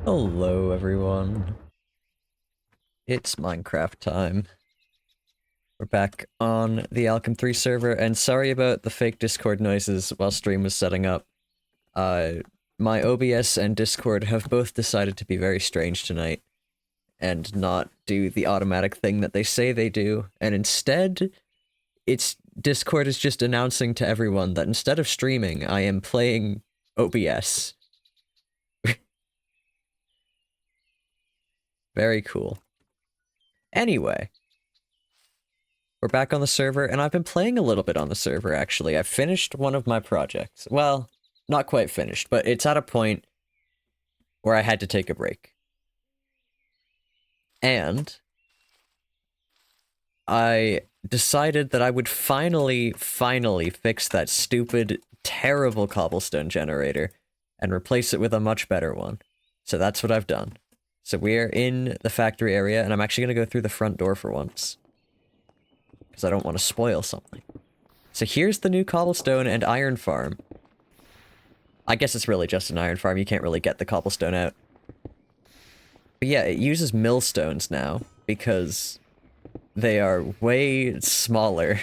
Hello, everyone. It's Minecraft time. We're back on the Alchem3 server, and sorry about the fake Discord noises while stream was setting up. My OBS and Discord have both decided to be very strange tonight, and not do the automatic thing that they say they do, and instead, Discord is just announcing to everyone that instead of streaming, I am playing OBS. Very cool. Anyway, we're back on the server, and I've been playing a little bit on the server, actually. I've finished one of my projects. Well, not quite finished, but it's at a point where I had to take a break. And I decided that I would finally fix that stupid, terrible cobblestone generator and replace it with a much better one. So that's what I've done. So we're in the factory area, and I'm actually going to go through the front door for once. Because I don't want to spoil something. So here's the new cobblestone and iron farm. I guess it's really just an iron farm, you can't really get the cobblestone out. But yeah, it uses millstones now, because they are way smaller.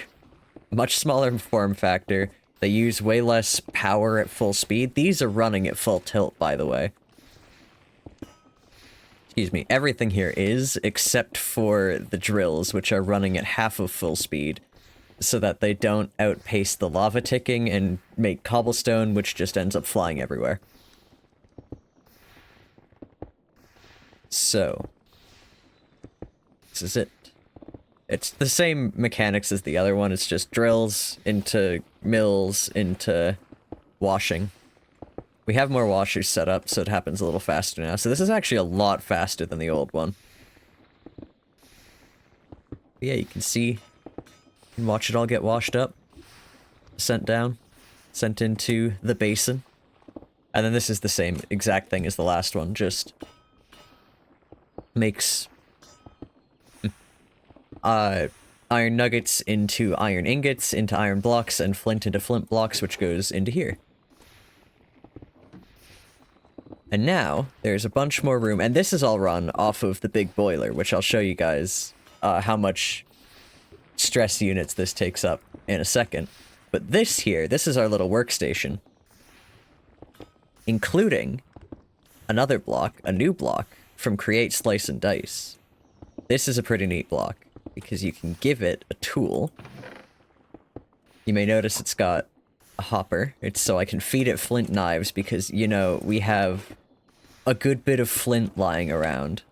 Much smaller form factor. They use way less power at full speed. These are running at full tilt, by the way. Excuse me, everything here is, except for the drills, which are running at half of full speed, so that they don't outpace the lava ticking and make cobblestone, which just ends up flying everywhere. So, this is it. It's the same mechanics as the other one, it's just drills into mills into washing. We have more washers set up, so it happens a little faster now. So this is actually a lot faster than the old one. But yeah, you can see, you can watch it all get washed up, sent down, sent into the basin. And then this is the same exact thing as the last one, just makes iron nuggets into iron ingots, into iron blocks, and flint into flint blocks, which goes into here. And now, there's a bunch more room, and this is all run off of the big boiler, which I'll show you guys how much stress units this takes up in a second. But this here, this is our little workstation, including another block, a new block, from Create, Slice, and Dice. This is a pretty neat block, because you can give it a tool. You may notice it's got a hopper. It's so I can feed it flint knives, because, you know, we have a good bit of flint lying around.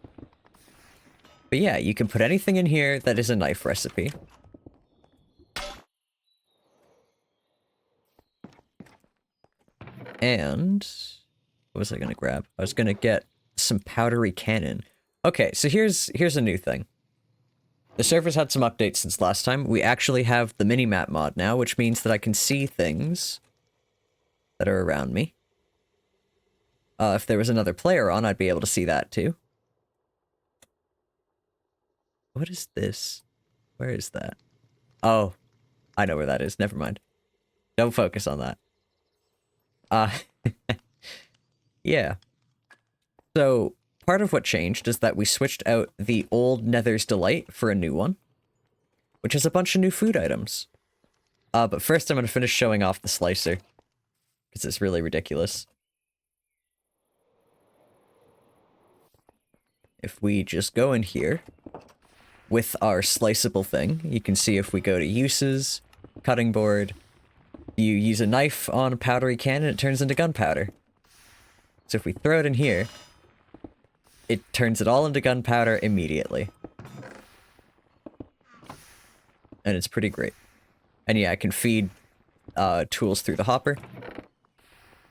But yeah, you can put anything in here that is a knife recipe. And what was I gonna grab? I was gonna get some powdery cannon. Okay, so here's a new thing. The server's had some updates since last time. We actually have the minimap mod now, which means that I can see things that are around me. If there was another player on, I'd be able to see that too. What is this? Where is that? Oh, I know where that is. Never mind. Don't focus on that. Yeah. So, part of what changed is that we switched out the old Nether's Delight for a new one, which has a bunch of new food items. But first I'm going to finish showing off the slicer, because it's really ridiculous. If we just go in here with our sliceable thing, you can see if we go to uses, cutting board, you use a knife on a powdery cannon, it turns into gunpowder. So if we throw it in here, it turns it all into gunpowder immediately. And it's pretty great. And yeah, I can feed tools through the hopper.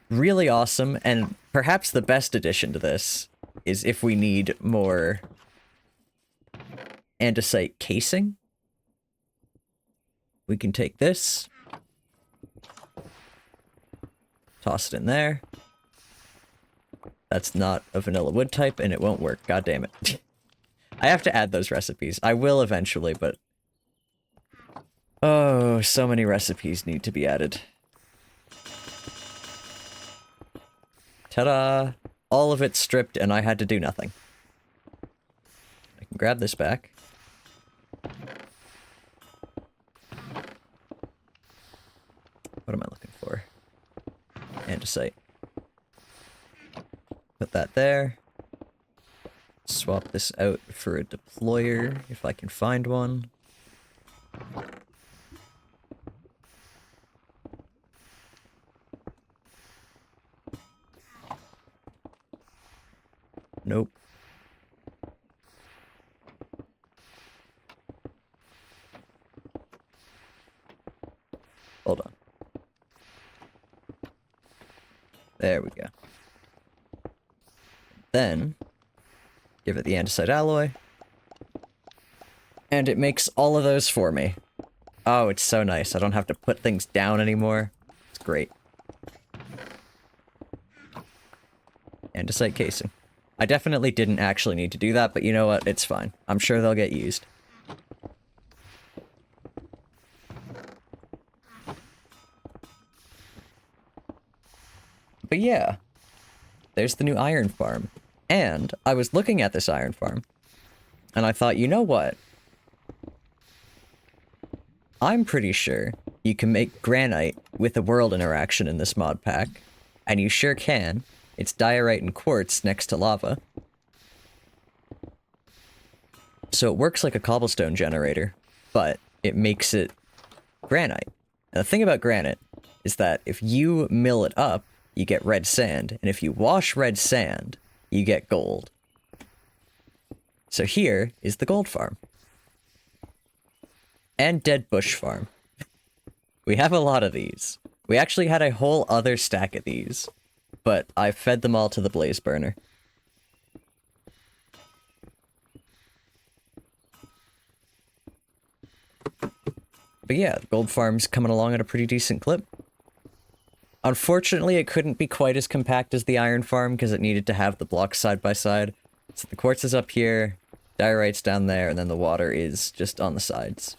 Really awesome, and perhaps the best addition to this is if we need more andesite casing. We can take this, toss it in there. That's not a vanilla wood type, and it won't work. God damn it. I have to add those recipes. I will eventually, but... oh, so many recipes need to be added. Ta-da! all of it stripped, and I had to do nothing. I can grab this back. What am I looking for? Andesite. Put that there. Swap this out for a deployer, if I can find one. Nope. Hold on. There we go. Then, give it the andesite alloy. And it makes all of those for me. Oh, it's so nice. I don't have to put things down anymore. It's great. Andesite casing. I definitely didn't actually need to do that, but you know what? It's fine. I'm sure they'll get used. But yeah, there's the new iron farm. And I was looking at this iron farm, and I thought, you know what? I'm pretty sure you can make granite with a world interaction in this mod pack, and you sure can. It's diorite and quartz next to lava. So it works like a cobblestone generator, but it makes it granite. And the thing about granite is that if you mill it up, you get red sand, and if you wash red sand, you get gold. So here is the gold farm. And dead bush farm. We have a lot of these. We actually had a whole other stack of these, but I fed them all to the blaze burner. But yeah, the gold farm's coming along at a pretty decent clip. Unfortunately, it couldn't be quite as compact as the iron farm because it needed to have the blocks side by side. So the quartz is up here, diorite's down there, and then the water is just on the sides.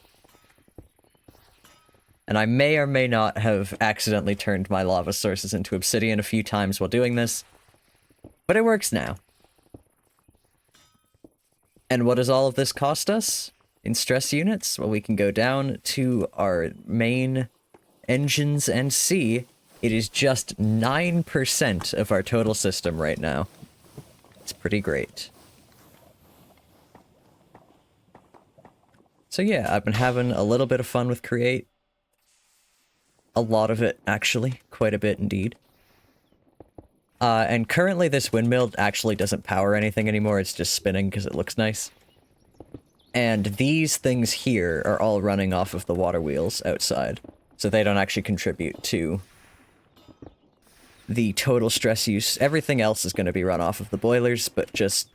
And I may or may not have accidentally turned my lava sources into obsidian a few times while doing this, but it works now. And what does all of this cost us in stress units? Well, we can go down to our main engines and see it is just 9% of our total system right now. It's pretty great. So yeah, I've been having a little bit of fun with Create. A lot of it, actually. Quite a bit, indeed. And currently this windmill actually doesn't power anything anymore, it's just spinning because it looks nice. And these things here are all running off of the water wheels outside, so they don't actually contribute to the total stress use. Everything else is going to be run off of the boilers, but just...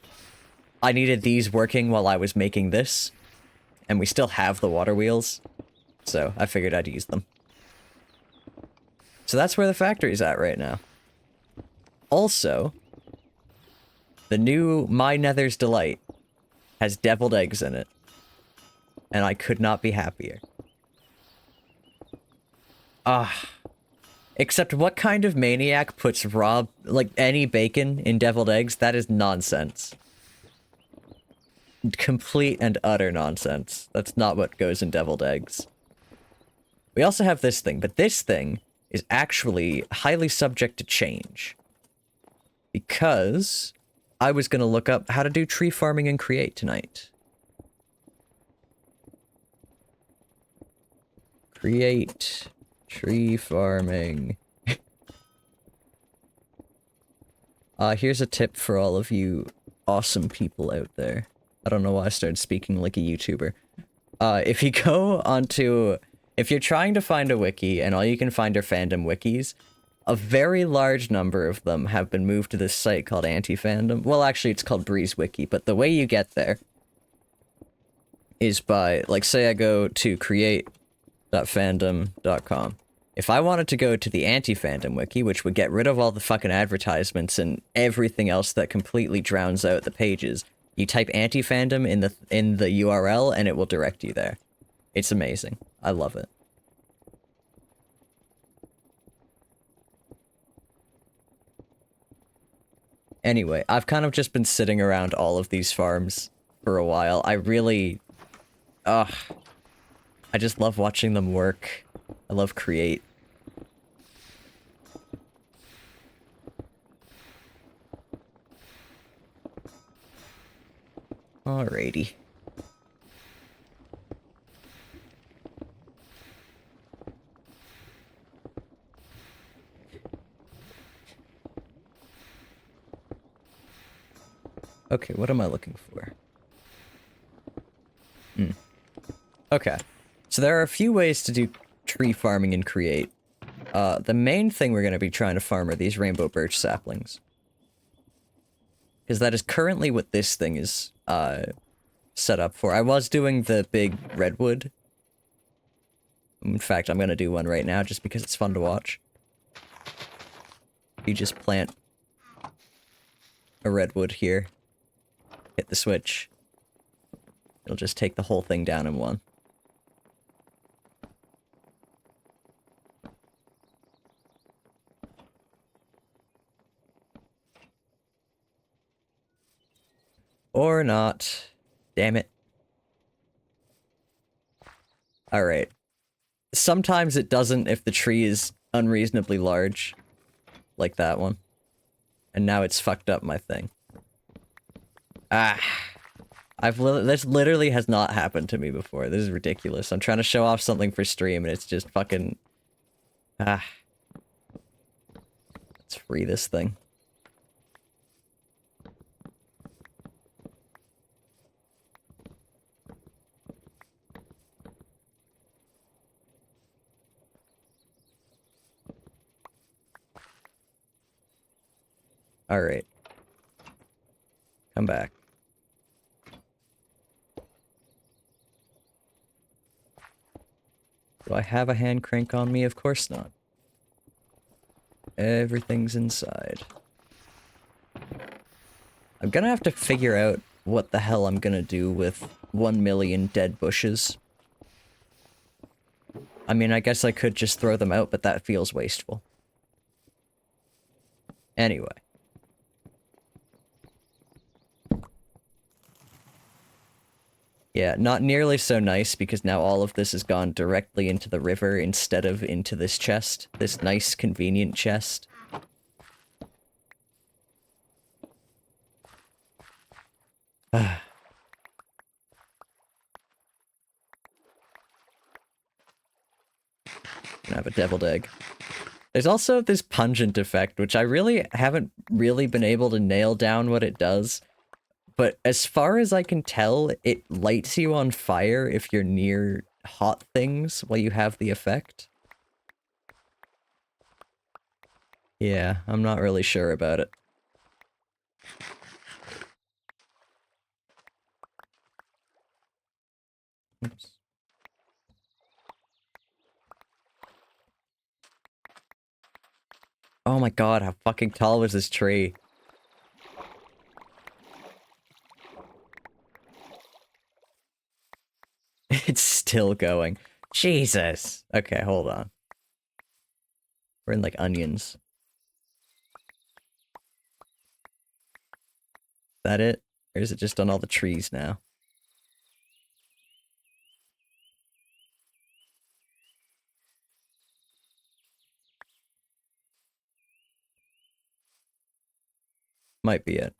I needed these working while I was making this, and we still have the water wheels, so I figured I'd use them. So that's where the factory's at right now. Also, the new My Nether's Delight has deviled eggs in it, and I could not be happier. Except what kind of maniac puts raw, like, any bacon in deviled eggs? That is nonsense. Complete and utter nonsense. That's not what goes in deviled eggs. We also have this thing, but this thing is actually highly subject to change. Because I was going to look up how to do tree farming and Create tonight. Create tree farming. Here's a tip for all of you awesome people out there. I don't know why I started speaking like a YouTuber. If you go onto... If you're trying to find a wiki and all you can find are fandom wikis, a very large number of them have been moved to this site called Anti-Fandom. Well, actually, it's called Breeze Wiki, but the way you get there is by, like, say I go to create.fandom.com. If I wanted to go to the Anti-Fandom Wiki, which would get rid of all the fucking advertisements and everything else that completely drowns out the pages, you type Anti-Fandom in the URL and it will direct you there. It's amazing. I love it. Anyway, I've kind of just been sitting around all of these farms for a while. I really... Ugh. I just love watching them work. I love create. Alrighty. Okay, what am I looking for? Okay. So there are a few ways to do tree farming and create. The main thing we're going to be trying to farm are these rainbow birch saplings. Because that is currently what this thing is set up for. I was doing the big redwood. In fact, I'm going to do one right now just because it's fun to watch. You just plant a redwood here. Hit the switch. It'll just take the whole thing down in one. Or not. Damn it. Alright. Sometimes it doesn't if the tree is unreasonably large. Like that one. And now it's fucked up my thing. Ah. This literally has not happened to me before. This is ridiculous. I'm trying to show off something for stream and it's just fucking... Ah. Let's free this thing. Alright. Come back. Do I have a hand crank on me? Of course not. Everything's inside. I'm gonna have to figure out what the hell I'm gonna do with 1 million dead bushes. I mean, I guess I could just throw them out, but that feels wasteful. Anyway. Yeah, not nearly so nice because now all of this has gone directly into the river instead of into this chest. This nice, convenient chest. Gonna have a deviled egg. There's also this pungent effect, which I really haven't really been able to nail down what it does. But as far as I can tell, it lights you on fire if you're near hot things while you have the effect. Yeah, I'm not really sure about it. Oops. Oh my god, how fucking tall was this tree? It's still going. Jesus! Okay, hold on. We're in, like, onions. Is that it? Or is it just on all the trees now? Might be it.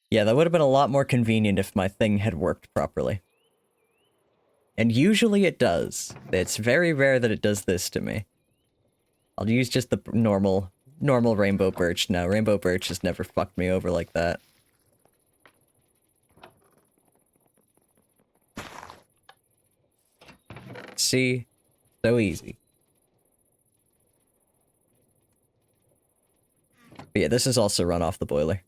Yeah, that would have been a lot more convenient if my thing had worked properly. And usually it does. It's very rare that it does this to me. I'll use just the normal rainbow birch now. Rainbow birch has never fucked me over like that. See? So easy. But yeah, this is also run off the boiler.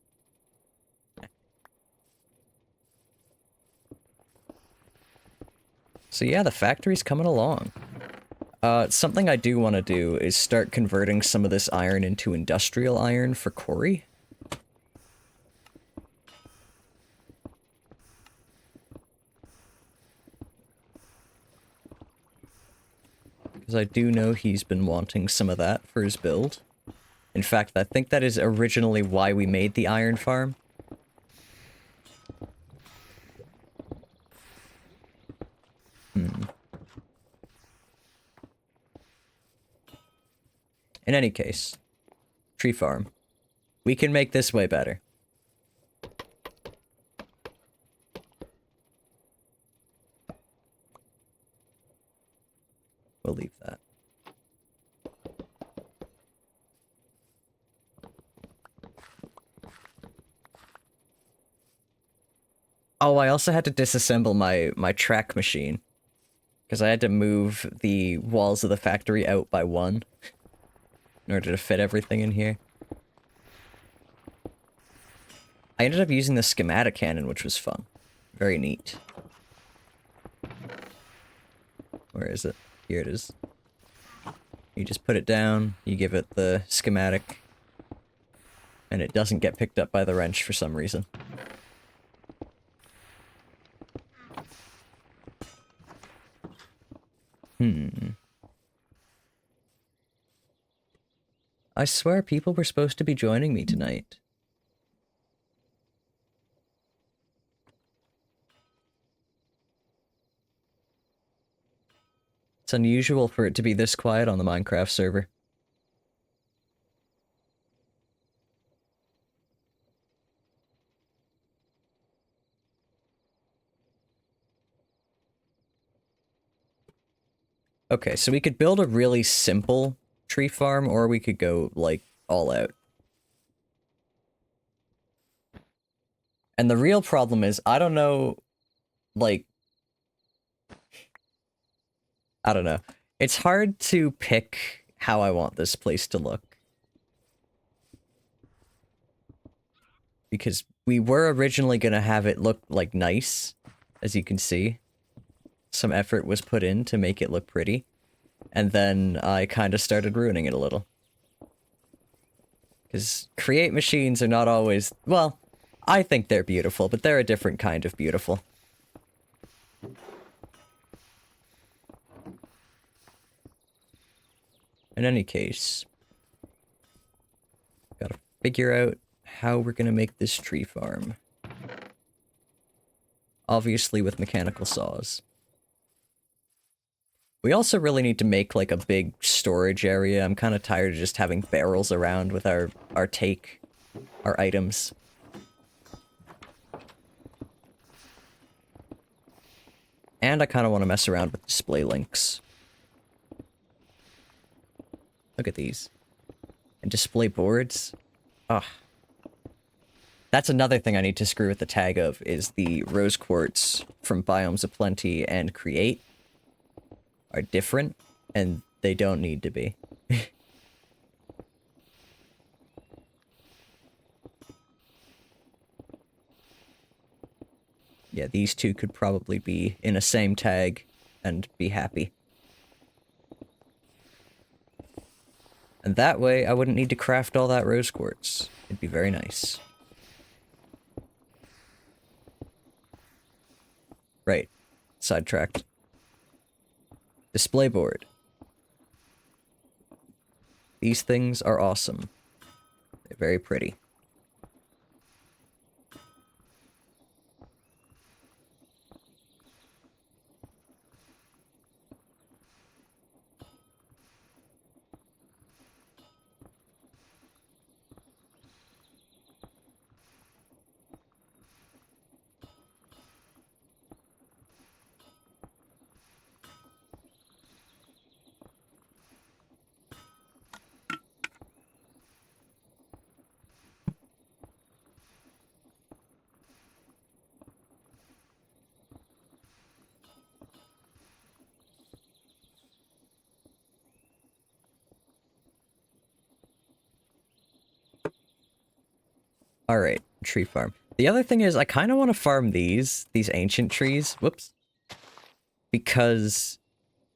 So yeah, the factory's coming along. Something I do want to do is start converting some of this iron into industrial iron for quarry. Because I do know he's been wanting some of that for his build. In fact, I think that is originally why we made the iron farm. In any case, tree farm. We can make this way better. We'll leave that. Oh, I also had to disassemble my track machine. Because I had to move the walls of the factory out by one. In order to fit everything in here. I ended up using the schematic cannon, which was fun. Very neat. Where is it? Here it is. You just put it down, you give it the schematic, and it doesn't get picked up by the wrench for some reason. I swear people were supposed to be joining me tonight. It's unusual for it to be this quiet on the Minecraft server. Okay, so we could build a really simple tree farm, or we could go, like, all out. And the real problem is, I don't know, like... I don't know. It's hard to pick how I want this place to look. Because we were originally gonna have it look, like, nice, as you can see. Some effort was put in to make it look pretty. And then I kind of started ruining it a little. Because create machines are not always... Well, I think they're beautiful, but they're a different kind of beautiful. In any case, gotta figure out how we're gonna make this tree farm. Obviously with mechanical saws. We also really need to make, like, a big storage area. I'm kind of tired of just having barrels around with our items. And I kind of want to mess around with display links. Look at these. And display boards. Ugh. That's another thing I need to screw with the tag of, is the rose quartz from Biomes of Plenty and Create are different, and they don't need to be. Yeah, these two could probably be in a same tag and be happy. And that way, I wouldn't need to craft all that rose quartz. It'd be very nice. Right. Sidetracked. Display board. These things are awesome. They're very pretty. Alright, tree farm. The other thing is, I kind of want to farm these ancient trees. Whoops. Because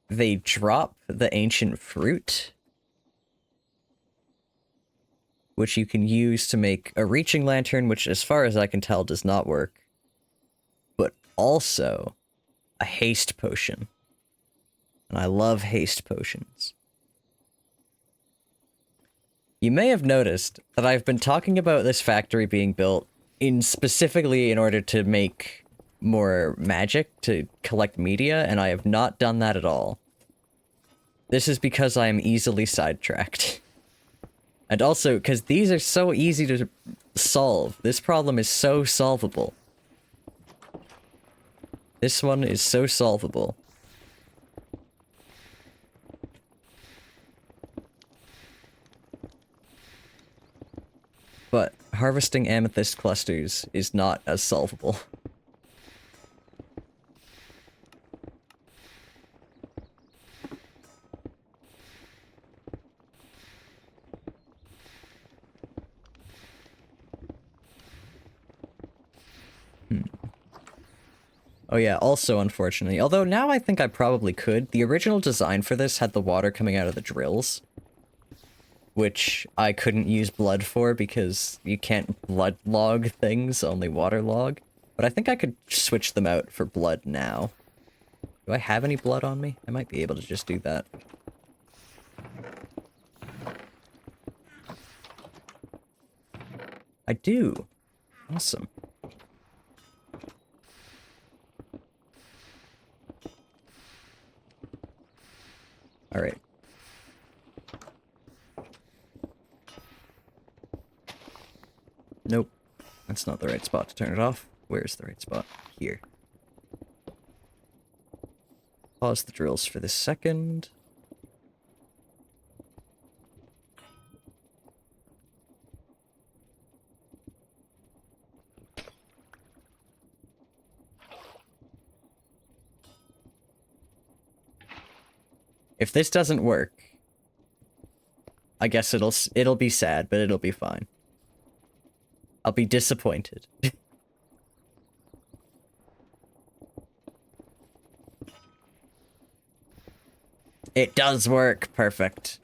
they drop the ancient fruit, which you can use to make a reaching lantern, which, as far as I can tell, does not work. But also a haste potion. And I love haste potions. You may have noticed that I've been talking about this factory being built specifically in order to make more magic, to collect media, and I have not done that at all. This is because I am easily sidetracked. And also, because these are so easy to solve. This problem is so solvable. This one is so solvable. But harvesting amethyst clusters is not as solvable. Oh yeah, also unfortunately, although now I think I probably could, the original design for this had the water coming out of the drills, which I couldn't use blood for because you can't blood log things, only water log. But I think I could switch them out for blood now. Do I have any blood on me? I might be able to just do that. I do. Awesome. Alright. Nope. That's not the right spot to turn it off. Where's the right spot? Here. Pause the drills for this second. If this doesn't work, I guess it'll be sad, but it'll be fine. I'll be disappointed. It does work. Perfect.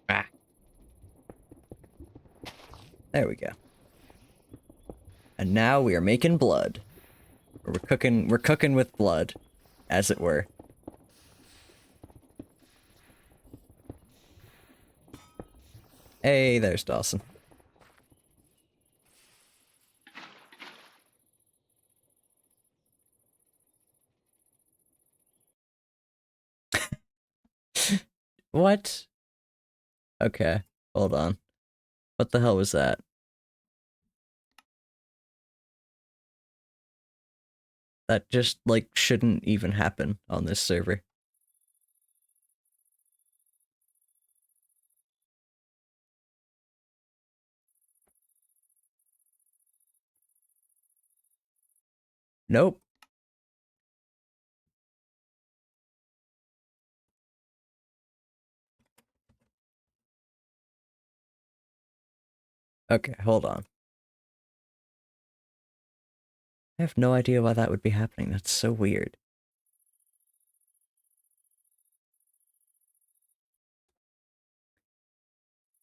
Ah. There we go. And now we are making blood. Or we're cooking with blood, as it were. Hey, there's Dawson. What? Okay, hold on. What the hell was that? That just, like, shouldn't even happen on this server. Nope. Okay, hold on. I have no idea why that would be happening. That's so weird.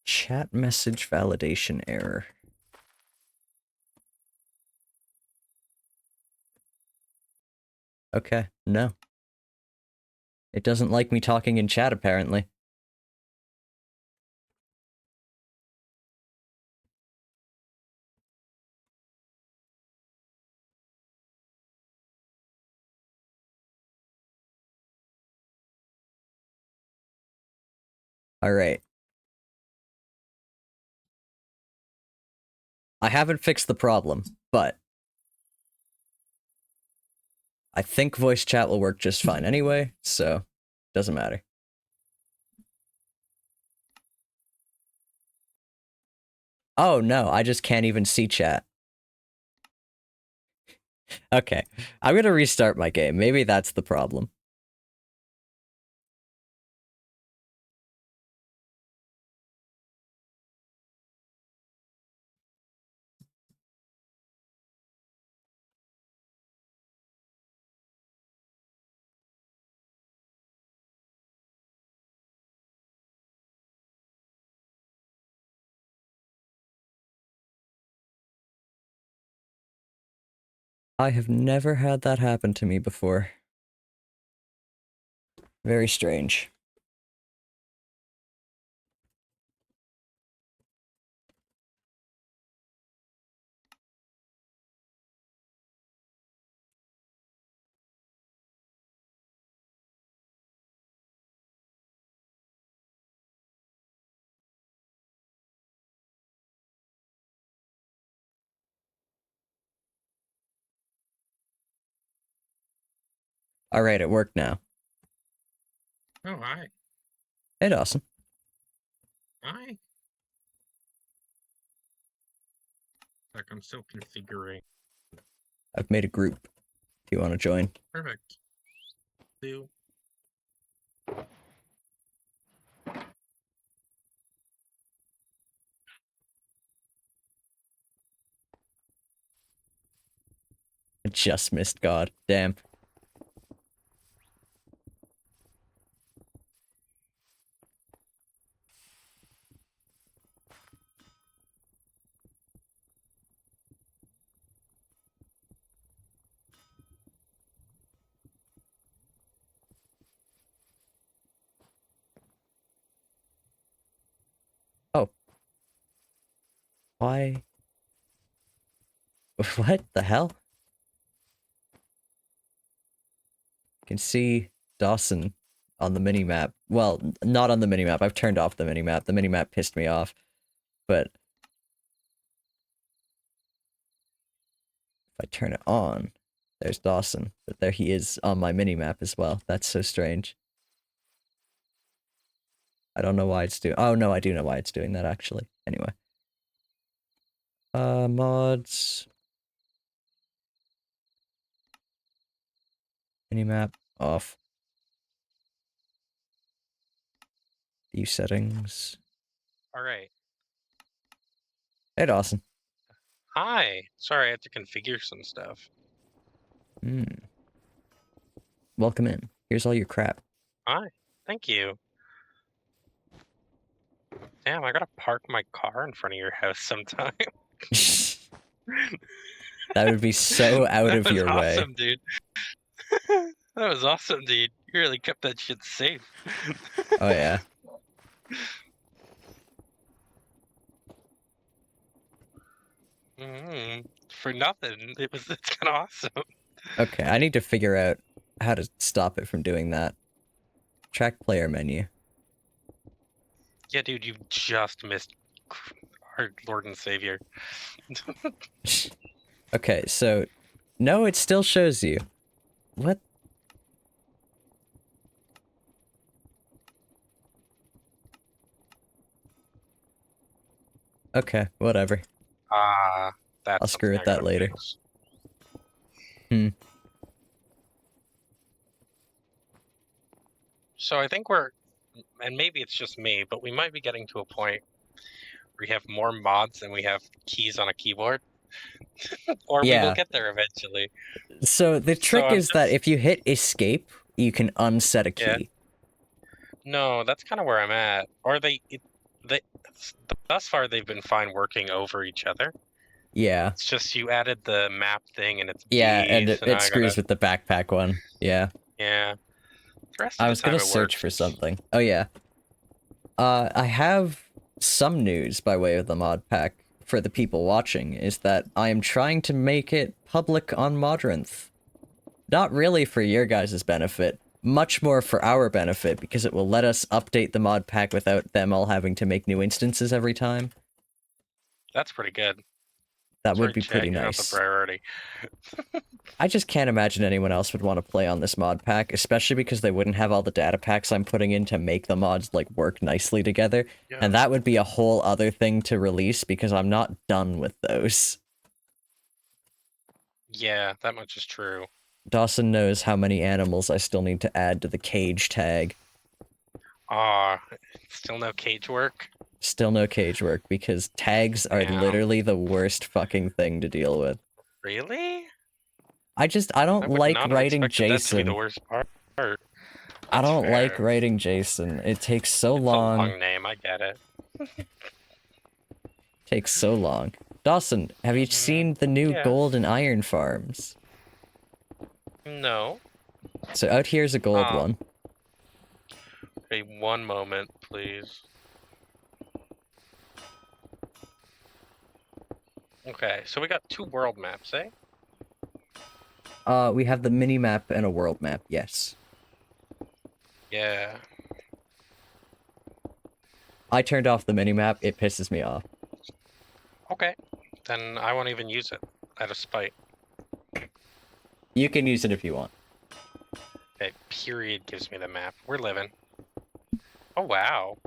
Chat message validation error. Okay, no. It doesn't like me talking in chat, apparently. Alright. I haven't fixed the problem, but I think voice chat will work just fine anyway, so doesn't matter. Oh no, I just can't even see chat. Okay, I'm gonna restart my game. Maybe that's the problem. I have never had that happen to me before. Very strange. Alright, it worked now. Oh, hi. Hey, Dawson. Hi. Like, I'm still configuring. I've made a group. Do you want to join? Perfect. Do. I just missed God. Damn. Oh. Why? What the hell? You can see Dawson on the minimap. Well, not on the minimap. I've turned off the minimap. The minimap pissed me off. But if I turn it on, there's Dawson. But there he is on my minimap as well. That's so strange. I don't know why it's doing. Oh no, I do know why it's doing that actually. Anyway. Mods. Minimap off. View settings. Alright. Hey, Dawson. Hi. Sorry, I had to configure some stuff. Welcome in. Here's all your crap. Hi. Thank you. Damn, I gotta park my car in front of your house sometime. That would be so out of your way. Awesome, dude. That was awesome, dude. You really kept that shit safe. Oh, yeah. For nothing. It's kind of awesome. Okay, I need to figure out how to stop it from doing that. Track player menu. Yeah, dude, you just missed our Lord and Savior. Okay, so... No, it still shows you. What? Okay, whatever. That's I'll screw something with I that gotta later. fix. So I think we're, and maybe it's just me, but we might be getting to a point where we have more mods than we have keys on a keyboard. Or we will Yeah. get there eventually. So the trick is that if you hit escape, you can unset a key. Yeah. No, that's kind of where I'm at. Or they, thus far they've been fine working over each other. Yeah. It's just you added the map thing and it's Yeah, B, and so it screws with the backpack one. Yeah. Yeah. The rest I of was the time gonna it search works. for something. Oh, yeah. I have some news by way of the mod pack for the people watching, is that I am trying to make it public on Modrinth. Not really for your guys' benefit, much more for our benefit, because it will let us update the mod pack without them all having to make new instances every time. That's pretty good. That would Sorry, be pretty Chad, you're not the nice. priority. I just can't imagine anyone else would want to play on this mod pack, especially because they wouldn't have all the data packs I'm putting in to make the mods, like, work nicely together. Yeah. And that would be a whole other thing to release, because I'm not done with those. Yeah, that much is true. Dawson knows how many animals I still need to add to the cage tag. Still no cage work? Still no cage work, because tags are literally the worst fucking thing to deal with. Really? I don't like writing Jason. That to be the worst part. I don't like writing Jason. It takes so long. It's a long name, I get it. Takes so long. Dawson, have you seen the new gold and iron farms? No. So out here's a gold one. Okay, one moment, please. Okay, so we got 2 world maps, eh? We have the mini map and a world map, yes. Yeah. I turned off the mini map, it pisses me off. Okay. Then I won't even use it out of spite. You can use it if you want. Okay, period gives me the map. We're living. Oh, wow.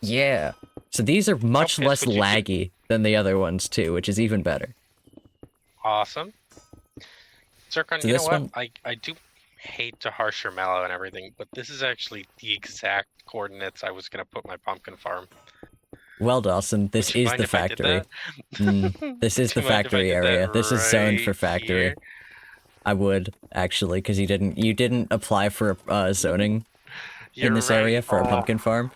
Yeah. So these are much pissed less would you be? laggy than the other ones too, which is even better. Awesome. Zircon, So you know this what? one- I do hate to harsh your mallow and everything, but this is actually the exact coordinates I was going to put my pumpkin farm. Well, Dawson, this Would you is mind the if I did factory. that? This is Do the you mind if I factory did that area. This is zoned for right factory. here? I would, actually, because you didn't apply for zoning You're in this right. area for a pumpkin farm.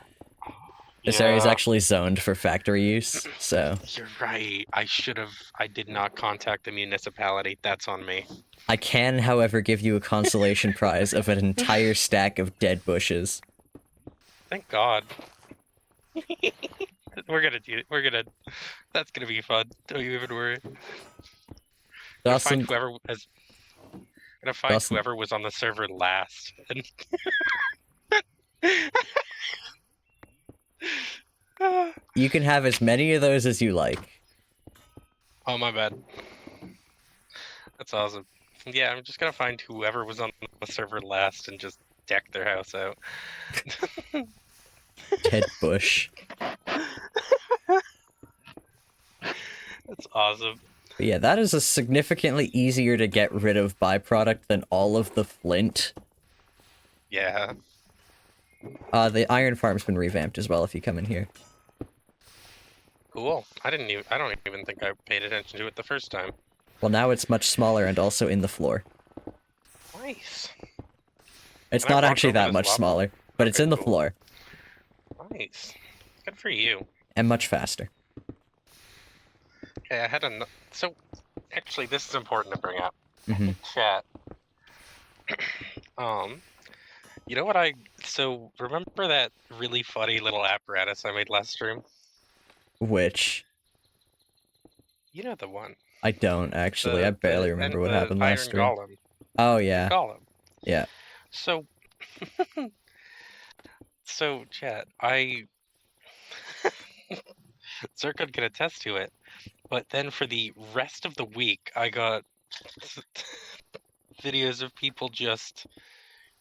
This area is Yeah. actually zoned for factory use, so... You're right. I did not contact the municipality. That's on me. I can, however, give you a consolation prize of an entire stack of dead bushes. Thank God. That's gonna be fun. Don't you even worry. Gonna find Dawson, whoever has. Gonna find Dawson. whoever was on the server last. You can have as many of those as you like. Oh, my bad. That's awesome. Yeah, I'm just gonna find whoever was on the server last and just deck their house out. Dead bush. That's awesome. But yeah, that is a significantly easier to get rid of byproduct than all of the flint. Yeah. The iron farm's been revamped as well if you come in here. Cool. I don't even think I paid attention to it the first time. Well, now it's much smaller and also in the floor. Nice. It's Can I not walk actually over that this much lava? smaller, but it's Okay, in the cool. floor. Nice. Good for you. And much faster. Okay, I had a... So, actually, this is important to bring up. Mm-hmm. Chat. You know what So, remember that really funny little apparatus I made last stream? Which... You know the one. I don't, actually. I barely remember what happened last stream. Iron Golem. Oh, yeah. Golem. Yeah. So... So, chat, Zircon can attest to it, but then for the rest of the week, I got videos of people just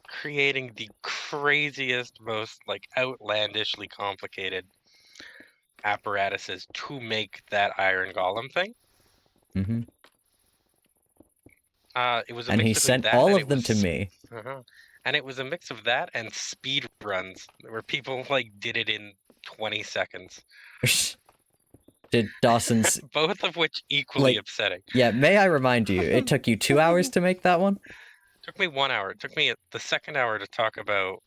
creating the craziest, most, like, outlandishly complicated apparatuses to make that Iron Golem thing. Mm-hmm. It was a And mix he between sent that all and of them to me. And it was a mix of that and speed runs, where people, like, did it in 20 seconds. Did Dawson's... Both of which equally Like, upsetting. Yeah, may I remind you, it took you 2 hours to make that one? It took me 1 hour. It took me the second hour to talk about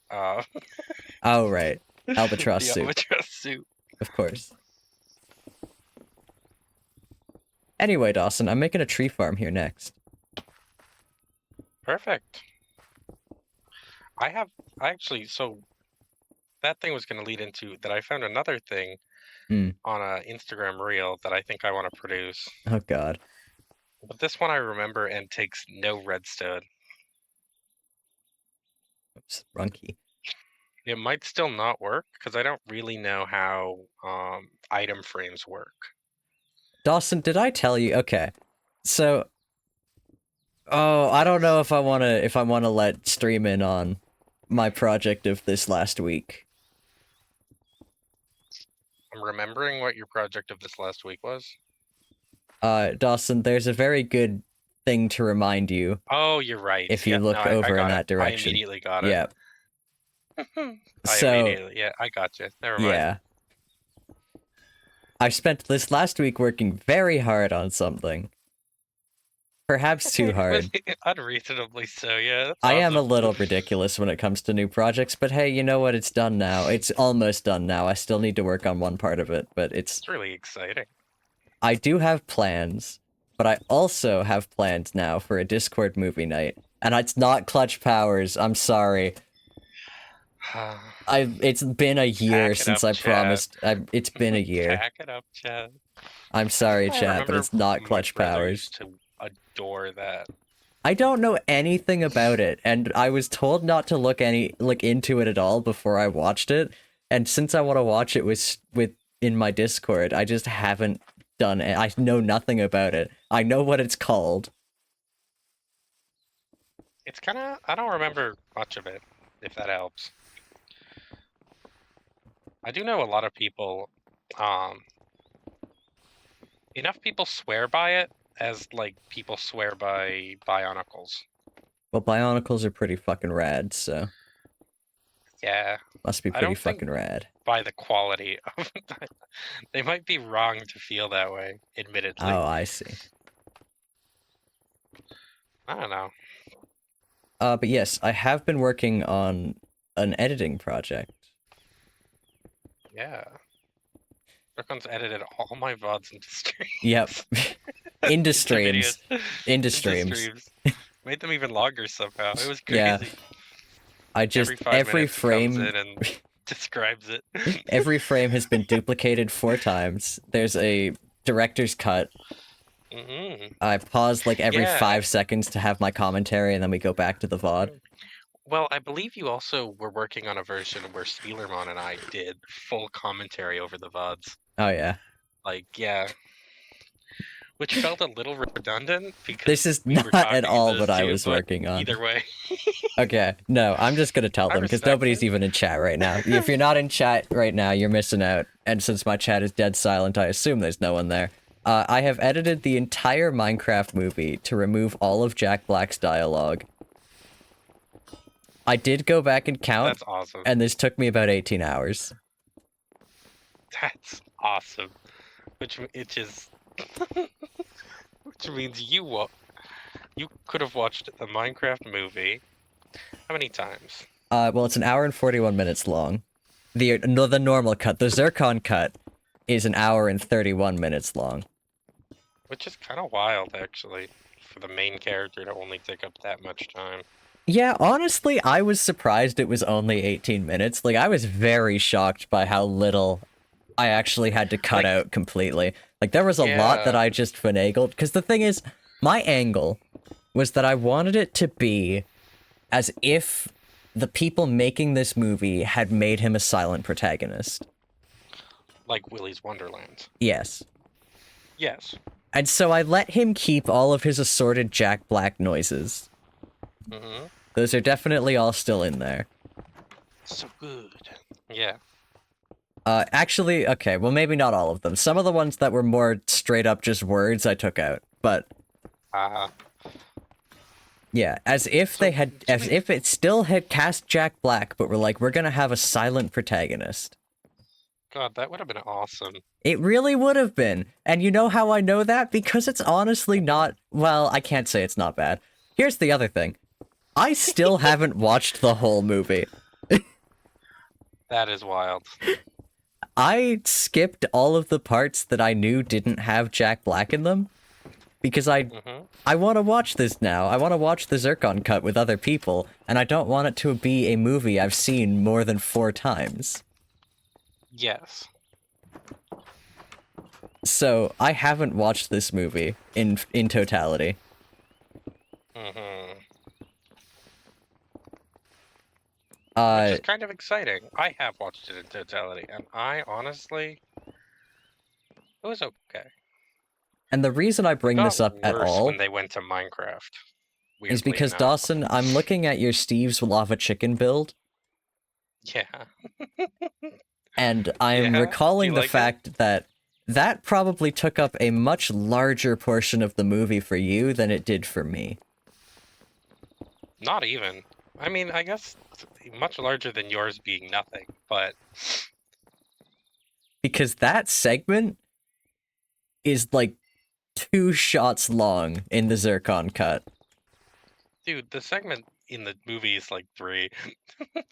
Oh, right. Albatross the soup. albatross soup. Of course. Anyway, Dawson, I'm making a tree farm here next. Perfect. So that thing was going to lead into that I found another thing on a Instagram reel that I think I want to produce. Oh, God. But this one I remember and takes no redstone. Oops, wrong key. It might still not work because I don't really know how item frames work. Dawson, did I tell you? Okay. So... Oh, I don't know if I wanna let stream in on my project of this last week. I'm remembering what your project of this last week was. Dawson, there's a very good thing to remind you. Oh, you're right. If you look over in that direction. I immediately got it. Yeah. I got you. Never mind. Yeah. I spent this last week working very hard on something. Perhaps too hard. Unreasonably so, yeah. That's I am a awesome. little ridiculous when it comes to new projects, but hey, you know what? It's done now. It's almost done now. I still need to work on one part of it, but It's really exciting. I do have plans, but I also have plans now for a Discord movie night And it's not Clutch Powers. I'm sorry. It's been a year Pack it since up, I chat. promised. It's been a year. Pack it up, chat. I'm sorry, I chat, but remember it's not my Clutch brother Powers. used to adore that. I don't know anything about it, and I was told not to look into it at all before I watched it. And since I want to watch it in my Discord, I just haven't done it. I know nothing about it. I know what it's called. It's kind of, I don't remember much of it, if that helps. I do know a lot of people, enough people swear by it as, like, people swear by Bionicles. Well, Bionicles are pretty fucking rad, so. Yeah. Must be pretty fucking rad. By the quality of they might be wrong to feel that way, admittedly. Oh, I see. I don't know. But yes, I have been working on an editing project. Yeah. Brooklyn's edited all my VODs into streams. Yep. Into streams. Into streams. streams. Made them even longer somehow. It was crazy. Yeah. I just every frame comes in and describes it. Every frame has been duplicated 4 times. There's a director's cut. I pause like every 5 seconds to have my commentary, and then we go back to the VOD. Well, I believe you also were working on a version where Spielerman and I did full commentary over the VODs. Oh, yeah. Like, yeah. Which felt a little redundant because this is not at all what I was working on. Either way. Okay, no, I'm just gonna tell them because nobody's even in chat right now. If you're not in chat right now, you're missing out. And since my chat is dead silent, I assume there's no one there. I have edited the entire Minecraft movie to remove all of Jack Black's dialogue. I did go back and count. That's awesome. And this took me about 18 hours. That's awesome. Which means you could have watched the Minecraft movie how many times? Well, it's 1 hour and 41 minutes long. The normal cut, the Zircon cut, is 1 hour and 31 minutes long. Which is kind of wild, actually, for the main character to only take up that much time. Yeah, honestly, I was surprised it was only 18 minutes. Like, I was very shocked by how little I actually had to cut out completely. Like, there was a lot that I just finagled. Because the thing is, my angle was that I wanted it to be as if the people making this movie had made him a silent protagonist. Like Willy's Wonderland. Yes. Yes. And so I let him keep all of his assorted Jack Black noises. Mm-hmm. Those are definitely all still in there. So good. Yeah. Actually, okay, well, maybe not all of them. Some of the ones that were more straight up just words I took out, but... yeah, as if it still had cast Jack Black, but were like, we're gonna have a silent protagonist. God, that would have been awesome. It really would have been. And you know how I know that? Because it's honestly not... Well, I can't say it's not bad. Here's the other thing. I still haven't watched the whole movie. That is wild. I skipped all of the parts that I knew didn't have Jack Black in them. Because I want to watch this now. I want to watch the Zircon cut with other people. And I don't want it to be a movie I've seen more than 4 times. Yes. So, I haven't watched this movie in totality. Which is kind of exciting. I have watched it in totality, and I honestly... It was okay. And the reason I bring this up at all... when they went to Minecraft. Is because, Dawson, I'm looking at your Steve's Lava Chicken build. Yeah. And I'm recalling the fact that that probably took up a much larger portion of the movie for you than it did for me. Not even. I mean, I guess much larger than yours being nothing, but... Because that segment is like 2 shots long in the Zircon cut. Dude, the segment in the movie is like 3.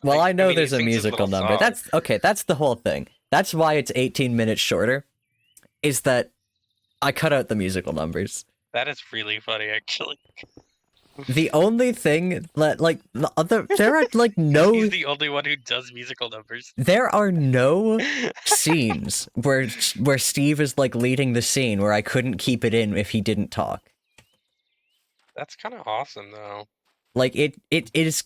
Well, like, I know there's a musical number. That's the whole thing. That's why it's 18 minutes shorter, is that I cut out the musical numbers. That is really funny, actually. The only thing that, like, there are, like, no... He's the only one who does musical numbers. There are no scenes where Steve is, like, leading the scene where I couldn't keep it in if he didn't talk. That's kind of awesome, though. Like, it is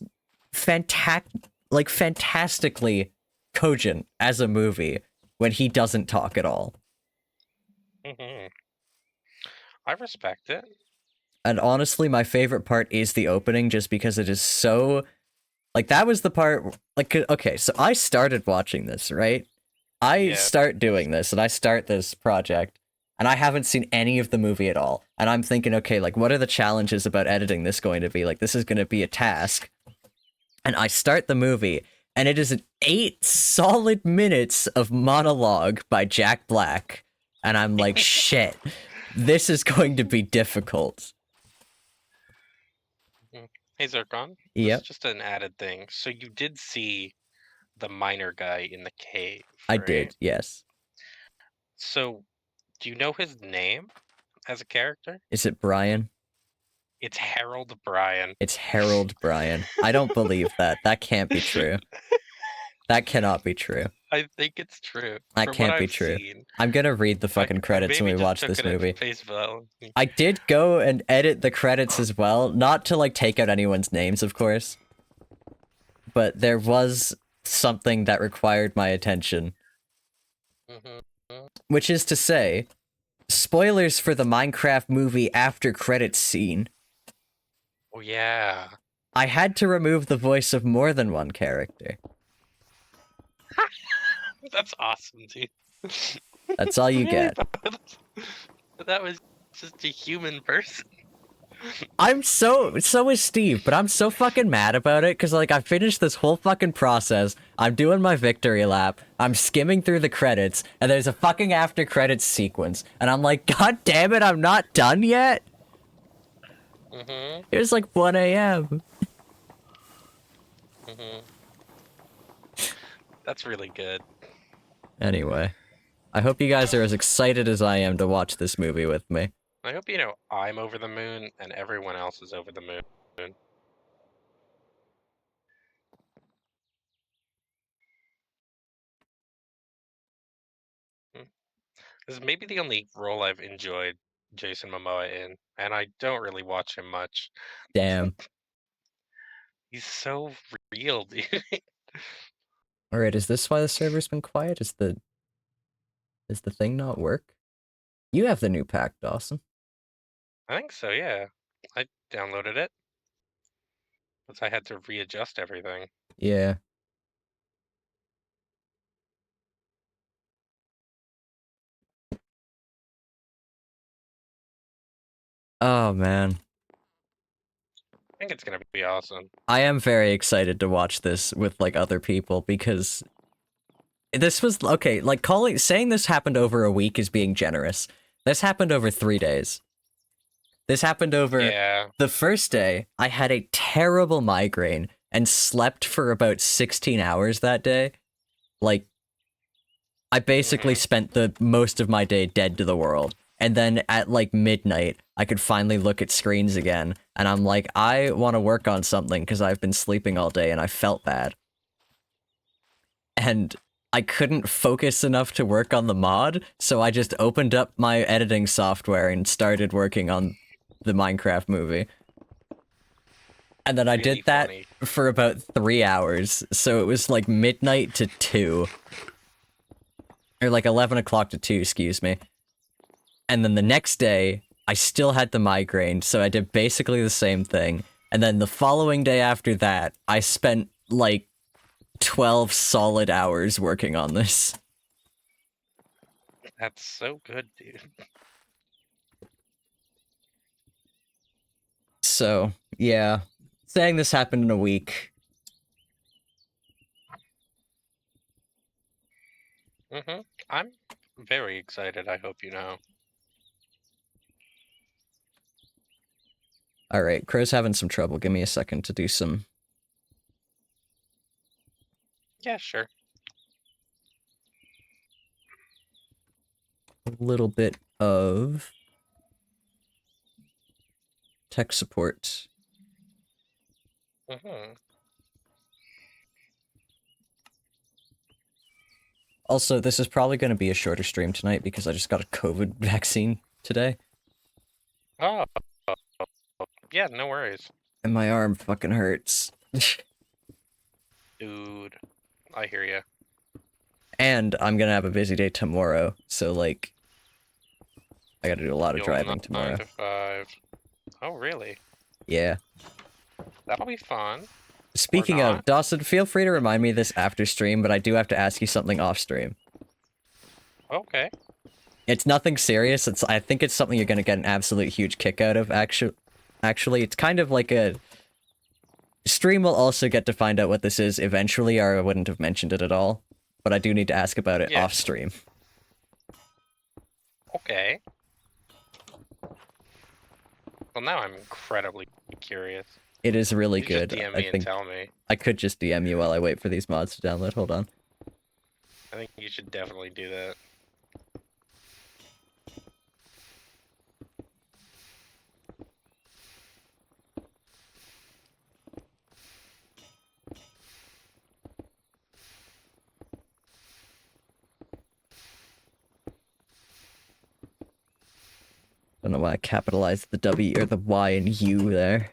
fantastically cogent as a movie when he doesn't talk at all. I respect it. And honestly, my favorite part is the opening, just because it is so... Like, that was the part... Like, okay, so I started watching this, right? I start doing this, and I start this project, and I haven't seen any of the movie at all. And I'm thinking, okay, like, what are the challenges about editing this going to be? Like, this is going to be a task. And I start the movie, and it is 8 solid minutes of monologue by Jack Black. And I'm like, shit, this is going to be difficult. Hey, Zircon. Yep. This is just an added thing. So you did see the miner guy in the cave, I right? did, yes. So, do you know his name as a character? Is it Brian? It's Harold Bryan. It's Harold Bryan. I don't believe that. That can't be true. That cannot be true. I think it's true. That From can't what be I've true. seen. I'm gonna read the fucking credits when we watch this movie. I did go and edit the credits as well, not to like take out anyone's names, of course. But there was something that required my attention. Which is to say, spoilers for the Minecraft movie after credits scene. Oh yeah. I had to remove the voice of more than one character. That's awesome, dude. That's all you get. That was just a human person. So is Steve, but I'm so fucking mad about it, because, like, I finished this whole fucking process, I'm doing my victory lap, I'm skimming through the credits, and there's a fucking after credits sequence, and I'm like, god damn it, I'm not done yet? It was like 1 a.m. That's really good. Anyway, I hope you guys are as excited as I am to watch this movie with me. I hope you know I'm over the moon and everyone else is over the moon. This is maybe the only role I've enjoyed Jason Momoa in, and I don't really watch him much. Damn. He's so real, dude. Alright, is this why the server's been quiet? Does the thing not work? You have the new pack, Dawson. I think so, yeah. I downloaded it. But I had to readjust everything. Yeah. Oh, man. I think it's gonna be awesome. I am very excited to watch this with, like, other people, because this was, okay, like, saying this happened over a week is being generous. This happened over 3 days. This happened over... Yeah. The first day, I had a terrible migraine and slept for about 16 hours that day. Like, I basically spent the most of my day dead to the world. And then at, like, midnight, I could finally look at screens again, and I'm like, I want to work on something because I've been sleeping all day and I felt bad. And I couldn't focus enough to work on the mod, so I just opened up my editing software and started working on the Minecraft movie. And then I did that for about 3 hours, so it was like midnight to 2. Or like 11 o'clock to 2, excuse me. And then the next day, I still had the migraine, so I did basically the same thing. And then the following day after that, I spent like 12 solid hours working on this. That's so good, dude. So, yeah. Saying this happened in a week. I'm very excited, I hope you know. Alright, Crow's having some trouble. Give me a second to do some... Yeah, sure. A little bit of... tech support. Mhm. Also, this is probably going to be a shorter stream tonight because I just got a COVID vaccine today. Oh, yeah, no worries. And my arm fucking hurts. Dude, I hear you. And I'm gonna have a busy day tomorrow, so like, I gotta do a lot of driving tomorrow. 9 to 5. Oh, really? Yeah. That'll be fun. Speaking Or of, not. Dawson, feel free to remind me this after stream, but I do have to ask you something off stream. Okay. It's nothing serious. I think it's something you're gonna get an absolute huge kick out of. Actually, it's kind of like a stream will also get to find out what this is eventually, or I wouldn't have mentioned it at all. But I do need to ask about it off stream. Okay. Well, now I'm incredibly curious. It is really You good. Just DM I me think and tell me. I could just DM you while I wait for these mods to download. Hold on. I think you should definitely do that. Don't know why I capitalized the W or the Y and U there.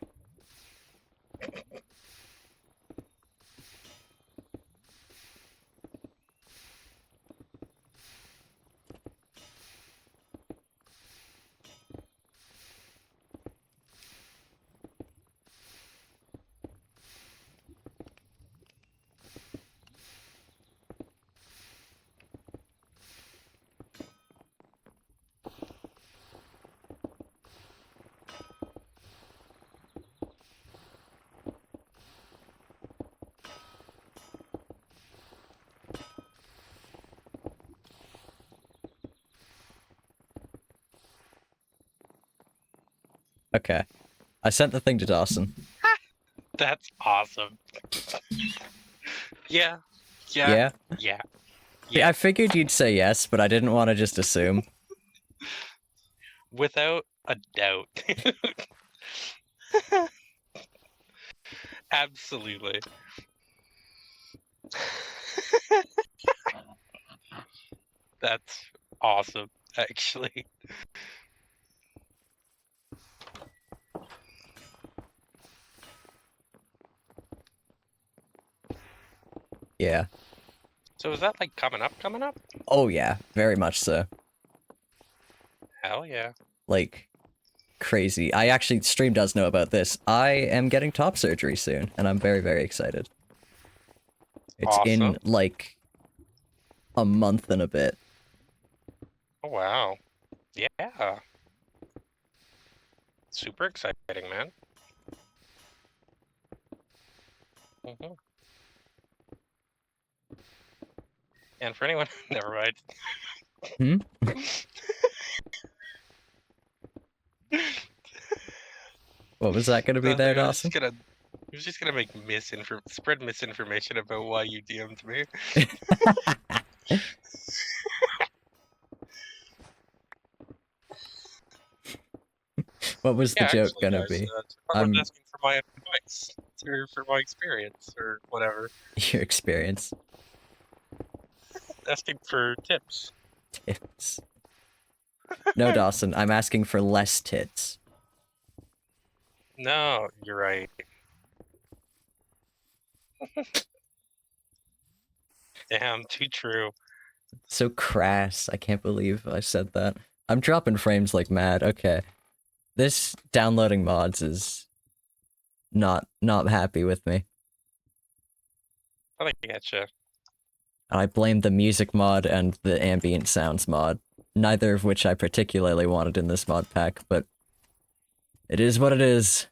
Okay. I sent the thing to Dawson. That's awesome. Yeah. Yeah? Yeah. Yeah, I figured you'd say yes, but I didn't want to just assume. Without a doubt. Absolutely. That's awesome, actually. Yeah. So is that like coming up? Oh yeah, very much so. Hell yeah. Like, crazy. Stream does know about this. I am getting top surgery soon, and I'm very, very excited. It's Awesome. in, like, a month and a bit. Oh, wow. Yeah. Super exciting, man. Mm-hmm. And for anyone, never mind. Hmm? What was that gonna be there, Dawson? I was just gonna make spread misinformation about why you DM'd me. What was the joke actually, gonna guys, be? I was asking for my advice, or for my experience, or whatever. Your experience. Asking for tips. Tits. No, Dawson, I'm asking for less tits. No, you're right. Damn, too true. So crass. I can't believe I said that. I'm dropping frames like mad. Okay. This downloading mods is not happy with me. I get you. I blame the music mod and the ambient sounds mod, neither of which I particularly wanted in this mod pack, but it is what it is.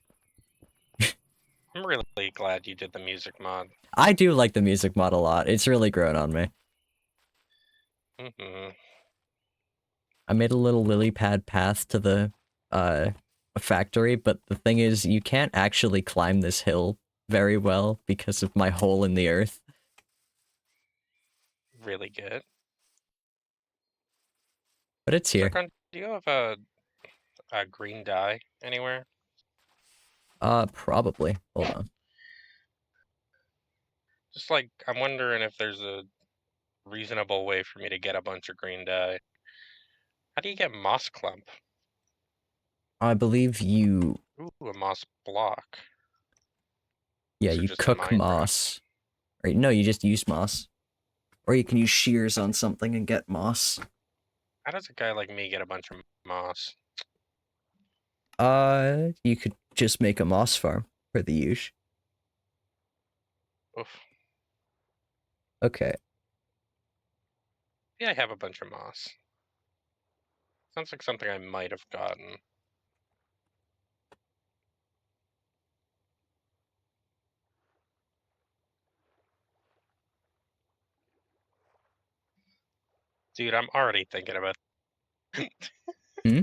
I'm really glad you did the music mod. I do like the music mod a lot. It's really grown on me. Mm-hmm. I made a little lily pad path to the factory, but the thing is, you can't actually climb this hill very well because of my hole in the earth. Really good. But it's here. Zircon, do you have a green dye anywhere? Probably. Hold on. Just like, I'm wondering if there's a reasonable way for me to get a bunch of green dye. How do you get moss clump? I believe you... Ooh, a moss block. Yeah, So you just in cook Minecraft. moss. Right, no, you just use moss. Or you can use shears on something and get moss. How does a guy like me get a bunch of moss? You could just make a moss farm for the use. Oof. Okay. Yeah, I have a bunch of moss. Sounds like something I might have gotten. Dude, I'm already thinking about Hmm?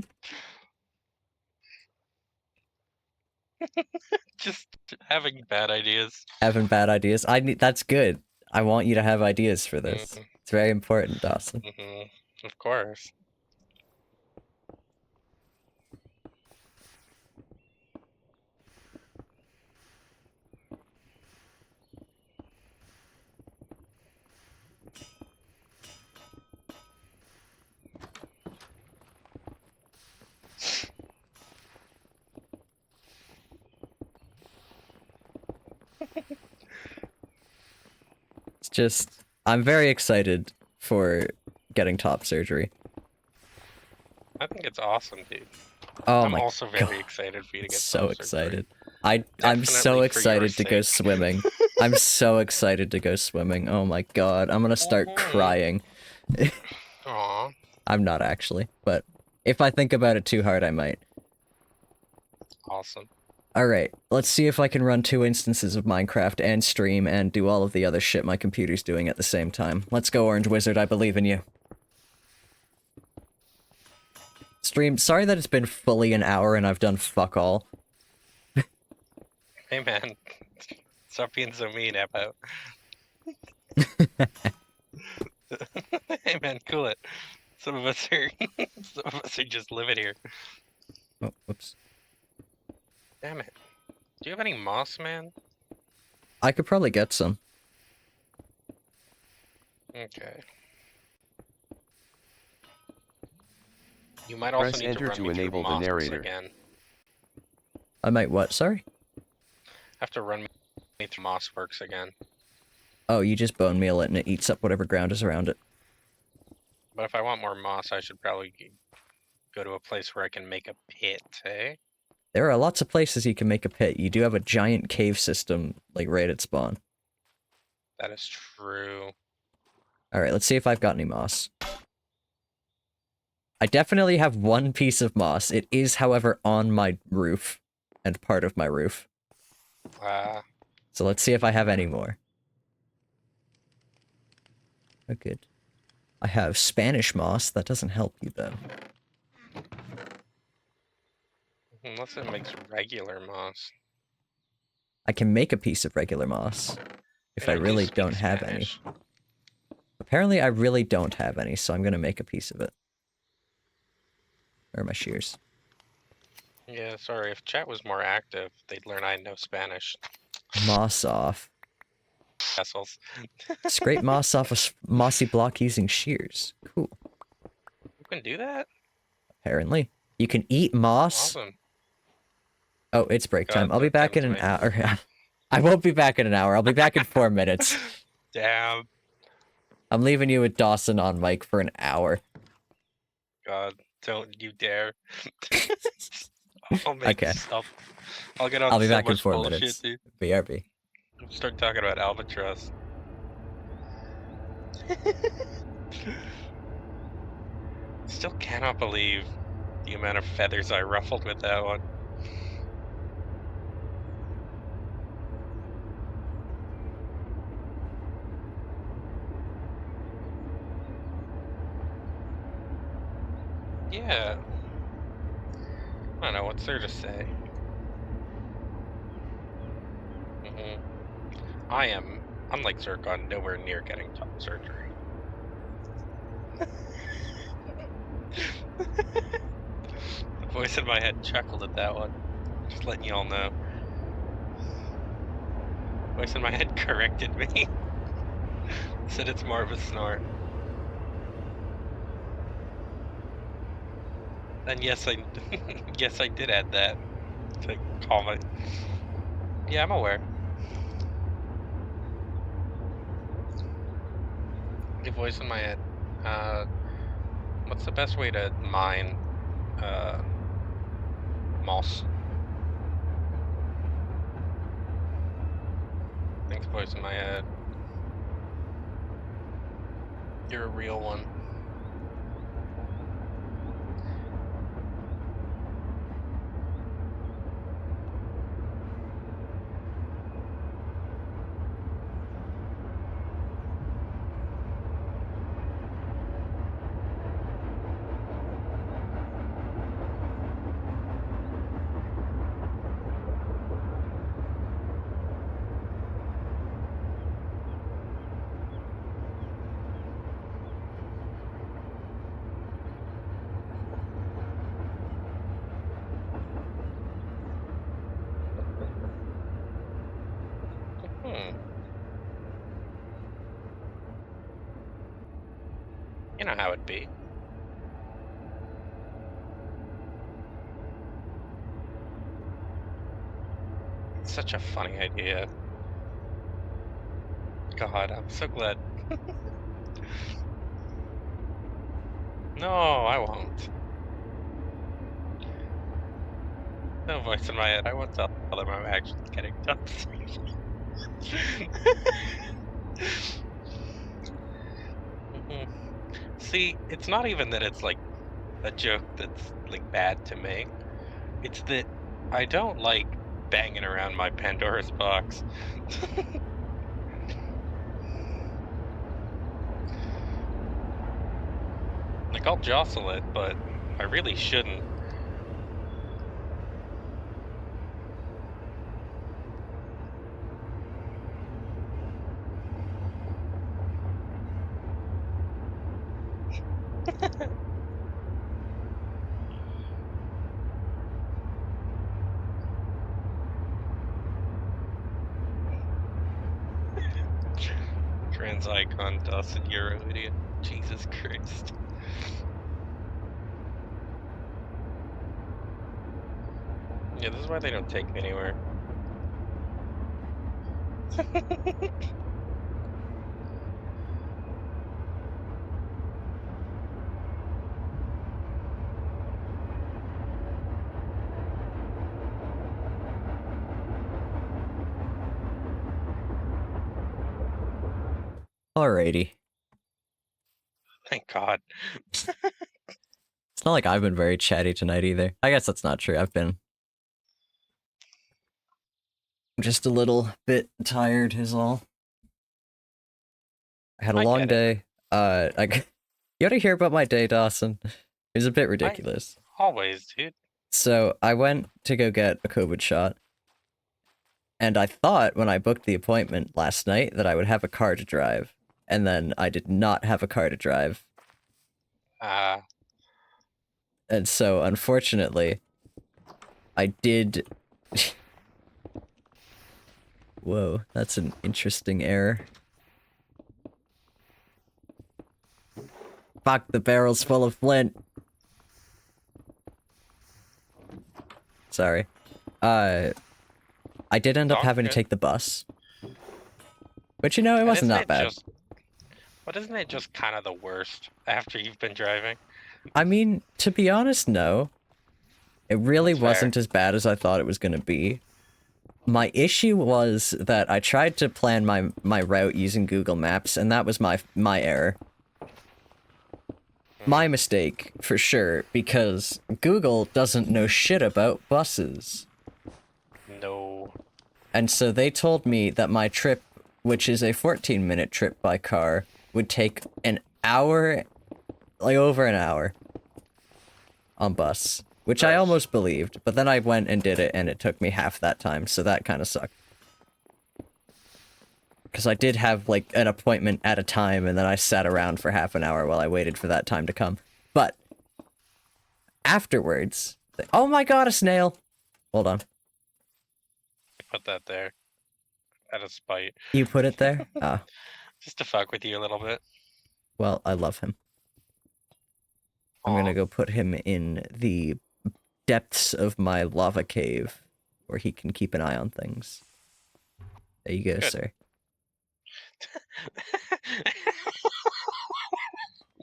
just having bad ideas. Having bad ideas. That's good. I want you to have ideas for this. It's very important, Dawson. Of course. It's just, I'm very excited for getting top surgery. I think it's awesome, dude. Oh I'm my also God. very excited for you to get So top excited. surgery. I'm so Definitely for your excited to go sake. swimming. I'm so excited to go swimming. Oh my God. I'm gonna start crying. Aw. I'm not actually, but if I think about it too hard, I might. Awesome. Alright, let's see if I can run 2 instances of Minecraft and stream and do all of the other shit my computer's doing at the same time. Let's go, Orange Wizard, I believe in you. Stream, sorry that it's been fully an hour and I've done fuck all. Hey man, stop being so mean, about. Hey man, cool it. Some of us are just living here. Oh, whoops. Damn it. Do you have any moss, man? I could probably get some. Okay. You might also Press need enter to run to me enable through the mosses narrator. again. I might what, sorry? Have to run me through moss works again. Oh, you just bone meal it and it eats up whatever ground is around it. But if I want more moss, I should probably go to a place where I can make a pit, eh? There are lots of places you can make a pit. You do have a giant cave system, like, right at spawn. That is true. Alright, let's see if I've got any moss. I definitely have 1 piece of moss. It is, however, on my roof. And part of my roof. So let's see if I have any more. Oh, good. I have Spanish moss. That doesn't help you, though. Unless it makes regular moss. I can make a piece of regular moss. If I really don't have any. Apparently, I really don't have any, so I'm gonna make a piece of it. Where are my shears? Yeah, sorry, if chat was more active, they'd learn I know Spanish. Moss off. Vessels. Scrape moss off a mossy block using shears. Cool. You can do that? Apparently. You can eat moss. Awesome. Oh, it's break time. I'll be that back in an tempts hour. I won't be back in an hour. I'll be back in 4 minutes. Damn. I'm leaving you with Dawson on mic for an hour. God, don't you dare. I'll make Okay. stuff. I'll get on I'll be so back in much 4 bullshit, minutes. dude. BRB. Start talking about albatross. Still cannot believe the amount of feathers I ruffled with that one. Yeah. I don't know, what's there to say? I am, unlike Zircon, nowhere near getting top surgery. The voice in my head chuckled at that one. Just letting you all know. Voice in my head corrected me. Said it's more of a snort. And yes, I yes, I did add that to call my. Yeah, I'm aware. The voice in my head. What's the best way to mine moss? Thanks, voice in my head. You're a real one. You know how it'd be. It's such a funny idea. God, I'm so glad. No, I won't. No voice in my head. I won't tell them I'm actually getting dumped. See, it's not even that it's like a joke that's like bad to make. It's that I don't like banging around my Pandora's box. Like, I'll jostle it, but I really shouldn't. Trans icon, Dawson, Euro idiot. Jesus Christ. Yeah, this is why they don't take me anywhere. Alrighty. Thank God. It's not like I've been very chatty tonight either. I guess that's not true. I've been just a little bit tired is all. I had a long day. You wanna hear about my day, Dawson? It was a bit ridiculous. Always, dude. So I went to go get a COVID shot. And I thought when I booked the appointment last night that I would have a car to drive. And then I did not have a car to drive. And so, unfortunately, I did... Whoa, that's an interesting error. Fuck, the barrel's full of flint. Sorry. I did end up having to take the bus. But you know, it wasn't that bad. But isn't it just kind of the worst after you've been driving? I mean, to be honest, no. It really wasn't as bad as I thought it was going to be. My issue was that I tried to plan my route using Google Maps, and that was my error. My mistake, for sure, because Google doesn't know shit about buses. No. And so they told me that my trip, which is a 14-minute trip by car, would take an hour, like over an hour, on bus. Which I almost believed, but then I went and did it, and it took me half that time, so that kind of sucked. Because I did have, like, an appointment at a time, and then I sat around for half an hour while I waited for that time to come. But, afterwards... Oh my god, a snail! Hold on. Put that there. Out of spite. You put it there? Ah. Just to fuck with you a little bit. Well, I love him. I'm Aw. gonna go put him in the depths of my lava cave, where he can keep an eye on things. There you go, Good. sir.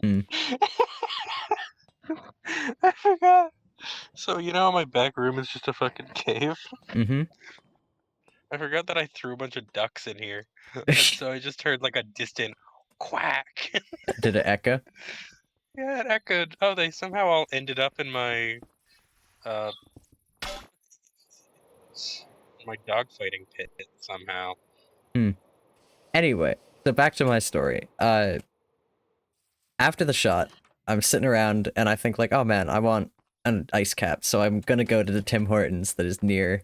Mm. I forgot. So you know my back room is just a fucking cave? Mm-hmm. I forgot that I threw a bunch of ducks in here. And so I just heard like a distant quack. Did it echo? Yeah, it echoed. Oh, they somehow all ended up in my uh my dogfighting pit somehow. Anyway, so back to my story. After the shot, I'm sitting around and I think like, oh man, I want an ice cap, so I'm gonna go to the Tim Hortons that is near,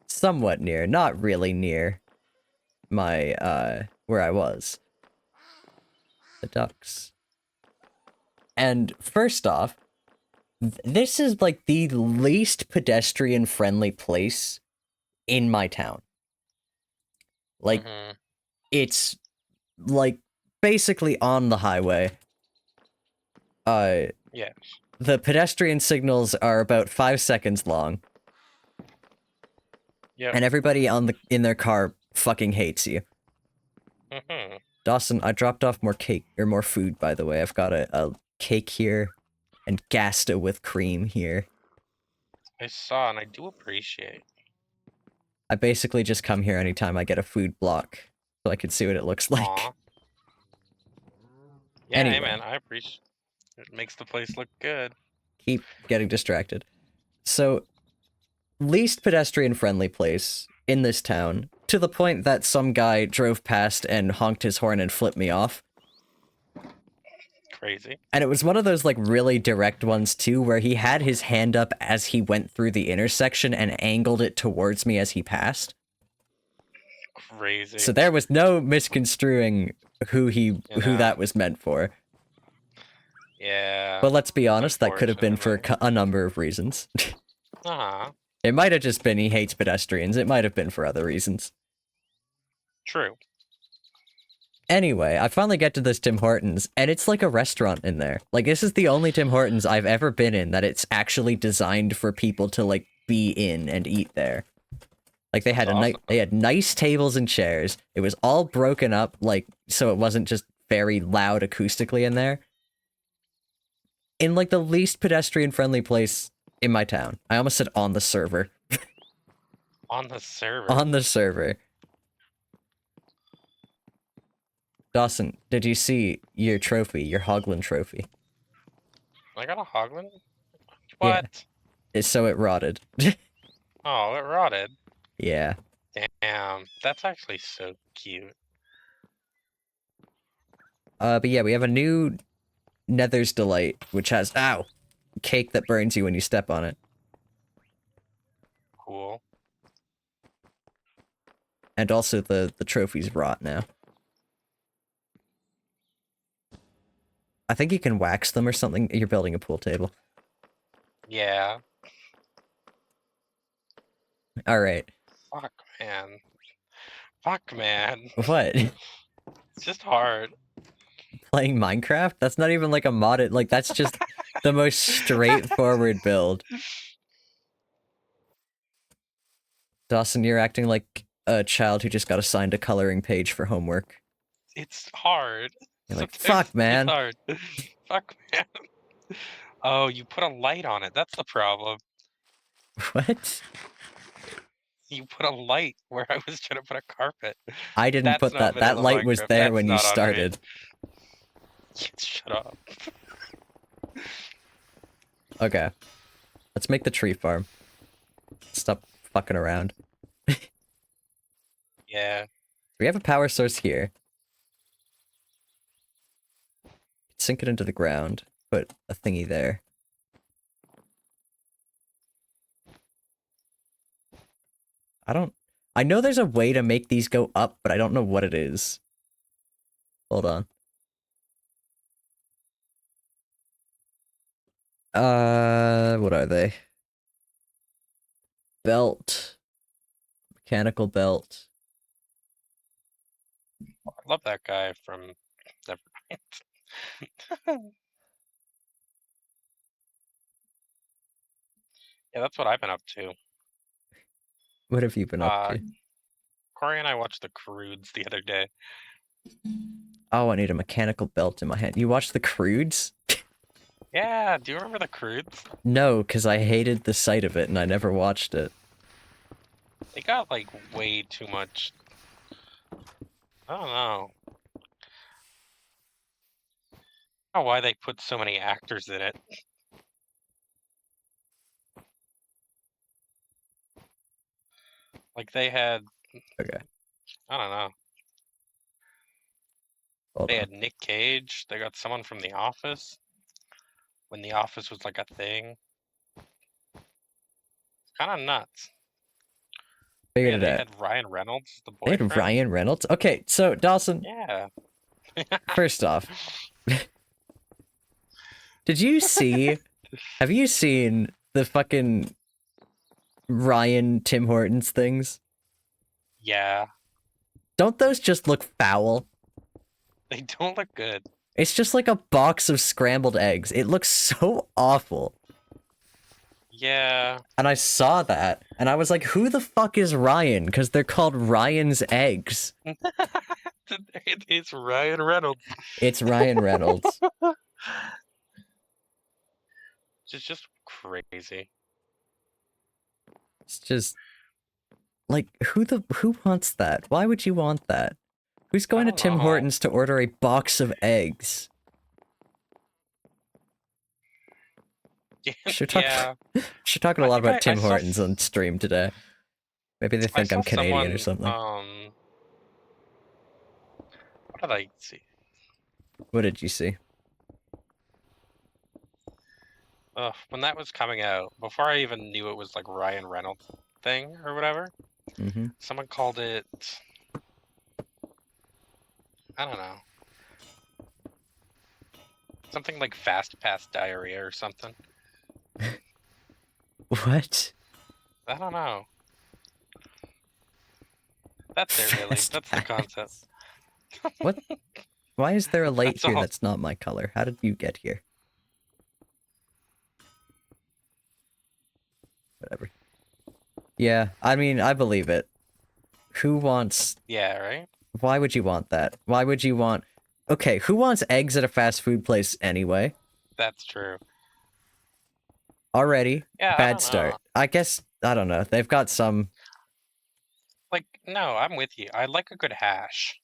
somewhat near, not really near my where I was. The ducks. And first off, this is like the least pedestrian friendly place in my town. Like Mhm. it's like basically on the highway. Yeah. The pedestrian signals are about 5 seconds long, Yep. and everybody in their car fucking hates you. Mhm. Dawson, I dropped off more cake or more food, by the way. I've got a cake here and Gasta with cream here. I saw and I do appreciate. I basically just come here anytime I get a food block so I can see what it looks like. Aw. Yeah, hey Anyway. man, I appreciate it. Makes the place look good. Keep getting distracted. So, least pedestrian friendly place in this town, to the point that some guy drove past and honked his horn and flipped me off. Crazy. And it was one of those like really direct ones too, where he had his hand up as he went through the intersection and angled it towards me as he passed. Crazy. So there was no misconstruing who know. that was meant for. Yeah. But let's be honest, that could have been for Unfortunately. a number of reasons. Uh-huh. It might have just been he hates pedestrians. It might have been for other reasons. True. Anyway, I finally get to this Tim Hortons, and it's like a restaurant in there. Like, this is the only Tim Hortons I've ever been in that it's actually designed for people to, like, be in and eat there. Like, they had they had nice tables and chairs. It was all broken up, like, so it wasn't just very loud acoustically in there. In, like, the least pedestrian-friendly place in my town. I almost said on the server. On the server. On the server. Dawson, did you see your trophy, your Hoglin trophy? I got a Hoglin? What? Yeah. So it rotted. Oh, it rotted. Yeah. Damn, that's actually so cute. But yeah, we have a new Nether's Delight, which has, ow, cake that burns you when you step on it. Cool. And also the trophies rot now. I think you can wax them or something. You're building a pool table. Yeah. Alright. Fuck, man. Fuck, man. What? It's just hard. Playing Minecraft? That's not even like a modded, like that's just the most straightforward build. Dawson, you're acting like a child who just got assigned a coloring page for homework. It's hard. You're like, Sometimes fuck, man. It's hard. Fuck, man. Oh, you put a light on it. That's the problem. What? You put a light where I was trying to put a carpet. I didn't That's put not that. That vanilla light was Minecraft. there That's when you not on me. started. Shut up. Okay. Let's make the tree farm. Stop fucking around. Yeah. We have a power source here. Sink it into the ground. Put a thingy there. I know there's a way to make these go up, but I don't know what it is. Hold on. What are they? Belt. Mechanical belt. Love that guy from Never Mind. Yeah, that's what I've been up to. What have you been up to? Corey and I watched The Croods the other day. Oh, I need a mechanical belt in my hand. You watched The Croods? Yeah, do you remember The Croods? No, because I hated the sight of it and I never watched it. They got like way too much. I don't know. I don't know why they put so many actors in it. Like they had, Okay, I don't know. hold They on. had Nick Cage. They got someone from The Office. When The Office was like a thing. It's kind of nuts. Figured Yeah, it they out. had Ryan Reynolds, the They had boyfriend. Ryan Reynolds? Okay, so Dawson, Yeah. first off, did you see, have you seen the fucking Ryan Tim Hortons things? Yeah. Don't those just look foul? They don't look good. It's just like a box of scrambled eggs. It looks so awful. Yeah. And I saw that, and I was like, who the fuck is Ryan? Because they're called Ryan's Eggs. It's Ryan Reynolds. It's Ryan Reynolds. It's just crazy. It's just... like, who wants that? Why would you want that? Who's going to don't Tim know. Hortons to order a box of eggs? Should talk, Yeah. should talking a I lot think about I Tim saw Hortons on stream today. Maybe they I think saw I'm Canadian or someone, something. what did I see? What did you see? When that was coming out, before I even knew it was like Ryan Reynolds thing or whatever, Mm-hmm. someone called it, I don't know, something like fast pass diarrhea or something. What? I don't know. That's it, really. Fast That's the concept. pass. What? Why is there a light That's here all. that's not my color? How did you get here? Whatever. Yeah, I mean, I believe it. Who wants... Yeah, right? Why would you want that? Why would you want... Okay, who wants eggs at a fast food place anyway? That's true. Already, Yeah, I bad don't start. know. I guess, I don't know. They've got some... Like, no, I'm with you. I like a good hash,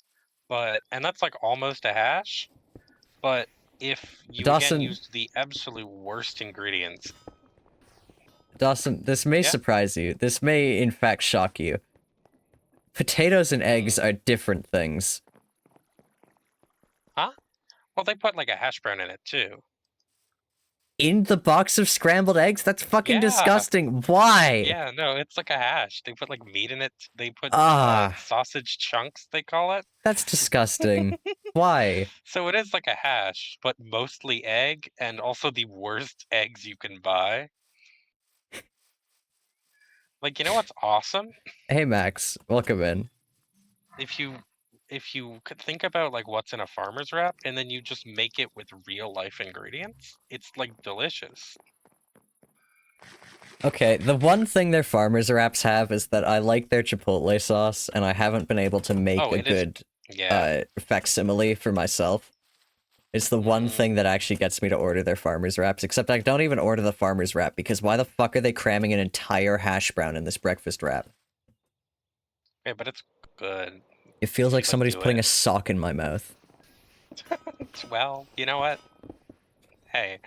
and that's like almost a hash, but if you Dawson- again used the absolute worst ingredients. Dawson, this may Yeah? surprise you. This may, in fact, shock you. Potatoes and eggs are different things. Well, they put like a hash brown in it too. In the box of scrambled eggs? That's fucking Yeah. disgusting. Why? Yeah, no, it's like a hash. They put like meat in it. They put Ah. sausage chunks, they call it. That's disgusting. Why? So it is like a hash, but mostly egg, and also the worst eggs you can buy. Like, you know what's awesome? Hey, Max. Welcome in. If you could think about like what's in a farmer's wrap, and then you just make it with real life ingredients, it's like delicious. Okay, the one thing their farmers wraps have is that I like their chipotle sauce, and I haven't been able to make Oh, a it is- good Yeah. facsimile for myself. It's the one thing that actually gets me to order their farmers wraps, except I don't even order the farmers wrap, because why the fuck are they cramming an entire hash brown in this breakfast wrap? Yeah, but it's good. It feels like Like, somebody's do putting it. a sock in my mouth. Well, you know what? Hey.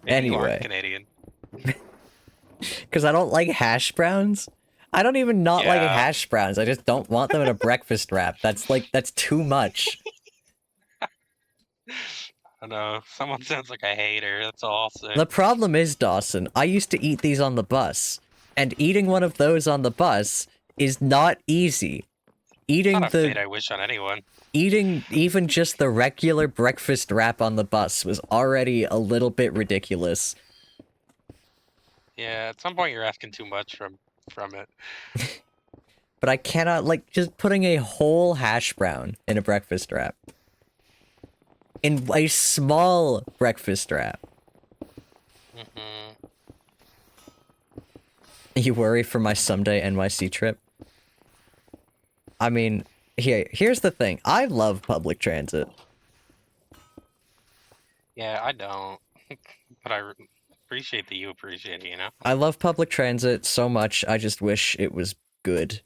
Maybe you Anyway. aren't Canadian. Because I don't like hash browns. I don't even not like Yeah. hash browns. I just don't want them in a breakfast wrap. That's too much. I know. Someone sounds like a hater. That's all I'll say. The problem is, Dawson, I used to eat these on the bus. And eating one of those on the bus is not easy. Eating Not a fate I wish on anyone. Eating even just the regular breakfast wrap on the bus was already a little bit ridiculous. Yeah, at some point you're asking too much from from it. But I cannot, like, just putting a whole hash brown in a breakfast wrap. In a small breakfast wrap. Mm-hmm. You worry for my someday NYC trip? I mean, here's the thing. I love public transit. Yeah, I don't. But I appreciate that you appreciate it, you know? I love public transit so much, I just wish it was good.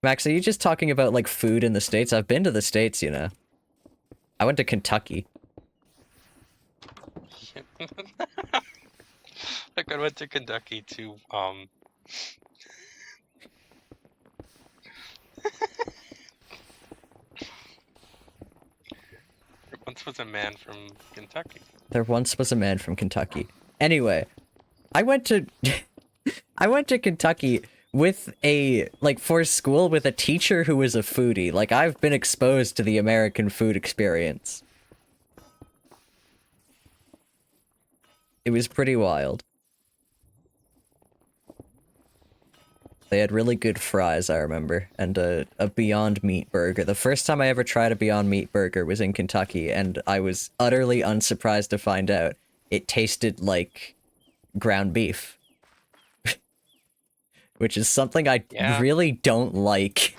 Max, are you just talking about, like, food in the States? I've been to the States, you know. I went to Kentucky. Like, I went to Kentucky to, there once was a man from Kentucky. There once was a man from Kentucky. Anyway, I went to... I went to Kentucky with for school with a teacher who was a foodie. Like, I've been exposed to the American food experience. It was pretty wild. They had really good fries, I remember, and a Beyond Meat burger. The first time I ever tried a Beyond Meat burger was in Kentucky, and I was utterly unsurprised to find out it tasted like ground beef. Which is something I really don't like.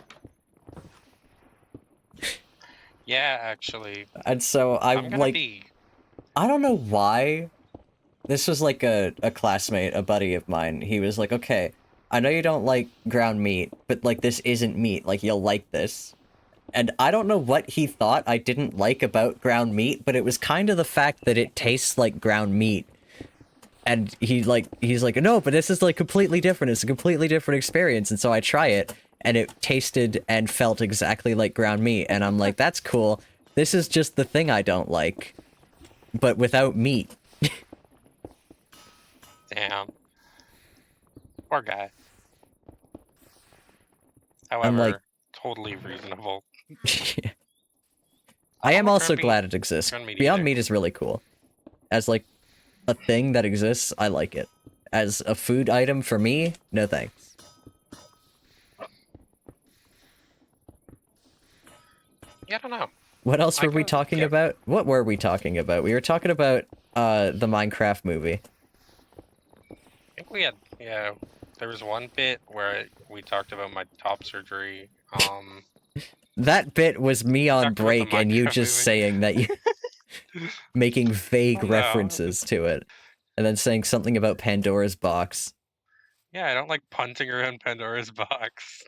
Yeah, actually. And so I don't know why. This was like a classmate, a buddy of mine. He was like, okay, I know you don't like ground meat, but like this isn't meat. Like you'll like this. And I don't know what he thought I didn't like about ground meat, but it was kind of the fact that it tastes like ground meat. And he's like, no, but this is like completely different. It's a completely different experience. And so I try it, and it tasted and felt exactly like ground meat. And I'm like, that's cool. This is just the thing I don't like, but without meat. Damn. Poor guy. However, I'm like, totally reasonable. I am also glad it exists. Beyond Meat is really cool. As like a thing that exists, I like it. As a food item for me, no thanks. Yeah, I don't know. What else were we talking about? What were we talking about? We were talking about the Minecraft movie. I think we had, yeah, there was one bit where we talked about my top surgery. That bit was me on break and you just saying that you... making vague references to it. And then saying something about Pandora's box. Yeah, I don't like punting around Pandora's box.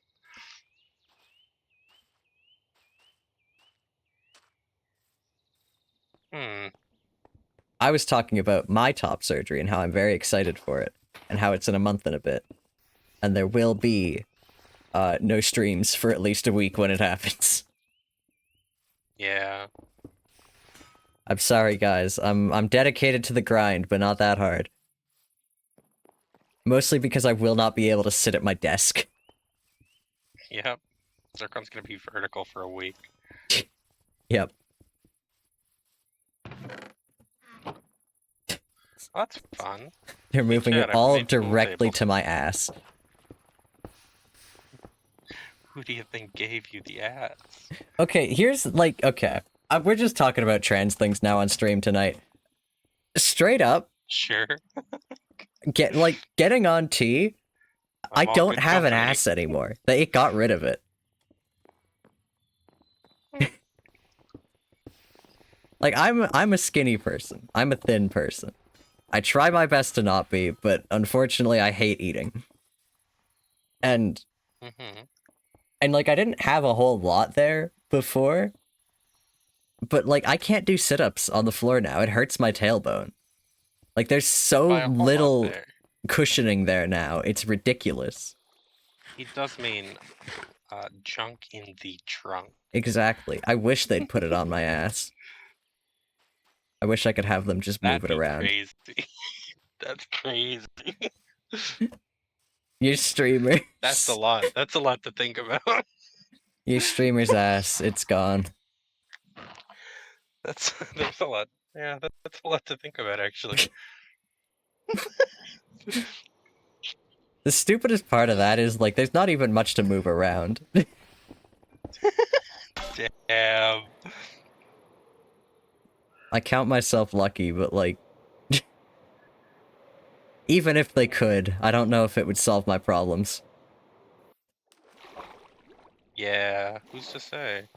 I was talking about my top surgery and how I'm very excited for it. And how it's in a month and a bit. And there will be no streams for at least a week when it happens. Yeah. I'm sorry, guys. I'm dedicated to the grind, but not that hard. Mostly because I will not be able to sit at my desk. Yep. Zircon's gonna be vertical for a week. Yep. Oh, that's fun. They're moving it all directly to my ass. Who do you think gave you the ass? Okay, here's like, okay. We're just talking about trans things now on stream tonight. Straight up. Sure. Getting on T, I don't have an ass anymore. It got rid of it. Like, I'm a skinny person. I'm a thin person. I try my best to not be, but unfortunately I hate eating. And... And, like, I didn't have a whole lot there before. But, like, I can't do sit-ups on the floor now. It hurts my tailbone. Like, there's so little cushioning there now. It's ridiculous. It does mean junk in the trunk. Exactly. I wish they'd put it on my ass. I wish I could have them just move it around. Crazy. That's crazy. You streamer. That's a lot. That's a lot to think about. You streamer's ass. It's gone. There's a lot. Yeah, that's a lot to think about, actually. The stupidest part of that is, like, there's not even much to move around. Damn. I count myself lucky, but, like... even if they could, I don't know if it would solve my problems. Yeah, who's to say?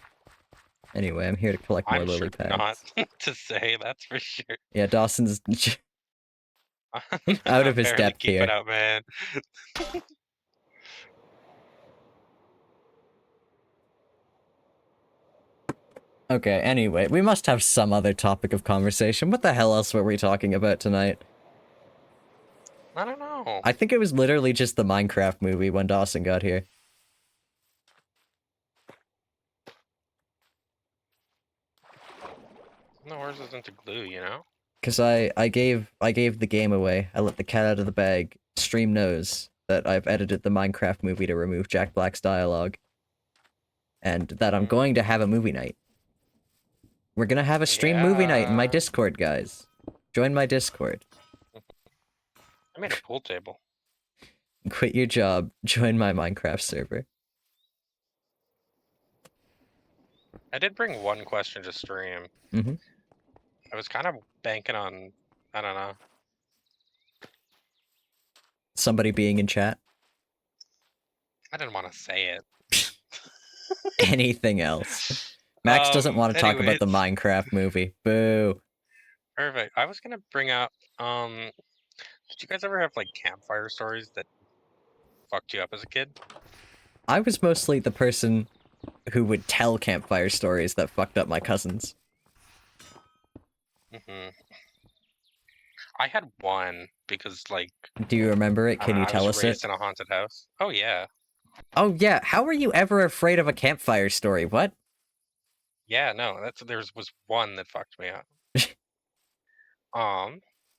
Anyway, I'm here to collect more I'm lily sure not pads. to say, that's for sure. Yeah, Dawson's out I'm of his barely depth keeping here. up, man. Okay, anyway, we must have some other topic of conversation. What the hell else were we talking about tonight? I don't know. I think it was literally just the Minecraft movie when Dawson got here. No, ours isn't a glue, you know? Cause I gave the game away. I let the cat out of the bag. Stream knows that I've edited the Minecraft movie to remove Jack Black's dialogue. And that I'm going to have a movie night. We're gonna have a stream movie night in my Yeah. Discord, guys. Join my Discord. I made a pool table. Quit your job. Join my Minecraft server. I did bring one question to stream. Mm-hmm. I was kind of banking on, I don't know. Somebody being in chat. I didn't want to say it. Anything else. Max doesn't want to talk about the Minecraft movie. Boo. Perfect. I was gonna bring up, did you guys ever have like campfire stories that fucked you up as a kid? I was mostly the person who would tell campfire stories that fucked up my cousins. I had one because, like, Do you remember it? Can you tell us I was raised it? in a haunted house. Oh yeah, Oh yeah, how were you ever afraid of a campfire story? What? yeah. No, was one that fucked me up.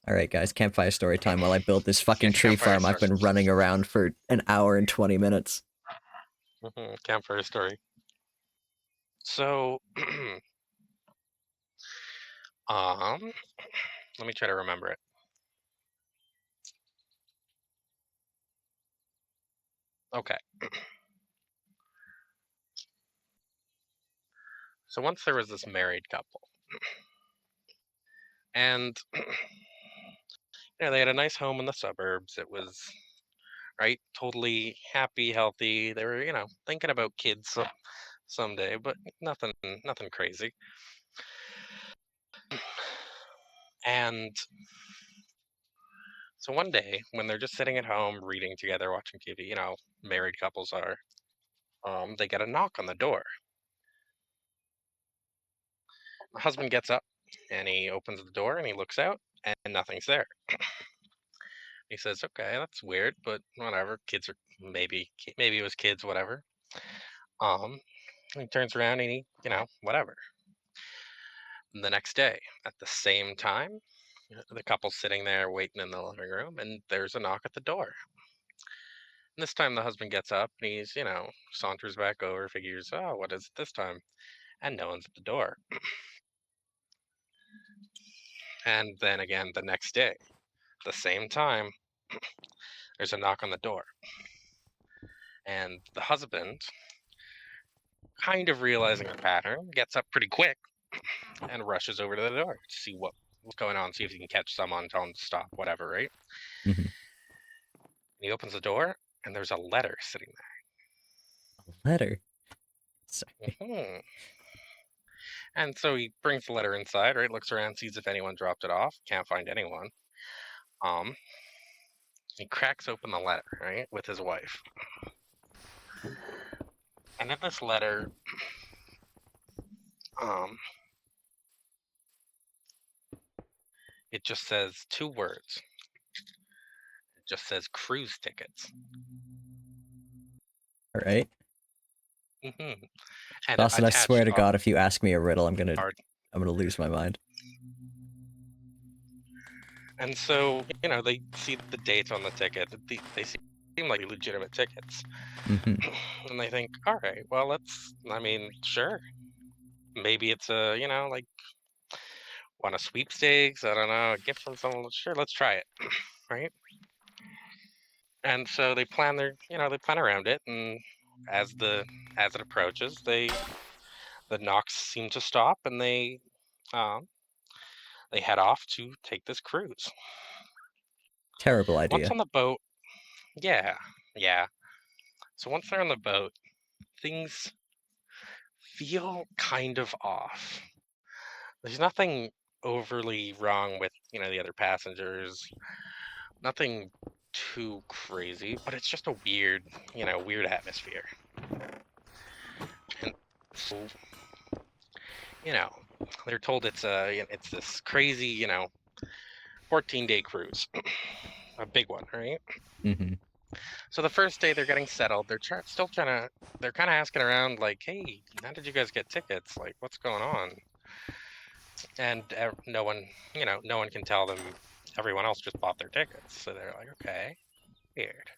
Alright guys, campfire story time while I build this fucking tree campfire farm I've been story. running around for an hour and 20 minutes. Campfire story. So, let me try to remember it. Okay. So once there was this married couple, and they had a nice home in the suburbs. It was right, totally happy, healthy. They were, thinking about kids someday, but nothing crazy. And so one day, when they're just sitting at home reading together, watching TV, married couples are, they get a knock on the door. The husband gets up and he opens the door and he looks out and nothing's there. He says, "Okay, that's weird, but whatever. Kids are maybe it was kids, whatever." He turns around and he, whatever. And the next day, at the same time, the couple's sitting there waiting in the living room, and there's a knock at the door. And this time, the husband gets up and he's, saunters back over, figures, "Oh, what is it this time?" And no one's at the door. And then again, the next day, the same time, there's a knock on the door. And the husband, kind of realizing a pattern, gets up pretty quick and rushes over to the door to see what's going on, see if he can catch someone, tell him to stop, whatever, right? Mm-hmm. He opens the door, and there's a letter sitting there. A letter? Sorry. And so he brings the letter inside, right? Looks around, sees if anyone dropped it off. Can't find anyone. He cracks open the letter, right, with his wife. And in this letter, it just says two words. It just says cruise tickets. All right. And Dawson, I swear to God, if you ask me a riddle, I'm gonna lose my mind. And so, they see the date on the ticket. They seem like legitimate tickets. And they think, all right, well, sure. Maybe it's a, want a sweepstakes, I don't know, a gift from someone. Sure, let's try it, right? And so they plan they plan around it, and as it approaches, the knocks seem to stop, and um, they head off to take this cruise. Terrible Once idea. on the boat, yeah, yeah. So once they're on the boat, things feel kind of off. There's nothing overly wrong with, the other passengers. Nothing too crazy, but it's just a weird atmosphere. And so, you know, they're told it's this crazy, 14-day cruise, a big one, right? Mm-hmm. So the first day they're getting settled, still trying to, they're kind of asking around like, hey, how did you guys get tickets? Like, what's going on? And no one can tell them. Everyone else just bought their tickets, so they're like, okay, weird.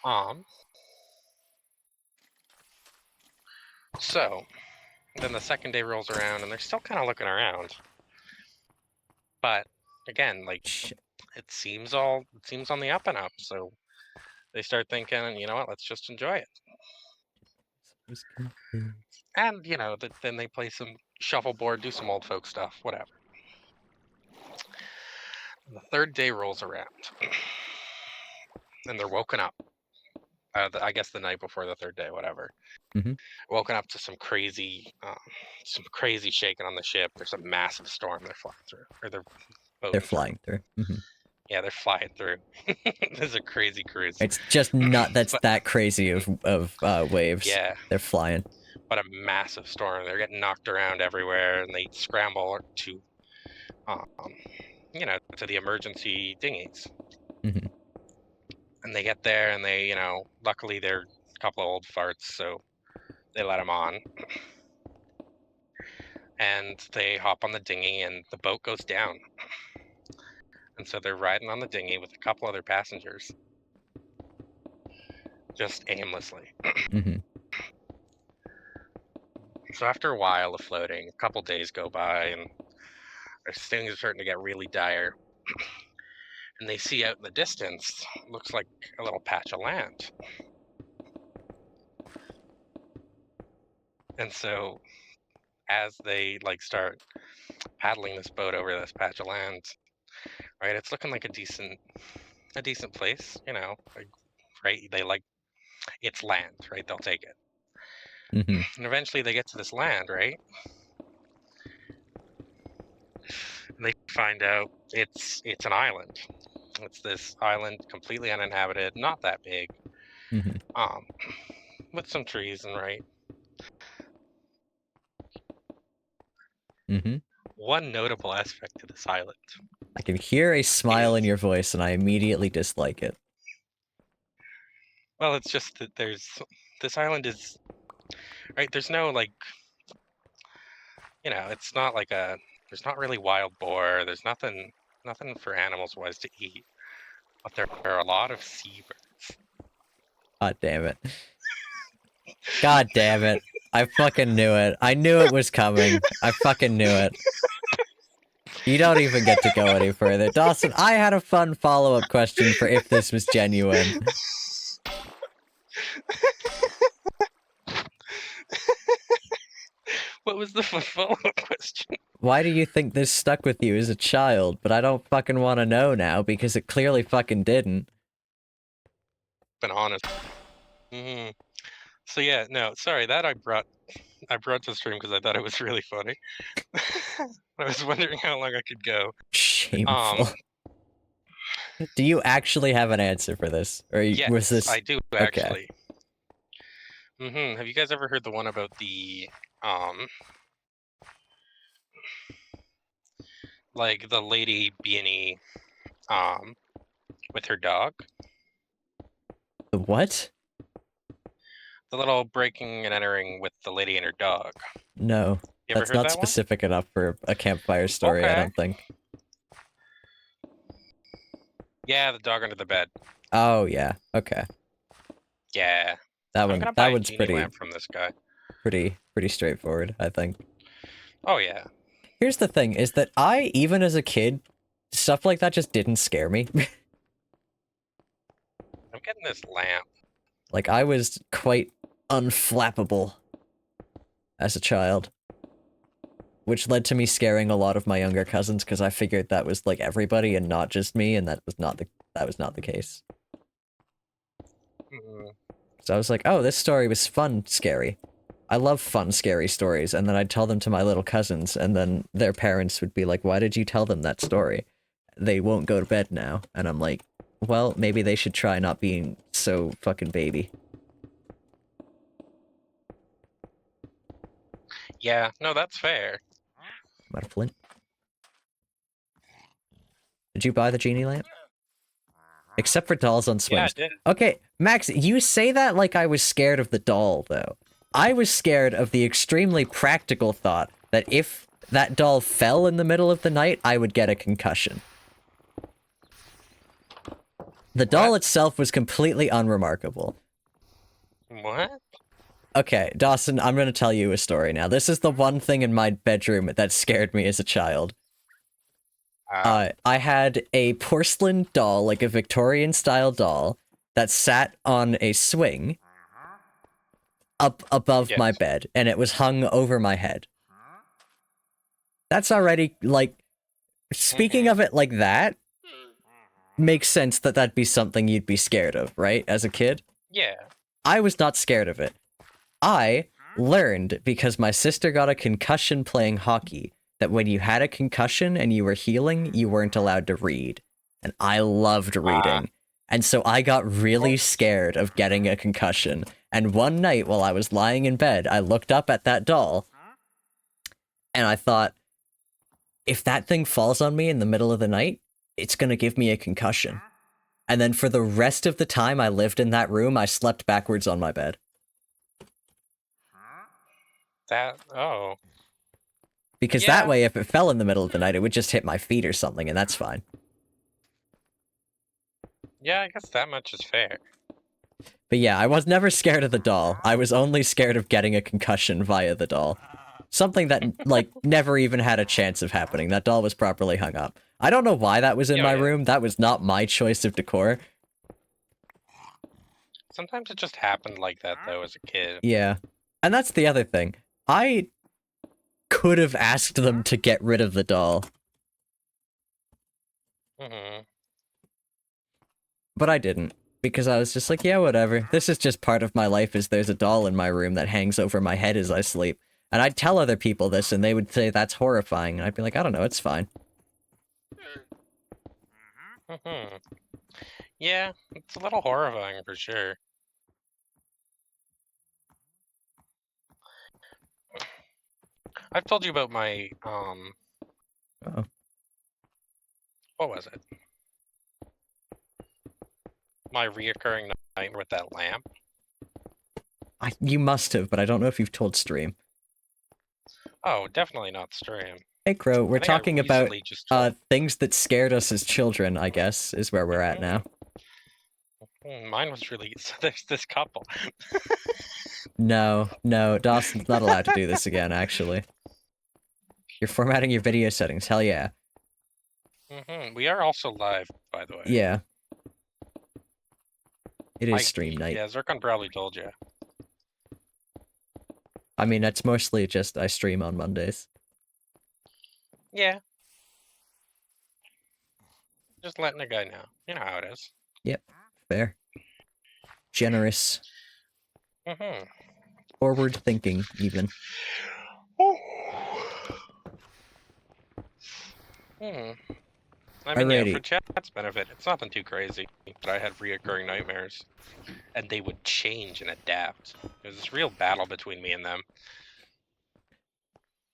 Um, so then the second day rolls around, and they're still kind of looking around, but again, like it seems on the up and up. So they start thinking, you know what, let's just enjoy it. And then they play some shuffleboard, do some old folk stuff, whatever. The third day rolls around, and they're woken up. I guess the night before the third day, whatever. Mm-hmm. Woken up to some crazy shaking on the ship. There's a massive storm they're flying through, or they're boating They're flying through. Mm-hmm. Yeah, they're flying through. This is a crazy cruise. It's just not But, that crazy of waves. yeah, They're flying. but a massive storm. They're getting knocked around everywhere, and they scramble to, to the emergency dinghies. Mm-hmm. And they get there, and they, luckily they're a couple of old farts, so they let them on. And they hop on the dinghy, and the boat goes down. And so they're riding on the dinghy with a couple other passengers, just aimlessly. Mm-hmm. So after a while of floating, a couple days go by, and things are starting to get really dire. And they see out in the distance, looks like a little patch of land. And so as they start paddling this boat over this patch of land, right, it's looking like a decent place, right? It's land, right? They'll take it. Mm-hmm. And eventually they get to this land, right? And they find out it's an island. It's this island completely uninhabited, not that big, Mm-hmm. with some trees and right. Mm-hmm. One notable aspect to this island. I can hear a smile in your voice, and I immediately dislike it. Well, it's just that this island is right. There's no it's not there's not really wild boar. There's nothing for animals wise to eat, but there are a lot of seabirds. God damn it. God damn it. I fucking knew it. I knew it was coming. I fucking knew it. You don't even get to go any further. Dawson, I had a fun follow-up question for if this was genuine. What was the follow-up question? Why do you think this stuck with you as a child? But I don't fucking want to know now, because it clearly fucking didn't. Been honest. Mm-hmm. So yeah, no, sorry, that I brought to stream because I thought it was really funny. I was wondering how long I could go. Shameful. Do you actually have an answer for this? Or yes, was this... I do actually. Okay. Have you guys ever heard the one about the the lady beanie with her dog? The what? The little breaking and entering with the lady and her dog. No, that's not specific enough for a campfire story, I don't think. Yeah, the dog under the bed. Oh yeah, okay. Yeah. That one's pretty lamp from this guy. Pretty straightforward, I think. Oh yeah. Here's the thing, is that even as a kid, stuff like that just didn't scare me. I'm getting this lamp. Like, I was quite unflappable as a child. Which led to me scaring a lot of my younger cousins, because I figured that was, like, everybody and not just me, and that was not the case. Mm. So I was like, oh, this story was fun, scary. I love fun, scary stories, and then I'd tell them to my little cousins, and then their parents would be like, why did you tell them that story? They won't go to bed now. And I'm like, well, maybe they should try not being so fucking baby. Yeah, no, that's fair. I'm out of flint. Did you buy the genie lamp? Except for dolls on swings. Yeah, I did. Okay, Max, you say that like I was scared of the doll, though. I was scared of the extremely practical thought that if that doll fell in the middle of the night, I would get a concussion. The doll itself was completely unremarkable. What? Okay, Dawson, I'm gonna tell you a story now. This is the one thing in my bedroom that scared me as a child. I had a porcelain doll, like a Victorian-style doll, that sat on a swing up above my bed, and it was hung over my head. That's already, like, speaking of it like that, makes sense that that'd be something you'd be scared of, right, as a kid? Yeah. I was not scared of it. I learned, because my sister got a concussion playing hockey, that when you had a concussion and you were healing, you weren't allowed to read. And I loved reading. And so I got really scared of getting a concussion. And one night while I was lying in bed, I looked up at that doll, and I thought, if that thing falls on me in the middle of the night, it's gonna give me a concussion. And then for the rest of the time I lived in that room, I slept backwards on my bed. Because that way, if it fell in the middle of the night, it would just hit my feet or something, and that's fine. Yeah, I guess that much is fair. But yeah, I was never scared of the doll. I was only scared of getting a concussion via the doll. Something that, like, never even had a chance of happening. That doll was properly hung up. I don't know why that was in my room. That was not my choice of decor. Sometimes it just happened like that, though, as a kid. Yeah. And that's the other thing. I could have asked them to get rid of the doll. But I didn't. Because I was just like, yeah, whatever. This is just part of my life, is there's a doll in my room that hangs over my head as I sleep. And I'd tell other people this, and they would say that's horrifying. And I'd be like, I don't know, it's fine. Yeah, it's a little horrifying for sure. I've told you about my, what was it? My reoccurring night with that lamp. You must have, but I don't know if you've told stream. Oh, definitely not stream. Hey, Crow, we're talking about things that scared us as children, I guess, is where we're at now. Mine was really... So there's this couple. No, Dawson's not allowed to do this again, actually. You're formatting your video settings, hell yeah. We are also live, by the way. Yeah. It is stream night. Yeah, Zircon probably told you. I mean, it's mostly just I stream on Mondays. Yeah. Just letting a guy know. You know how it is. Yep. Fair. Generous. Forward thinking, even. I mean, yeah, for chat's benefit, it's nothing too crazy, but I had reoccurring nightmares, and they would change and adapt. It was this real battle between me and them.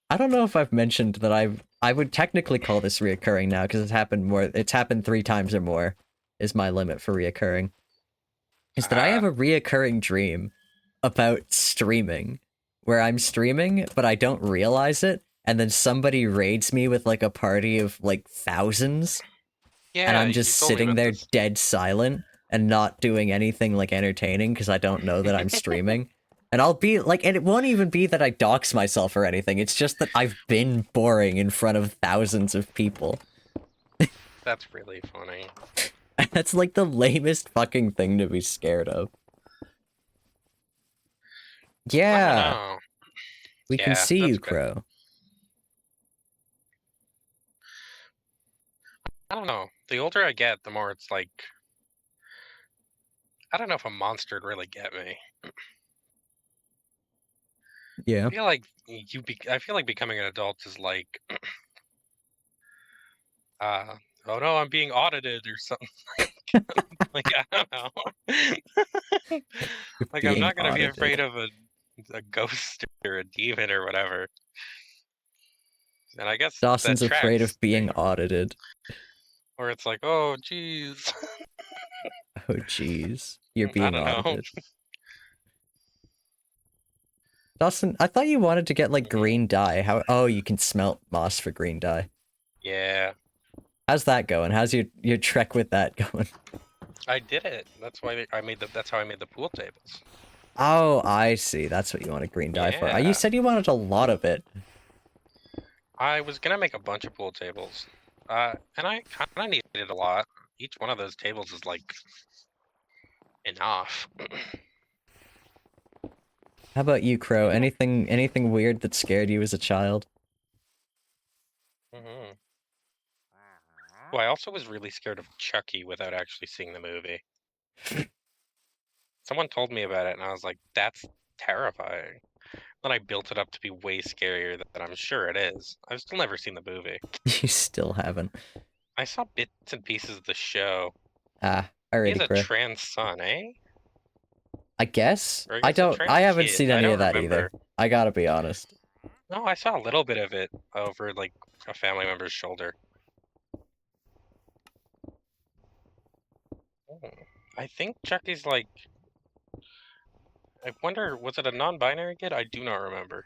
I don't know if I've mentioned that I would technically call this reoccurring now, because it's happened 3 times or more, is my limit for reoccurring. Is that I have a reoccurring dream about streaming, where I'm streaming, but I don't realize it, and then somebody raids me with, like, a party of, like, thousands, and I'm just sitting there dead silent, and not doing anything, like, entertaining, because I don't know that I'm streaming. And I'll be, like, and it won't even be that I dox myself or anything, it's just that I've been boring in front of thousands of people. That's really funny. That's like the lamest fucking thing to be scared of. I don't Yeah, know. we can Yeah, see that's you, good. Crow. I don't know. The older I get, the more it's like, I don't know if a monster would really get me. Yeah. I feel like becoming an adult is like, oh no, I'm being audited or something. Like I don't know. You're Like I'm being not gonna be afraid audited. of a ghost or a demon or whatever. And I guess that Dawson's afraid tracks. of being audited. Or it's like, oh geez. Oh, jeez. You're I being don't know. audited. Dawson, I thought you wanted to get, like, green dye. How? Oh, you can smelt moss for green dye. Yeah, How's that going? How's your trek with that going? I did it. That's why I made the. That's how I made the pool tables. Oh, I see. That's what you wanted green dye for. You Yeah, said you wanted a lot of it. I was gonna make a bunch of pool tables, and I kind of needed a lot. Each one of those tables is like enough. How about you, Crow? Anything weird that scared you as a child? Hmm. Well, I also was really scared of Chucky without actually seeing the movie. Someone told me about it, and I was like, "That's terrifying." Then I built it up to be way scarier than I'm sure it is. I've still never seen the movie. You still haven't. I saw bits and pieces of the show. Ah, He alrighty, has a Crow. trans son, eh? I guess? Or I guess a I trans haven't kid. seen I any of don't that remember. either. I gotta be honest. No, I saw a little bit of it over like a family member's shoulder. Oh, I think Chucky's like. I wonder, was it a non-binary kid? I do not remember.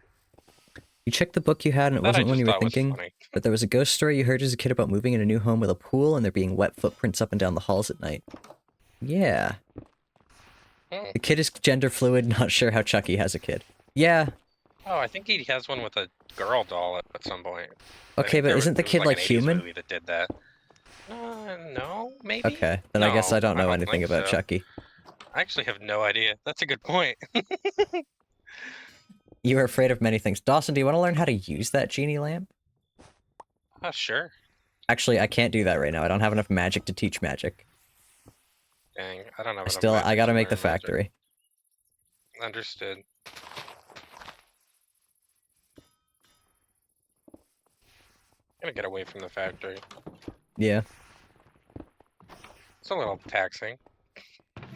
You checked the book you had and it That I wasn't one just you were thought was thinking, funny. but there was a ghost story you heard as a kid about moving in a new home with a pool and there being wet footprints up and down the halls at night. Yeah. Hmm. The kid is gender fluid, not sure how Chucky has a kid. Yeah. Oh, I think he has one with a girl doll at some point. I Okay, think but isn't the it was kid like an like 80s human? movie that did that. No, maybe? Okay, then I guess I No, don't I know don't anything think about so. Chucky. I actually have no idea. That's a good point. You are afraid of many things. Dawson, do you want to learn how to use that genie lamp? Oh, sure. Actually, I can't do that right now. I don't have enough magic to teach magic. Dang, I don't have enough I magic gotta to make the learn magic. factory. Understood. Gonna get away from the factory. Yeah. It's a little taxing.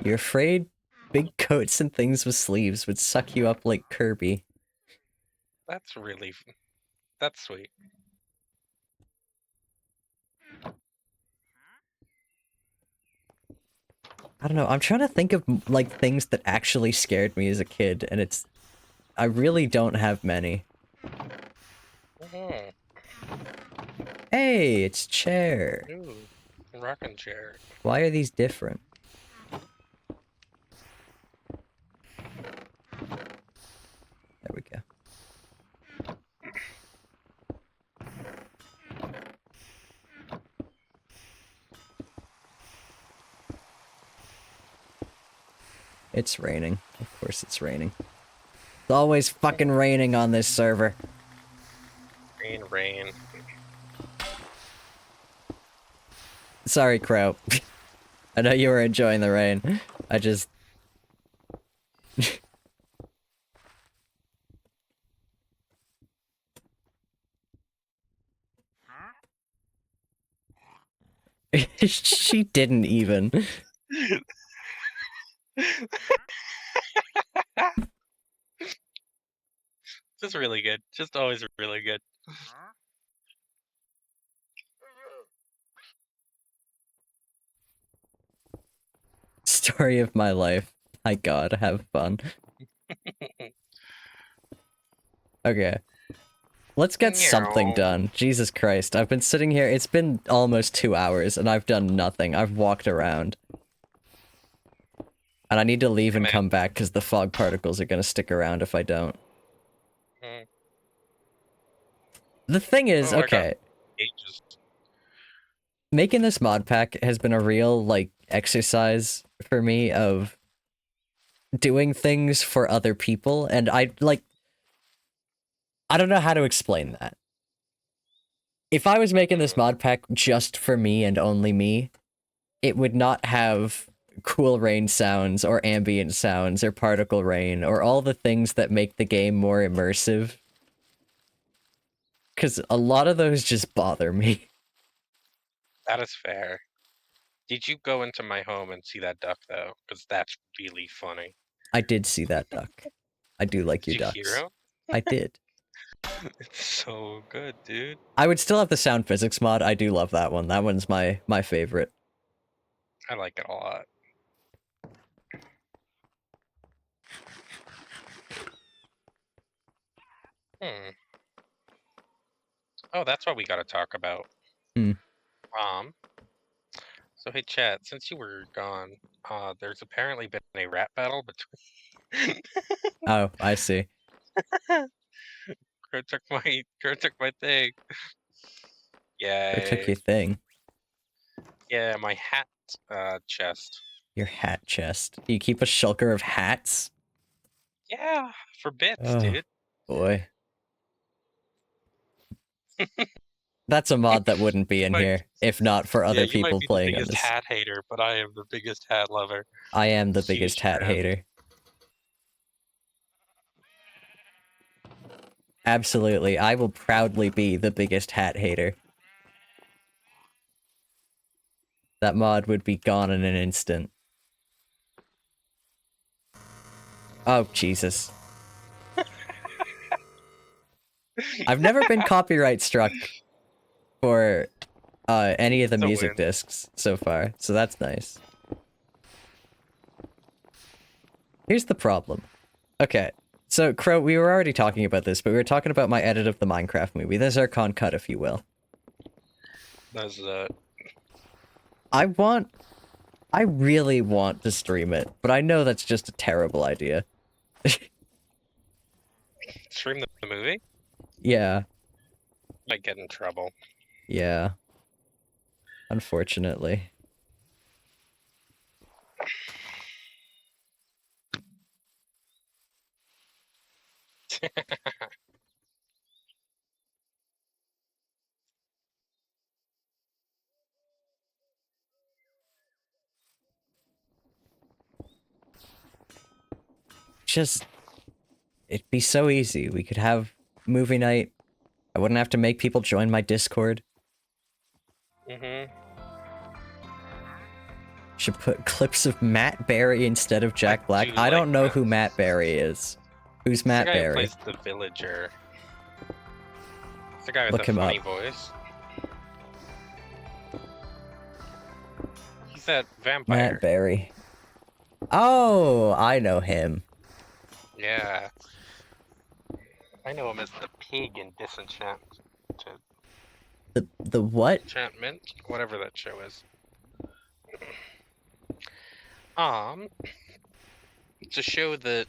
You're afraid big coats and things with sleeves would suck you up like Kirby. That's really... That's sweet. I don't know, I'm trying to think of, like, things that actually scared me as a kid, and it's... I really don't have many. Mm-hmm. Hey, it's Chair. Ooh, rocking chair. Why are these different? There we go. It's raining. Of course it's raining. It's always fucking raining on this server. Rain, rain. Sorry, Crow. I know you were enjoying the rain. I just... She didn't even. Just really good. Just always really good. Story of my life. My god, have fun. Okay. Let's get something Meow. done. Jesus Christ. I've been sitting here. It's been almost 2 hours and I've done nothing. I've walked around. And I need to leave and Man. come back because the fog particles are gonna stick around if I don't. Mm. The thing is, Oh, I got okay. ages. Making this mod pack has been a real, like, exercise for me of doing things for other people, and I don't know how to explain that. If I was making this mod pack just for me and only me, it would not have cool rain sounds or ambient sounds or particle rain or all the things that make the game more immersive. Because a lot of those just bother me. That is fair. Did you go into my home and see that duck, though? Because that's really funny. I did see that duck. I do like your Did you hear ducks. him? I did. It's so good, dude. I would still have the sound physics mod. I do love that one. That one's my favorite. I like it a lot. Oh, that's what we gotta talk about. Hmm. So hey, Chad, since you were gone, there's apparently been a rap battle between. Oh, I see. Crow took my thing. Or took Yay. your thing. Yeah, my hat chest. Your hat chest. Do you keep a shulker of hats? Yeah, for bits, Oh, dude. boy. That's a mod that wouldn't be in Like, here if not for other you might people be the playing on biggest this. hat hater, but I am the biggest hat lover. I am the Huge biggest hat fan. hater. Absolutely, I will proudly be the biggest hat hater. That mod would be gone in an instant. Oh, Jesus. I've never been copyright struck for any of the It's a music win. discs so far, so that's nice. Here's the problem. Okay, so Crow, we were already talking about this, but we were talking about my edit of the Minecraft movie, the Zircon cut, if you will. That's I really want to stream it, but I know that's just a terrible idea. stream the movie. Yeah, Might get in trouble. yeah. Unfortunately. Just, it'd be so easy. We could have movie night. I wouldn't have to make people join my Discord. Should put clips of Matt Berry instead of Jack Black. do I don't like know Matt. who Matt Berry is. Who's Matt the guy who Berry? plays the villager. It's the guy with Look the him funny up. voice. He's that vampire. Matt Berry. Oh, I know him. Yeah. I know him as the pig in The what? Enchantment, whatever that show is. It's a show that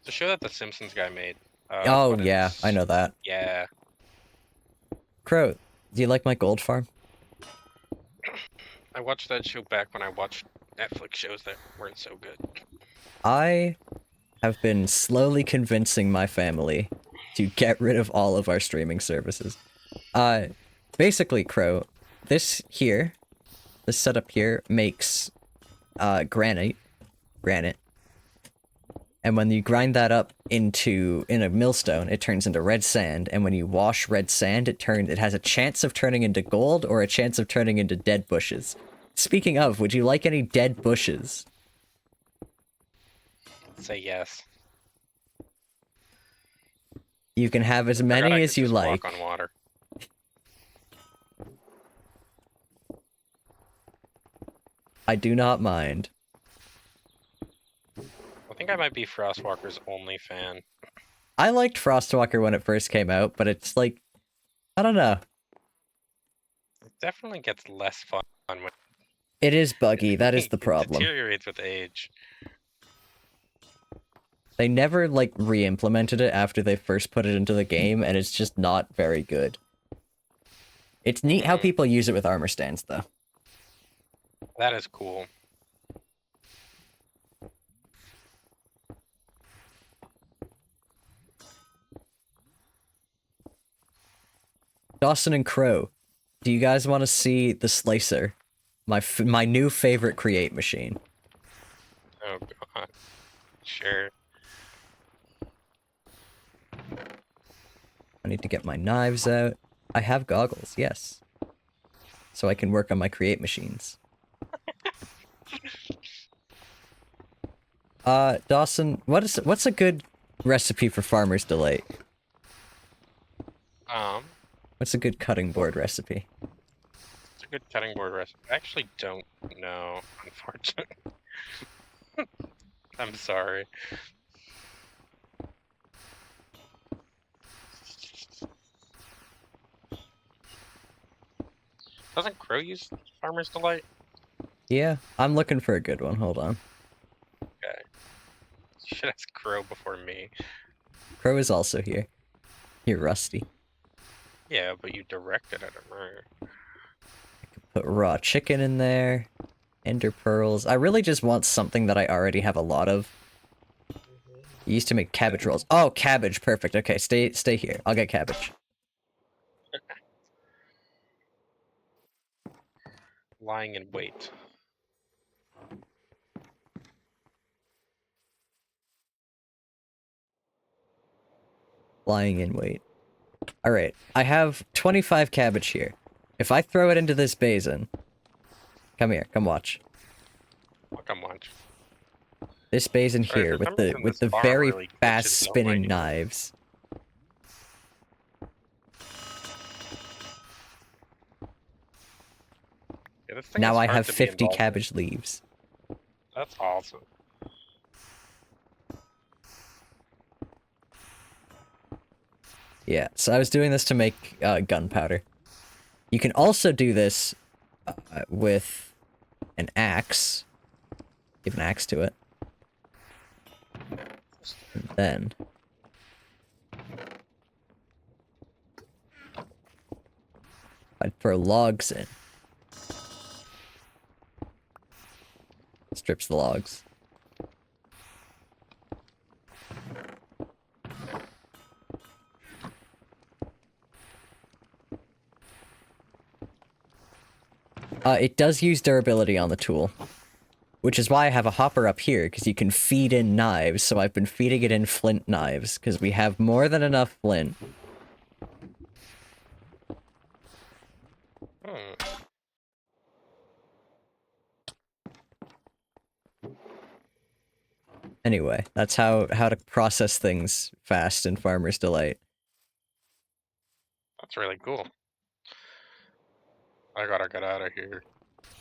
the Simpsons guy made. Oh, yeah, I know that. Yeah. Crow, do you like my gold farm? I watched that show back when I watched Netflix shows that weren't so good. I have been slowly convincing my family to get rid of all of our streaming services. Basically, Crow, this setup here makes granite, and when you grind that up in a millstone, it turns into red sand, and when you wash red sand, it has a chance of turning into gold or a chance of turning into dead bushes. Speaking of, would you like any dead bushes? Say yes. You can have as Forgot I many could as you just like. Walk on water. I do not mind. I think I might be Frostwalker's only fan. I liked Frostwalker when it first came out, but it's like, I don't know. It definitely gets less fun when It is buggy, that is the it problem. deteriorates with age. They never, like, re-implemented it after they first put it into the game, and it's just not very good. It's neat how people use it with armor stands, though. That is cool. Dawson and Crow, do you guys want to see the Slicer? My new favorite create machine. Oh god. Sure. I need to get my knives out. I have goggles, yes. So I can work on my create machines. Dawson, what's a good recipe for Farmer's Delight? What's a good cutting board recipe? It's a good cutting board recipe. I actually don't know, unfortunately. I'm sorry. Doesn't Crow use Farmer's Delight? Yeah, I'm looking for a good one. Hold on. Okay. You should ask Crow before me. Crow is also here. You're rusty. Yeah, but you directed at him, right? Put raw chicken in there. Ender pearls. I really just want something that I already have a lot of. You used to make cabbage rolls. Oh, cabbage. Perfect. Okay, stay here. I'll get cabbage. Lying in wait. Lying in wait. Alright, I have 25 cabbage here. If I throw it into this basin... Come here, come watch. I'll come watch. This basin Sorry, here for some reason with this the farm very really fast glitches spinning going. knives. Yeah, this thing Now is I hard have to be 50 involved in. cabbage leaves. That's awesome. Yeah, so I was doing this to make gunpowder. You can also do this with an axe. Give an axe to it. And then... I'd throw logs in. Strips the logs. It does use durability on the tool. Which is why I have a hopper up here, because you can feed in knives, so I've been feeding it in flint knives, because we have more than enough flint. Anyway, that's how to process things fast in Farmer's Delight. That's really cool. I gotta get out of here.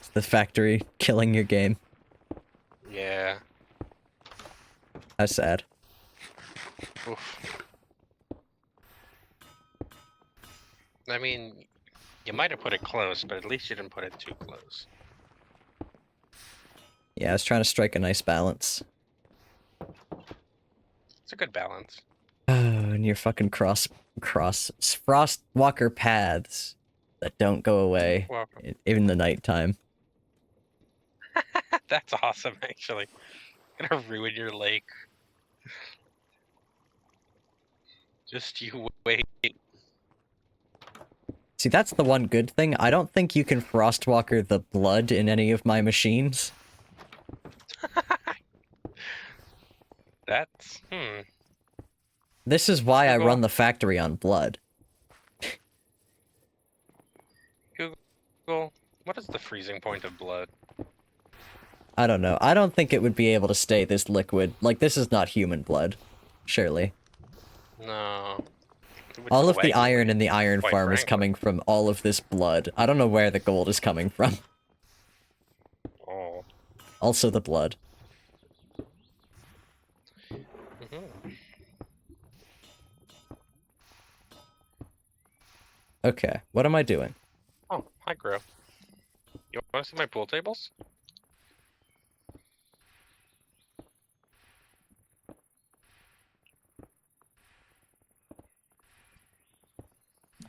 It's the factory killing your game. Yeah. How sad. Oof. I mean, you might have put it close, but at least you didn't put it too close. Yeah, I was trying to strike a nice balance. It's a good balance. And your fucking Frostwalker paths that don't go away Welcome. in the nighttime. That's awesome, actually. Gonna ruin your lake. Just you wait. See, that's the one good thing. I don't think you can Frostwalker the blood in any of my machines. That's This is why I run the factory on blood. Google, what is the freezing point of blood? I don't know. I don't think it would be able to stay this liquid. Like, this is not human blood. Surely. No. All of the iron in the iron farm is coming from all of this blood. I don't know where the gold is coming from. Oh. Also the blood. Okay, what am I doing? Oh, hi, Grow. You want to see my pool tables?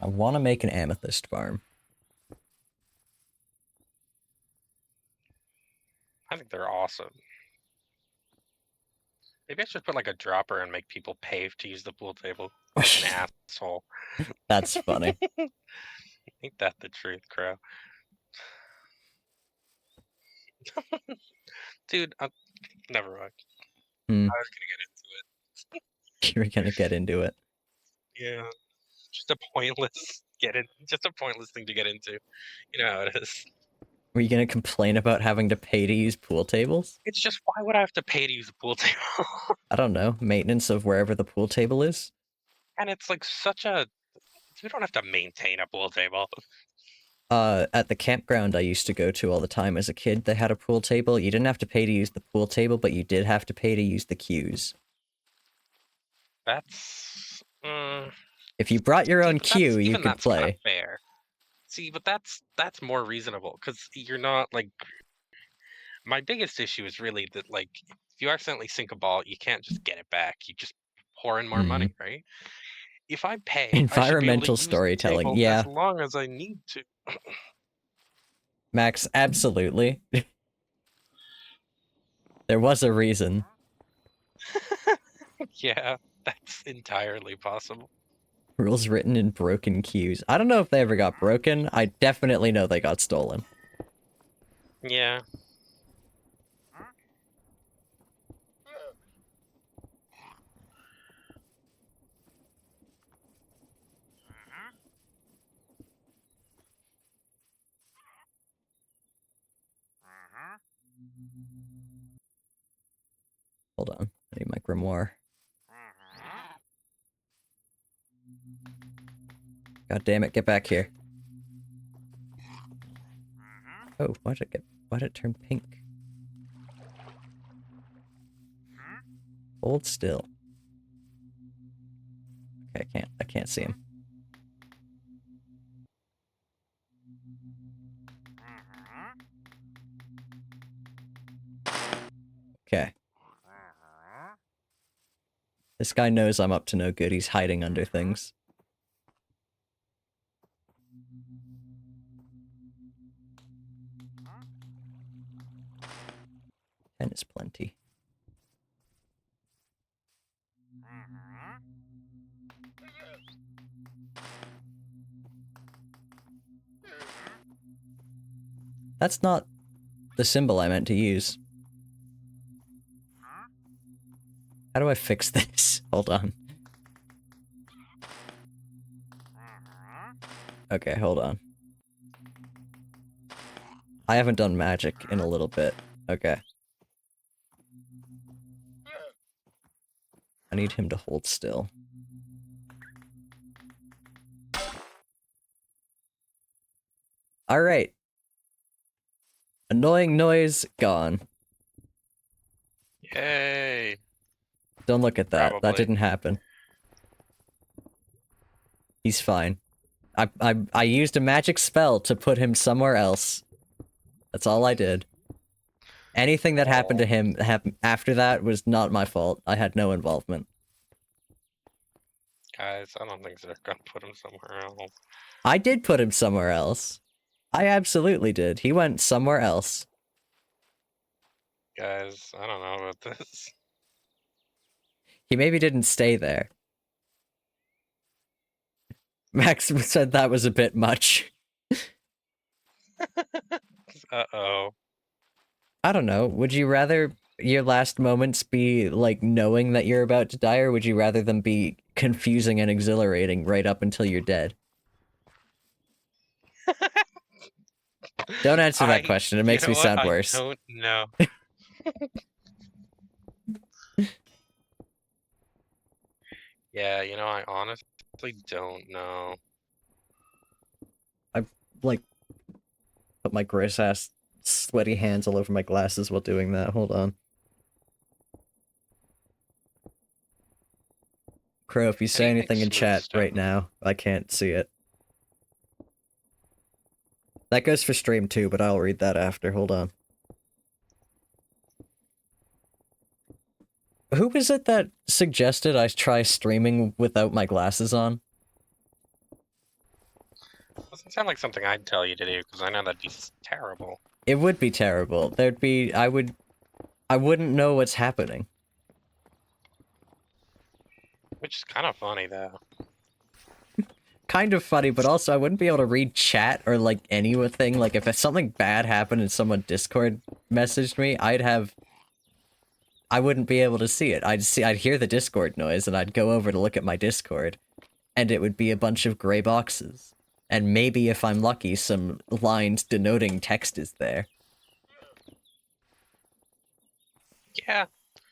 I want to make an amethyst farm. I think they're awesome. Maybe I should put like a dropper and make people pay to use the pool table. Like an asshole. That's funny. Ain't that the truth, Crow? Dude, never mind. Hmm. I was gonna get into it. You're gonna get into it. Yeah, just a pointless thing to get into. You know how it is. Were you gonna complain about having to pay to use pool tables? It's just, why would I have to pay to use a pool table? I don't know. Maintenance of wherever the pool table is? And it's like you don't have to maintain a pool table. At the campground I used to go to all the time as a kid, they had a pool table. You didn't have to pay to use the pool table, but you did have to pay to use the cues. That's... If you brought your own but cue, you even could that's kind play. of fair. See, but that's more reasonable, because you're not, like... My biggest issue is really that, like, if you accidentally sink a ball, you can't just get it back. You just pour in more money, right? If I pay, I should be able to Environmental use the storytelling, table yeah. as long as I need to. Max, absolutely. There was a reason. Yeah, that's entirely possible. Rules written in broken cues. I don't know if they ever got broken. I definitely know they got stolen. Yeah. Hold on. I need my grimoire. God damn it, get back here. Oh, why'd it turn pink? Hold still. Okay, I can't see him. Okay. This guy knows I'm up to no good. He's hiding under things. 10 is plenty. That's not the symbol I meant to use. How do I fix this? Hold on. Okay, hold on. I haven't done magic in a little bit. Okay. I need him to hold still. Alright. Annoying noise, gone. Yay. Don't look at that. Probably. That didn't happen. He's fine. I used a magic spell to put him somewhere else. That's all I did. Anything that happened to him after that was not my fault. I had no involvement. Guys, I don't think they're gonna put him somewhere else. I did put him somewhere else. I absolutely did. He went somewhere else. Guys, I don't know about this. He maybe didn't stay there. Max said that was a bit much. Uh-oh. I don't know. Would you rather your last moments be, like, knowing that you're about to die, or would you rather them be confusing and exhilarating right up until you're dead? Don't answer that question. It makes me sound worse. I don't know. Yeah, I honestly don't know. I, like, put my gross ass sweaty hands all over my glasses while doing that. Hold on. Crow, if you say anything in chat right now, I can't see it. That goes for stream too, but I'll read that after. Hold on. Who was it that suggested I try streaming without my glasses on? Doesn't sound like something I'd tell you to do, because I know that'd be terrible. It would be terrible. I wouldn't know what's happening. Which is kind of funny, though. Kind of funny, but also I wouldn't be able to read chat or, like, anything. Like, if something bad happened and someone Discord messaged me, I wouldn't be able to see it. I'd hear the Discord noise, and I'd go over to look at my Discord, and it would be a bunch of gray boxes. And maybe, if I'm lucky, some lines denoting text is there. Yeah,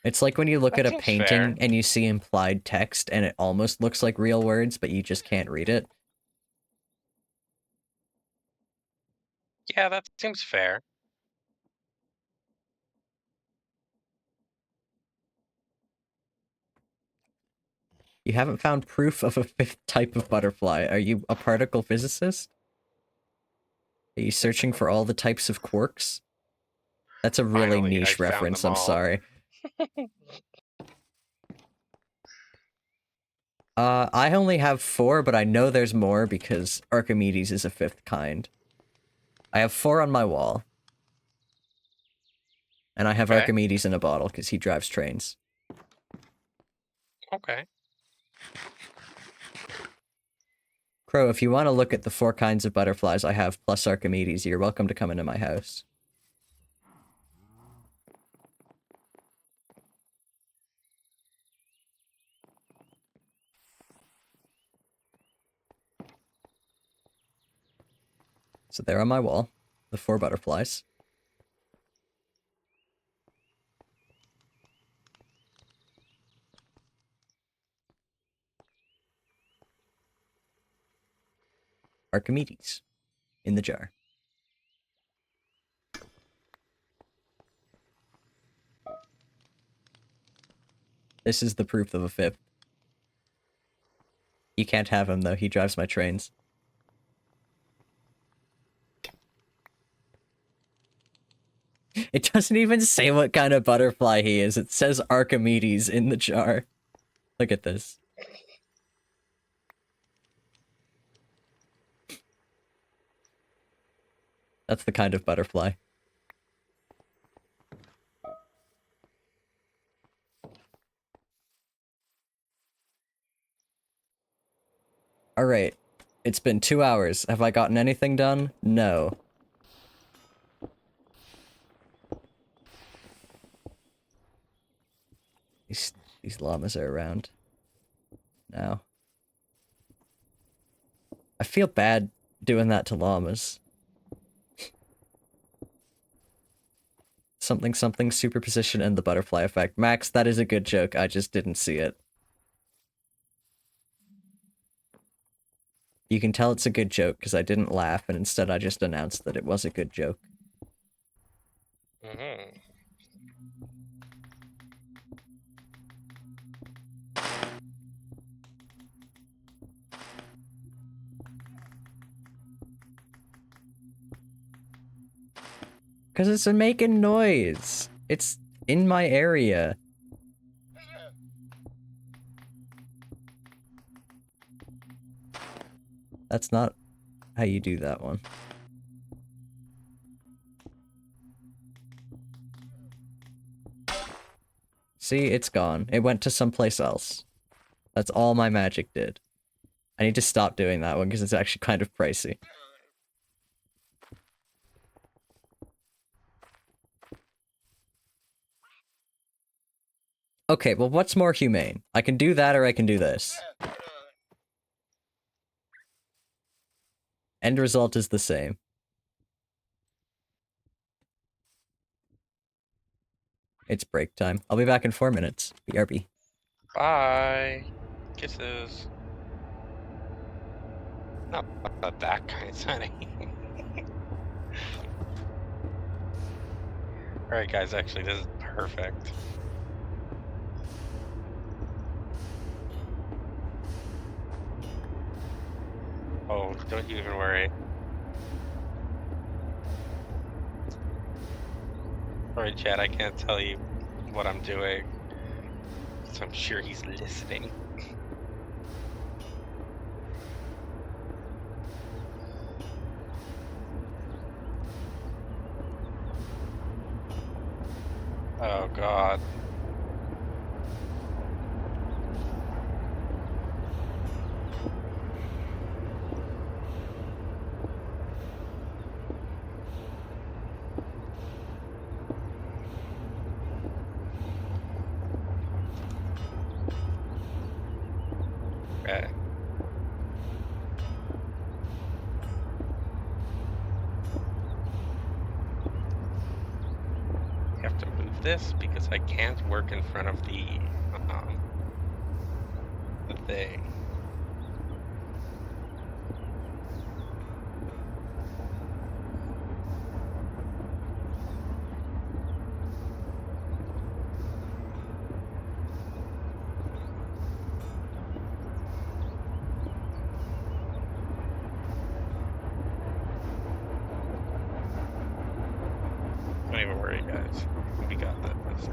It's like when you look that at a seems painting fair. and you see implied text, and it almost looks like real words, but you just can't read it. Yeah, that seems fair. You haven't found proof of a fifth type of butterfly. Are you a particle physicist? Are you searching for all the types of quarks? That's a really Finally, I niche found reference, them I'm all. sorry. I only have 4, but I know there's more because Archimedes is a 5th kind. I have 4 on my wall. And I have Okay. Archimedes in a bottle because he drives trains. Okay. Crow, if you want to look at the 4 kinds of butterflies I have plus Archimedes, you're welcome to come into my house. So they're on my wall, the 4 butterflies. Archimedes in the jar. This is the proof of a 5th. You can't have him, though. He drives my trains. It doesn't even say what kind of butterfly he is. It says Archimedes in the jar. Look at this. That's the kind of butterfly. Alright. It's been 2 hours. Have I gotten anything done? No. These llamas are around. Now. I feel bad doing that to llamas. Something something superposition and the butterfly effect. Max, that is a good joke. I just didn't see it. You can tell it's a good joke because I didn't laugh and instead I just announced that it was a good joke. Mm-hmm. Because it's making noise. It's in my area. That's not how you do that one. See, it's gone. It went to someplace else. That's all my magic did. I need to stop doing that one because it's actually kind of pricey. Okay, well, what's more humane? I can do that or I can do this. End result is the same. It's break time. I'll be back in 4 minutes. BRB. Bye. Kisses. Not that kind, Sonny. Alright, guys, actually, this is perfect. Oh, don't you even worry. Alright, Chad, I can't tell you what I'm doing. So I'm sure he's listening. Oh god. Okay. I have to move this because I can't work in front of the thing. Don't even worry, guys. We got this.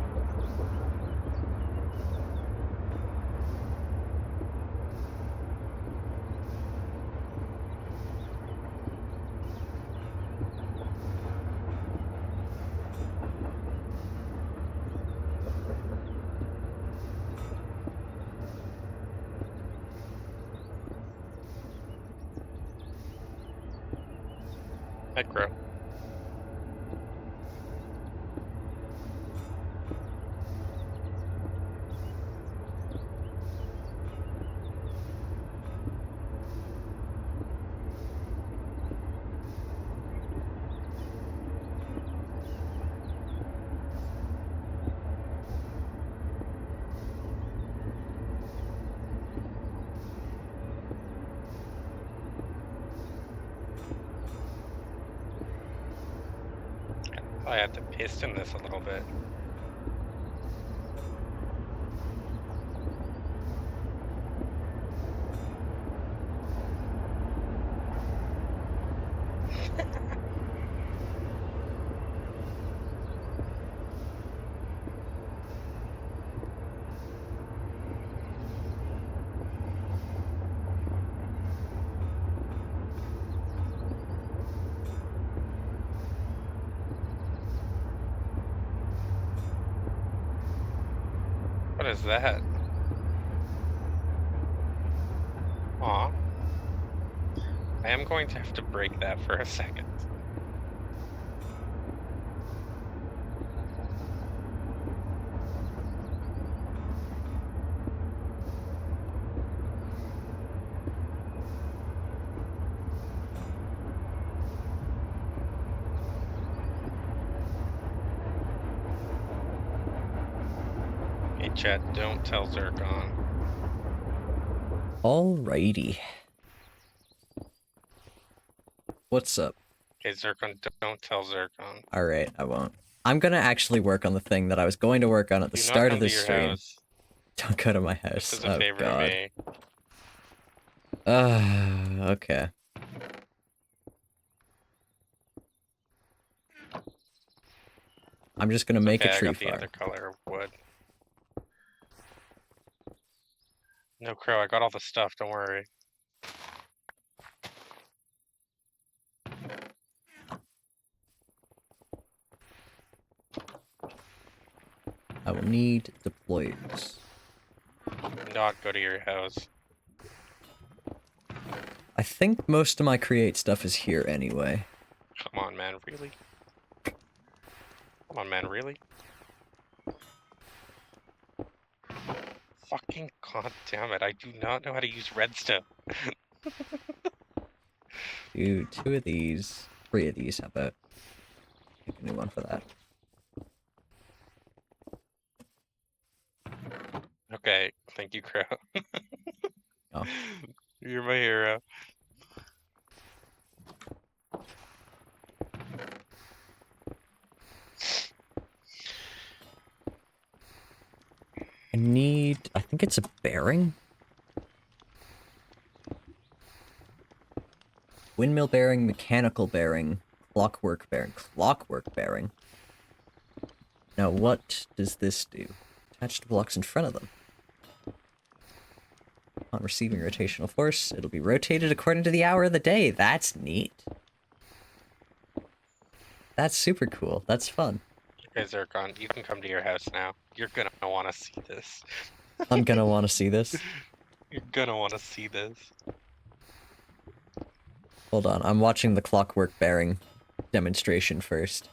Micro. I had to piston this a little bit. What is that? Aw. I am going to have to break that for a second. Hey, chat, don't tell Zircon. Alrighty. What's up? Hey, Zircon, don't tell Zircon. Alright, I won't. I'm gonna actually work on the thing that I was going to work on at the Do not start come of to this your stream. house. Don't go to my house. This is a Oh, favor to God. me. Okay. I'm just gonna make Okay, a I tree got the farm. other color of wood. No, Crow, I got all the stuff, don't worry. I will need deployers. Do not go to your house. I think most of my create stuff is here anyway. Come on, man, really? Come on, man, really? Fucking god damn it, I do not know how to use redstone. Do 2 of these. 3 of these, how about? Make a new one for that. Okay, thank you, Crow. Oh. You're my hero. I need... I think it's a bearing? Windmill bearing, mechanical bearing, clockwork bearing. Clockwork bearing? Now what does this do? Attach the blocks in front of them. On receiving rotational force, it'll be rotated according to the hour of the day. That's neat. That's super cool. That's fun. Okay, Zircon, you can come to your house now. You're gonna want to see this. I'm gonna want to see this. You're gonna want to see this. Hold on, I'm watching the clockwork bearing demonstration first.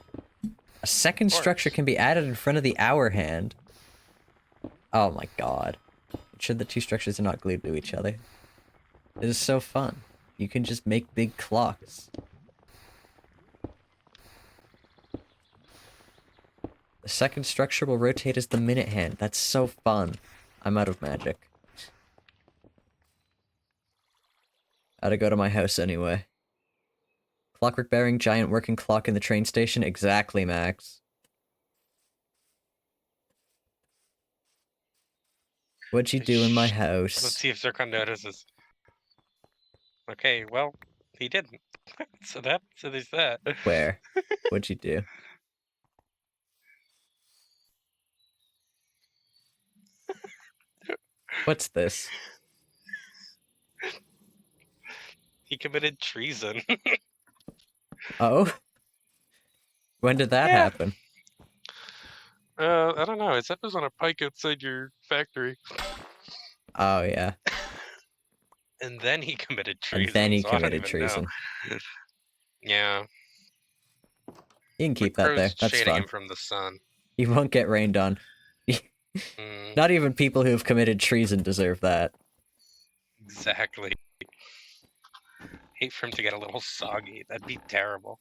A second structure can be added in front of the hour hand. Oh my god. Ensure the two structures are not glued to each other. This is so fun. You can just make big clocks. The second structure will rotate as the minute hand. That's so fun. I'm out of magic. Gotta go to my house anyway. Clockwork bearing, giant working clock in the train station. Exactly, Max. What'd you do in my house? Let's see if Zircon notices. Okay, well, he didn't. So there's that. Where? What'd you do? What's this? He committed treason. Oh? When did that happen? I don't know. His head was on a pike outside your factory. Oh, yeah. And then he committed treason. And then he so I don't committed even treason. know. Yeah. You can keep The that there. crow's That's shading fun. him from the sun. You won't get rained on. Not even people who have committed treason deserve that. Exactly. Hate for him to get a little soggy. That'd be terrible.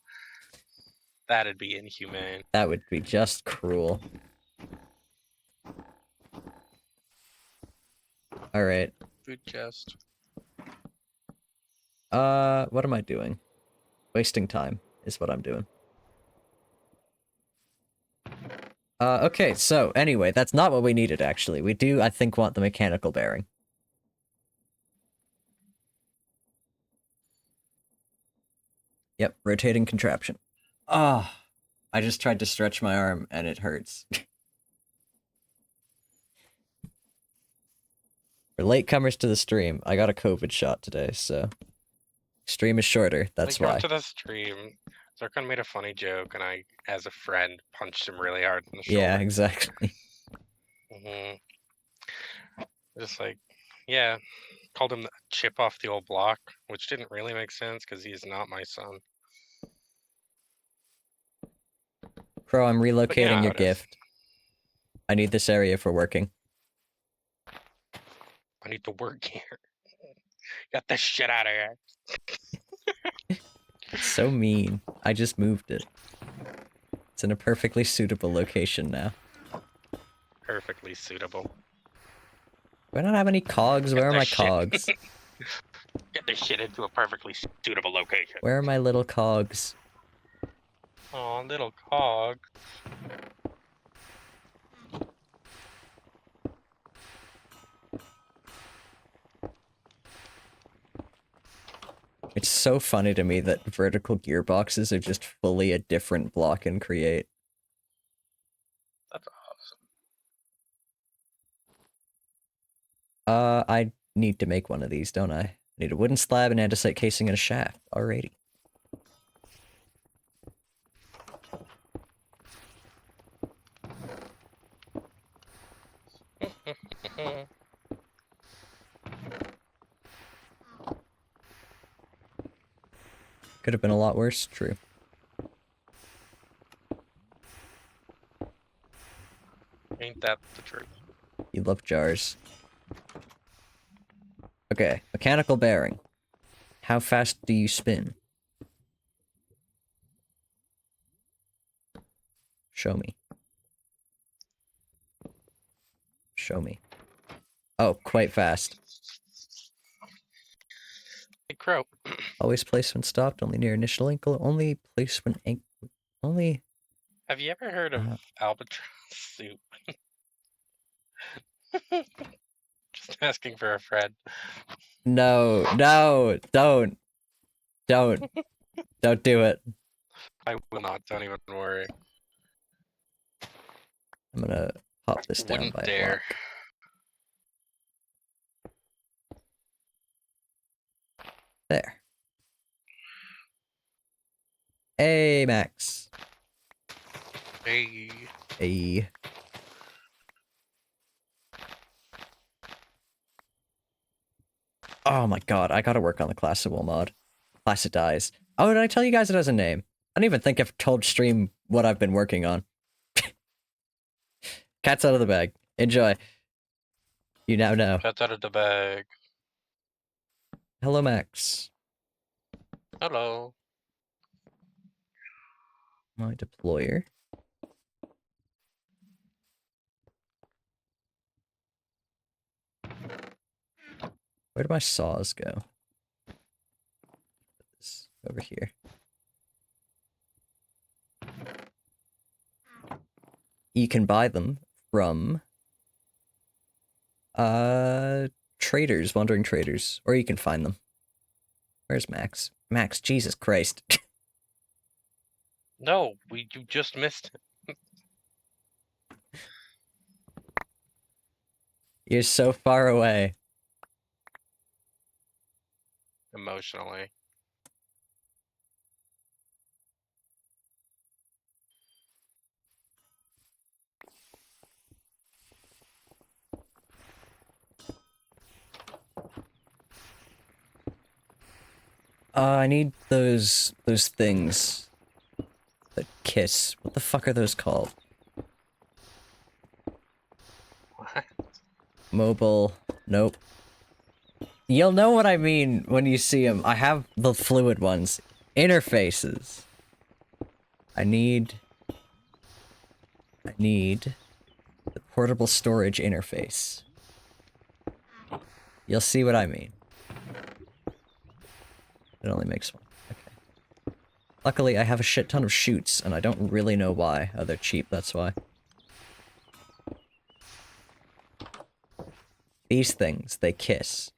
That'd be inhumane. That would be just cruel. Alright. Food chest. What am I doing? Wasting time is what I'm doing. Okay, so anyway, that's not what we needed, actually. We do, I think, want the mechanical bearing. Yep, rotating contraption. Ah, I just tried to stretch my arm and it hurts. For latecomers to the stream, I got a COVID shot today, so... Stream is shorter, that's why. To the stream, Zircon made a funny joke, and I, as a friend, punched him really hard in the shoulder. Yeah, exactly. Just like, yeah, called him the chip off the old block, which didn't really make sense, because he's not my son. Crow, I'm relocating your gift. I need this area for working. I need to work here. Get this shit out of here. So mean. I just moved it. It's in a perfectly suitable location now. Perfectly suitable. Do I not have any cogs? Where are my cogs? Get this shit into a perfectly suitable location. Where are my little cogs? Aw, little cog. It's so funny to me that vertical gearboxes are just fully a different block in Create. That's awesome. I need to make one of these, don't I? I need a wooden slab, an andesite casing, and a shaft. Alrighty. Could have been a lot worse, true. Ain't that the truth? You love jars. Okay, mechanical bearing. How fast do you spin? Show me. Show me. Oh, quite fast. Hey, Crow. Always place when stopped, only near initial ankle, only place when only... Have you ever heard of albatross soup? Just asking for a friend. No, don't. Don't do it. I will not, don't even worry. I'm gonna pop this down by a block. There. Hey, Max. Hey. A. Oh my god, I gotta work on the classical mod. Class it dies. Oh, did I tell you guys it has a name? I don't even think I've told stream what I've been working on. Cat's out of the bag. Enjoy. You now know. Cat's out of the bag. Hello, Max. Hello. My deployer. Where do my saws go? This over here. You can buy them from traders, wandering traders, or you can find them. Where's Max? Max, Jesus Christ. No, you just missed it. You're so far away. Emotionally. I need those things that kiss. What the fuck are those called? What? Mobile. Nope. You'll know what I mean when you see them. I have the fluid ones. Interfaces. I need the portable storage interface. You'll see what I mean. It only makes one. Okay. Luckily, I have a shit ton of chutes, and I don't really know why. Oh, they're cheap, that's why. These things, they kiss.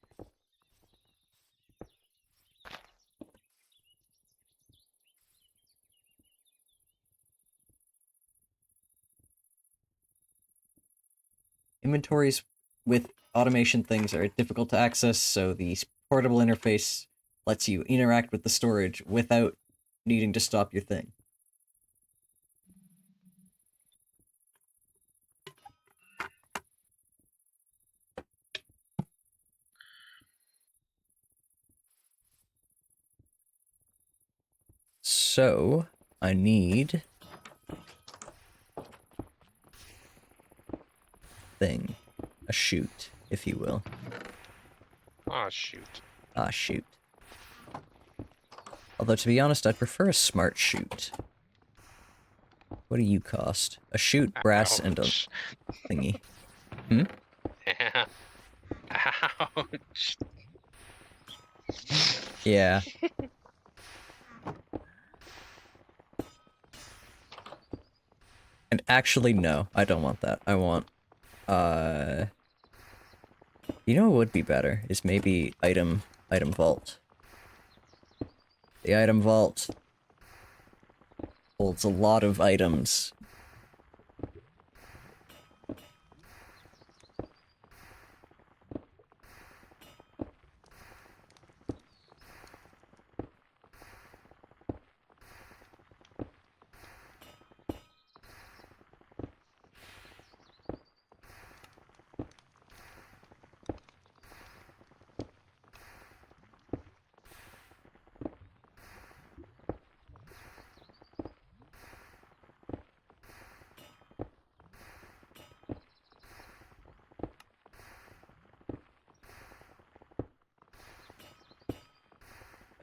Inventories with automation things are difficult to access, so the portable interface lets you interact with the storage without needing to stop your thing. So, I need thing. A chute, if you will. Ah, shoot. Ah, shoot. Although, to be honest, I'd prefer a smart chute. What do you cost? A chute, brass, and a Ouch. thingy. Hmm? Ouch. Yeah. And actually, no, I don't want that. I want, you know what would be better? Is maybe item vault. The item vault holds a lot of items.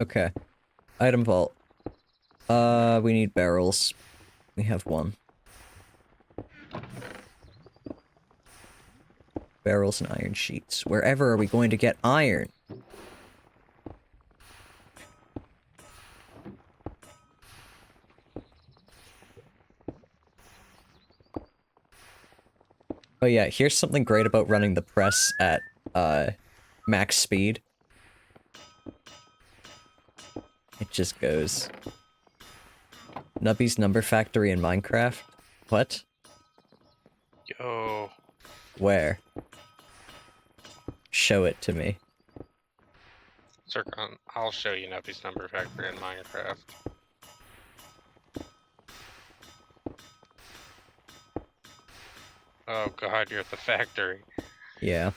Okay. Item vault. We need barrels. We have one. Barrels and iron sheets. Wherever are we going to get iron? Oh yeah, here's something great about running the press at, max speed. It just goes. Nubby's Number Factory in Minecraft? What? Yo. Where? Show it to me. Zircon, I'll show you Nuppy's Number Factory in Minecraft. Oh god, you're at the factory. Yeah.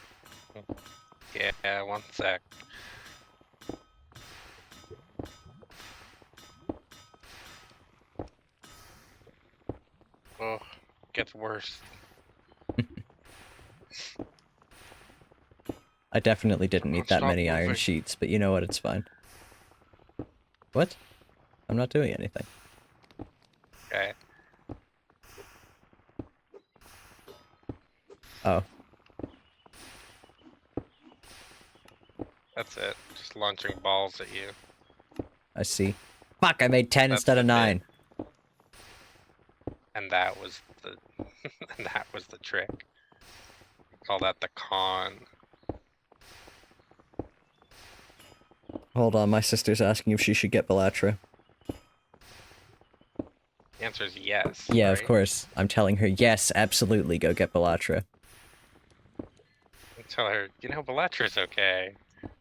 Yeah, one sec. Oh, gets worse. I definitely didn't need that Stop many iron moving. sheets, but you know what? It's fine. What? I'm not doing anything. Okay. Oh. That's it. Just launching balls at you. I see. Fuck, I made 10 That's instead the of bit. 9. And that was the and that was the trick. Call that the con. Hold on, my sister's asking if she should get Belatra. The answer is yes. Yeah, right? of course. I'm telling her, yes, absolutely, go get Belatra. I tell her, you know, Belatra's okay.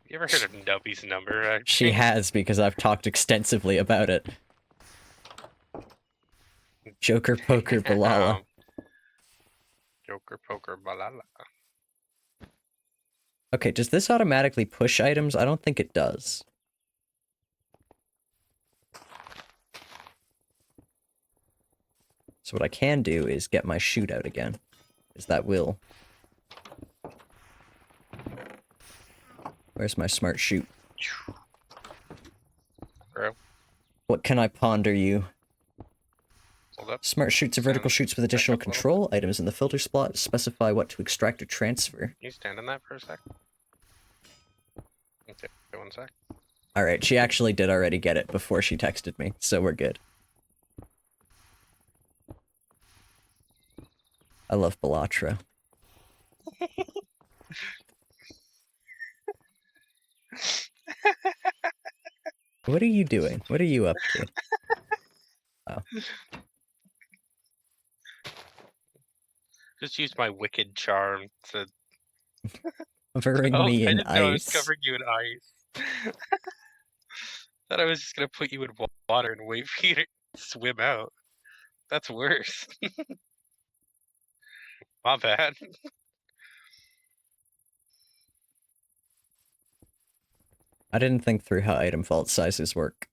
You ever heard of Nubby's number? She has, because I've talked extensively about it. Joker, Poker, Balala. Joker, poker, balala. Okay, does this automatically push items? I don't think it does. So what I can do is get my shootout again. Because that will. Where's my smart shoot? Bro, What can I ponder you? hold up. Smart shoots are vertical Stand shoots with back additional up a little control. Items in the filter slot specify what to extract or transfer. Can you stand in that for a sec? Okay, one sec. Alright, she actually did already get it before she texted me, so we're good. I love Belatra. What are you doing? What are you up to? Oh. Just use my wicked charm to. Covering Oh, me I in didn't know I was ice. covering you in ice. Thought I was just gonna put you in water and wait for you to swim out. That's worse. My bad. I didn't think through how item vault sizes work.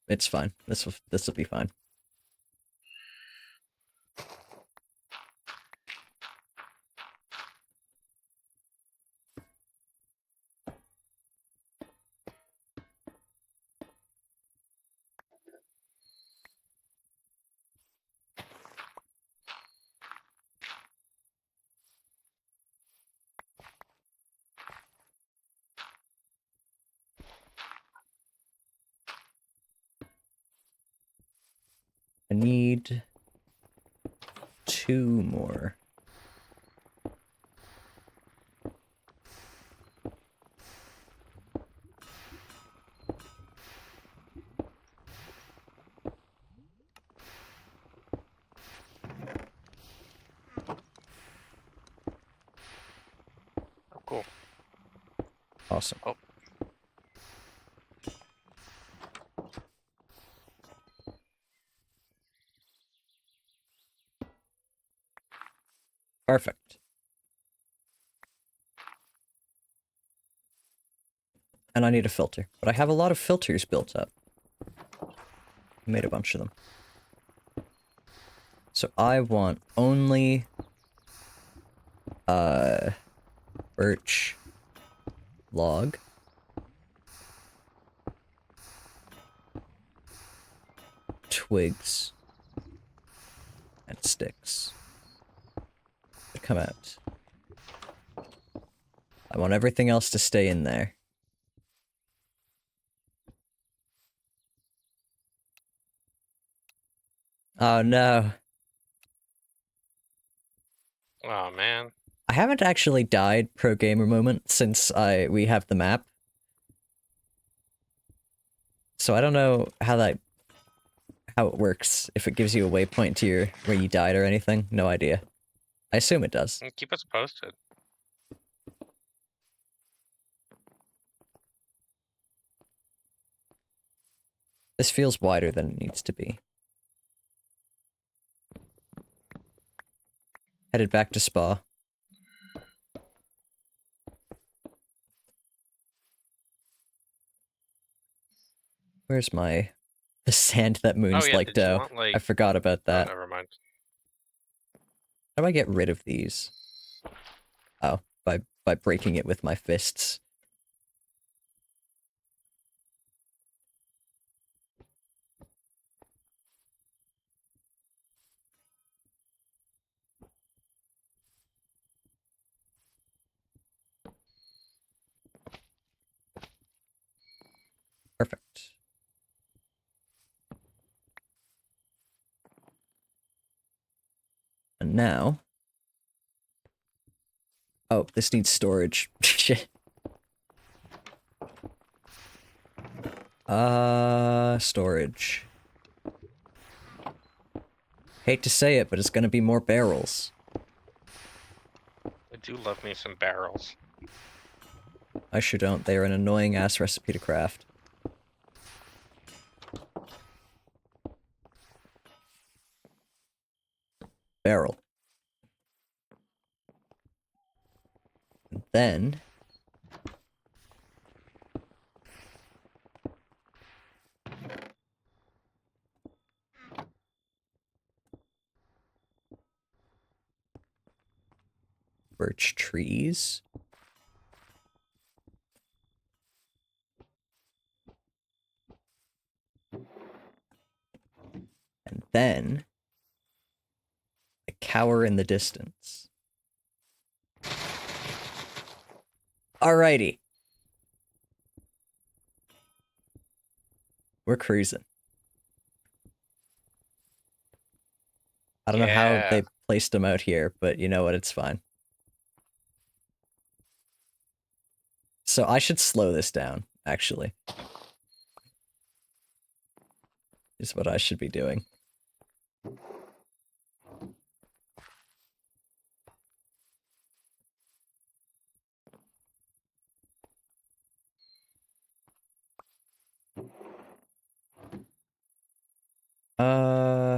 It's fine. This'll be fine. I need 2 more. Oh, cool. Awesome. Oh. Perfect. And I need a filter. But I have a lot of filters built up. I made a bunch of them. So I want only birch log. Twigs. And sticks. To come out. I want everything else to stay in there. Oh no. Oh man. I haven't actually died pro gamer moment since we have the map. So I don't know how it works. If it gives you a waypoint to your where you died or anything. No idea. I assume it does. Keep us posted. This feels wider than it needs to be. Headed back to spa. Where's the sand that moons Oh yeah, like did you dough? want like? I forgot about Oh, that. never mind. How do I get rid of these? Oh, by breaking it with my fists. Perfect. And now... Oh, this needs storage. Shit. Storage. Hate to say it, but it's gonna be more barrels. I do love me some barrels. I sure don't. They are an annoying ass recipe to craft. Barrel. And then... birch trees. And then... a cower in the distance. Alrighty. We're cruising. I don't know how Yeah. they placed them out here, but you know what, it's fine. So I should slow this down, actually. Is what I should be doing.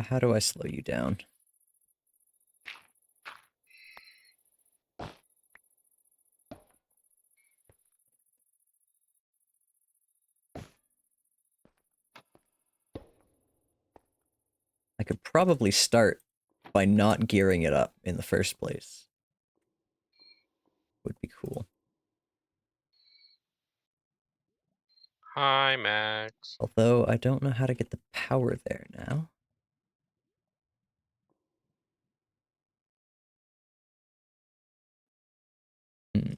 How do I slow you down? I could probably start by not gearing it up in the first place. Would be cool. Hi, Max. Although I don't know how to get the power there now. Hmm.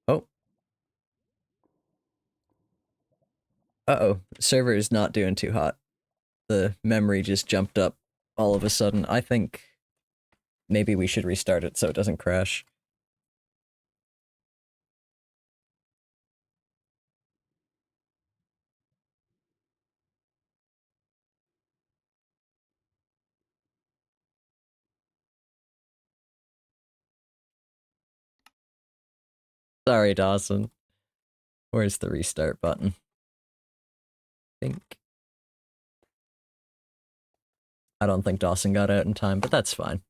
Oh. Uh-oh. The server is not doing too hot. The memory just jumped up all of a sudden. I think maybe we should restart it so it doesn't crash. Sorry, Dawson. Where's the restart button? I don't think Dawson got out in time, but that's fine.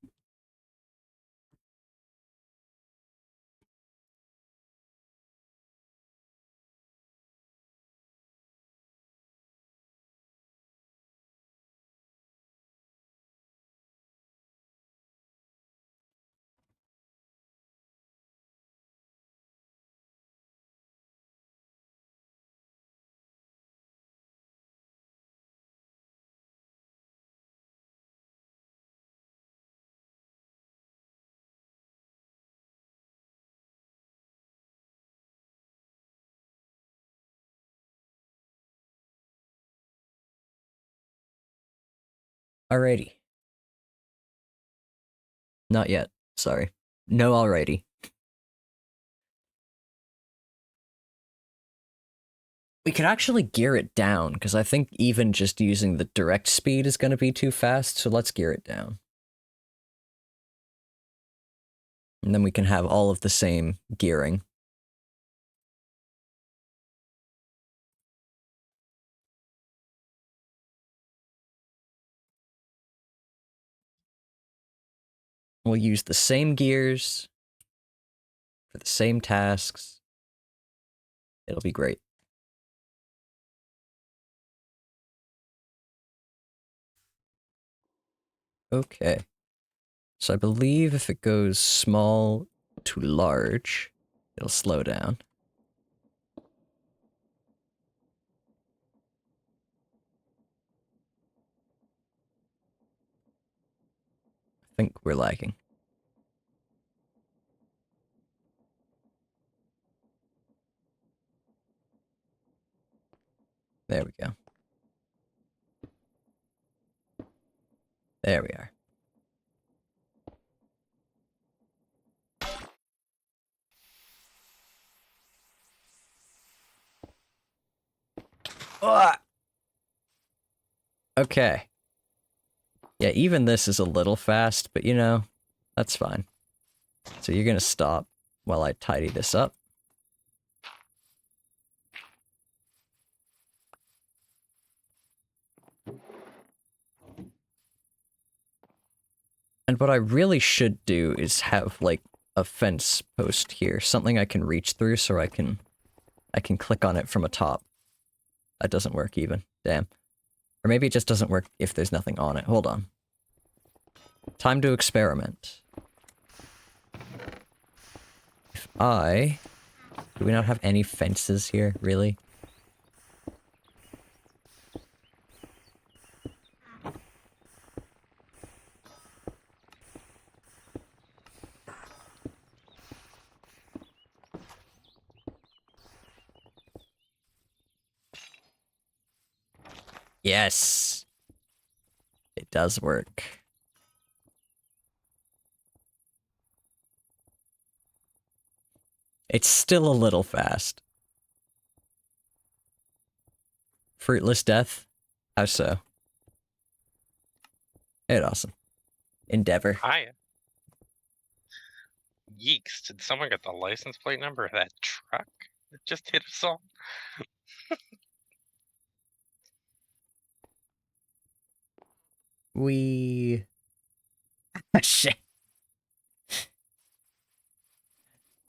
Alrighty. Not yet. Sorry. No, alrighty. We could actually gear it down, because I think even just using the direct speed is going to be too fast, so let's gear it down. And then we can have all of the same gearing. We'll use the same gears for the same tasks. It'll be great. Okay. So I believe if it goes small to large, it'll slow down. I think we're lagging. There we go. There we are. Ah! Okay. Yeah, even this is a little fast, but you know, that's fine. So you're gonna stop while I tidy this up. And what I really should do is have, like, a fence post here. Something I can reach through so I can click on it from atop. That doesn't work even. Damn. Or maybe it just doesn't work if there's nothing on it. Hold on. Time to experiment. If I... Do we not have any fences here, really? Yes! It does work. It's still a little fast. Fruitless death? How so? Hey, awesome. Endeavor. Hi. Yeeks, did someone get the license plate number of that truck that just hit us all? We... Shit.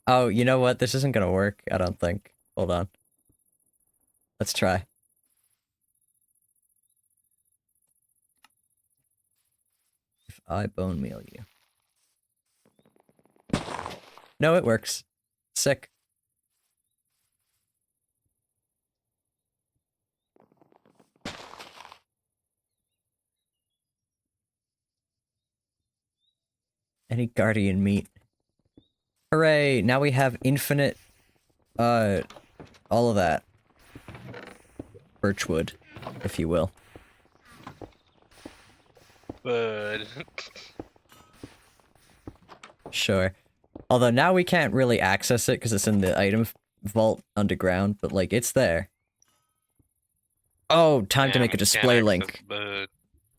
Oh, you know what? This isn't gonna work, I don't think. Hold on. Let's try. If I bone meal you. No, it works. Sick. Any guardian meat. Hooray! Now we have infinite, all of that. Birchwood, if you will. But Sure. Although now we can't really access it because it's in the item vault underground, but like, it's there. Oh, time to make a display link.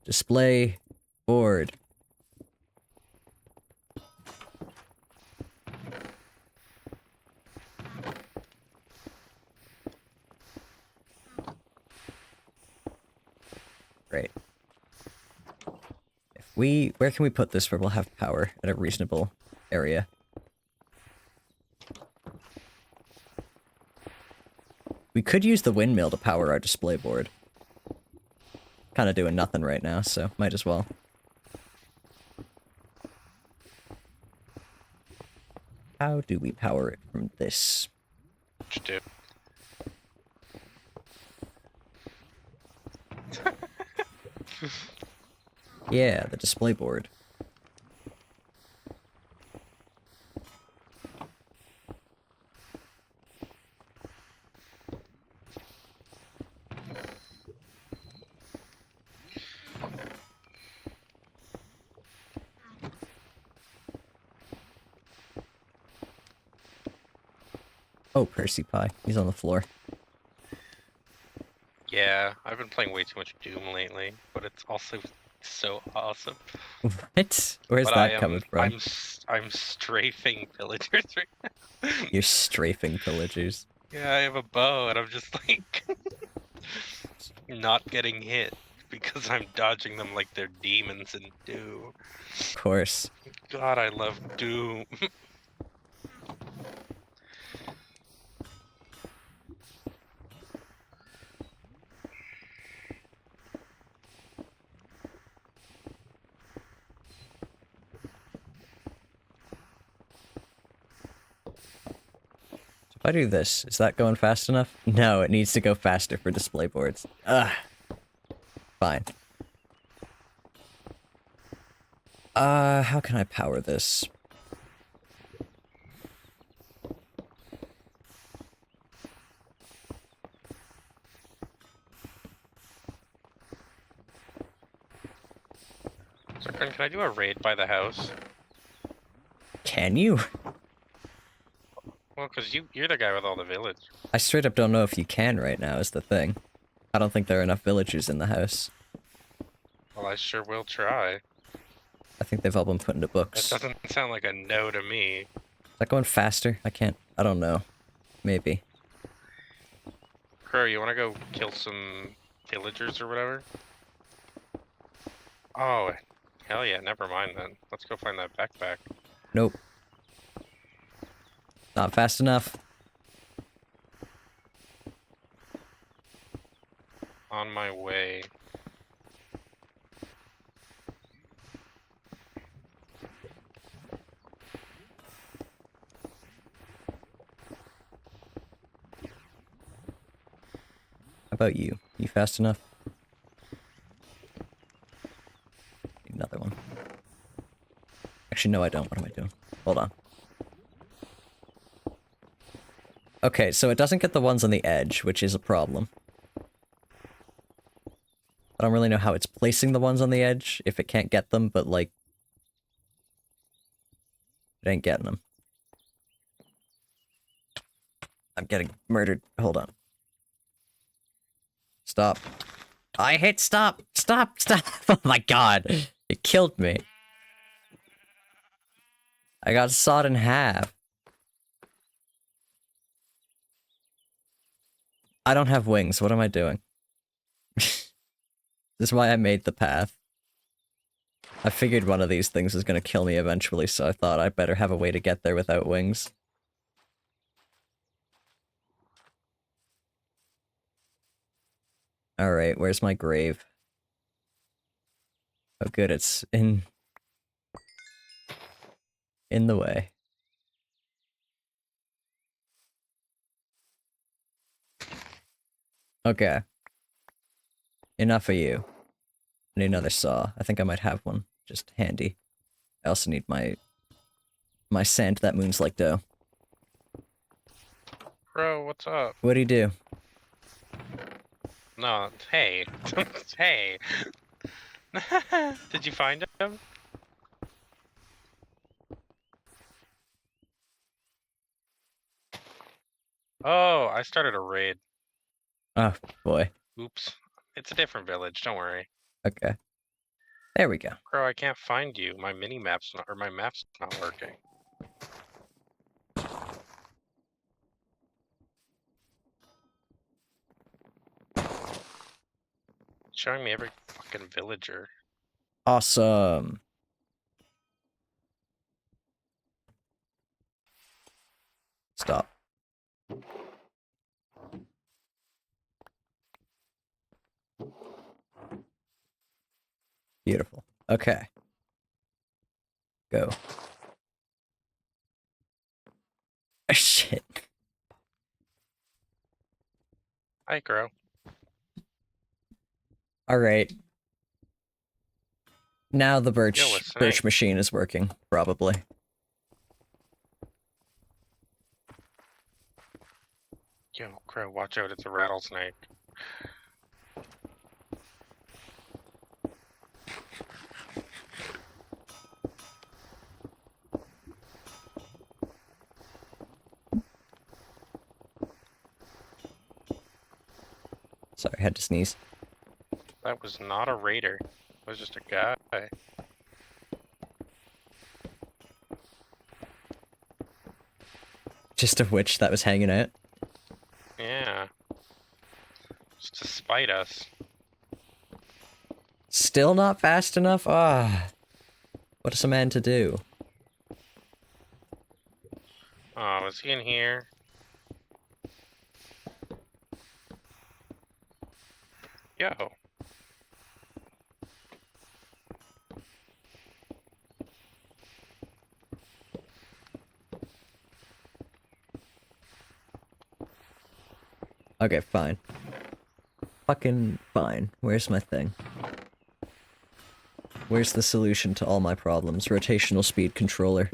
Display board. Great. Where can we put this where we'll have power at a reasonable area? We could use the windmill to power our display board. Kind of doing nothing right now, so might as well. How do we power it from this? Yeah, the display board. Oh, Percy Pie. He's on the floor. yeah, I've been playing way too much Doom lately, but it's also So awesome. What? Where's But that coming from? I'm strafing villagers right now. You're strafing pillagers. Yeah, I have a bow and I'm just like not getting hit because I'm dodging them like they're demons in Doom. Of course. God, I love Doom. If I do this, is that going fast enough? No, it needs to go faster for display boards. Ugh. Fine. How can I power this? So, can I do a raid by the house? Can you? Well, because you're the guy with all the village. I straight up don't know if you can right now, is the thing. I don't think there are enough villagers in the house. Well, I sure will try. I think they've all been put into That books. doesn't sound like a no to me. Is that going faster? I can't. I don't know. Maybe. Crow, you want to go kill some villagers or whatever? Oh, hell yeah, never mind then. Let's go find that backpack. Nope. Not fast enough. On my way. How about you? You fast enough? Need another one. Actually, no, I don't. What am I doing? Hold on. Okay, so it doesn't get the ones on the edge, which is a problem. I don't really know how it's placing the ones on the edge, if it can't get them, but, like... it ain't getting them. I'm getting murdered. Hold on. Stop. I hit stop! Stop! Stop! Oh my god! It killed me. I got sawed in half. I don't have wings. What am I doing? This is why I made the path. I figured one of these things was gonna kill me eventually, so I thought I'd better have a way to get there without wings. Alright, where's my grave? Oh good, it's in the way. Okay. Enough of you. I need another saw. I think I might have one. Just handy. I also need my sand that moons like dough. Bro, what's up? What'd he do? No, hey. Hey. Did you find him? Oh, I started a raid. Oh boy. Oops. It's a different village, don't worry. Okay. There we go. Crow, I can't find you. My mini-map's not, or my map's not working. It's showing me every fucking villager. Awesome. Stop. Beautiful. Okay. Go. Shit. Hi, Crow. Alright. Now the birch listening. machine is working, probably. Yo, Crow, watch out, it's a rattlesnake. Sorry, I had to sneeze. That was not a raider. was just a guy. Just a witch that was hanging out. Yeah. Just to spite us. Still not fast enough? Ah. What is a man to do? Oh, is he in here? Yo. Okay, fine. Fucking fine. Where's my thing? Where's the solution to all my problems? Rotational speed controller.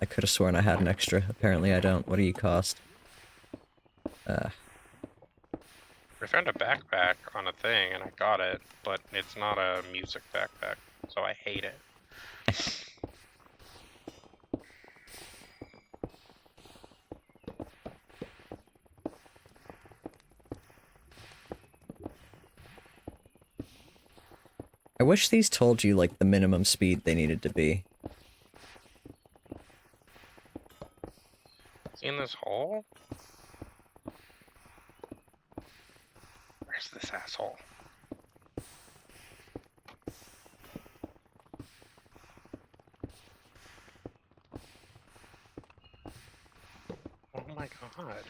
I could have sworn I had an extra. Apparently I don't. What do you cost? We found a backpack on a thing and I got it, but it's not a music backpack, so I hate it. I wish these told you, like, the minimum speed they needed to be. Is he in this hole? Where's this asshole? Oh my god.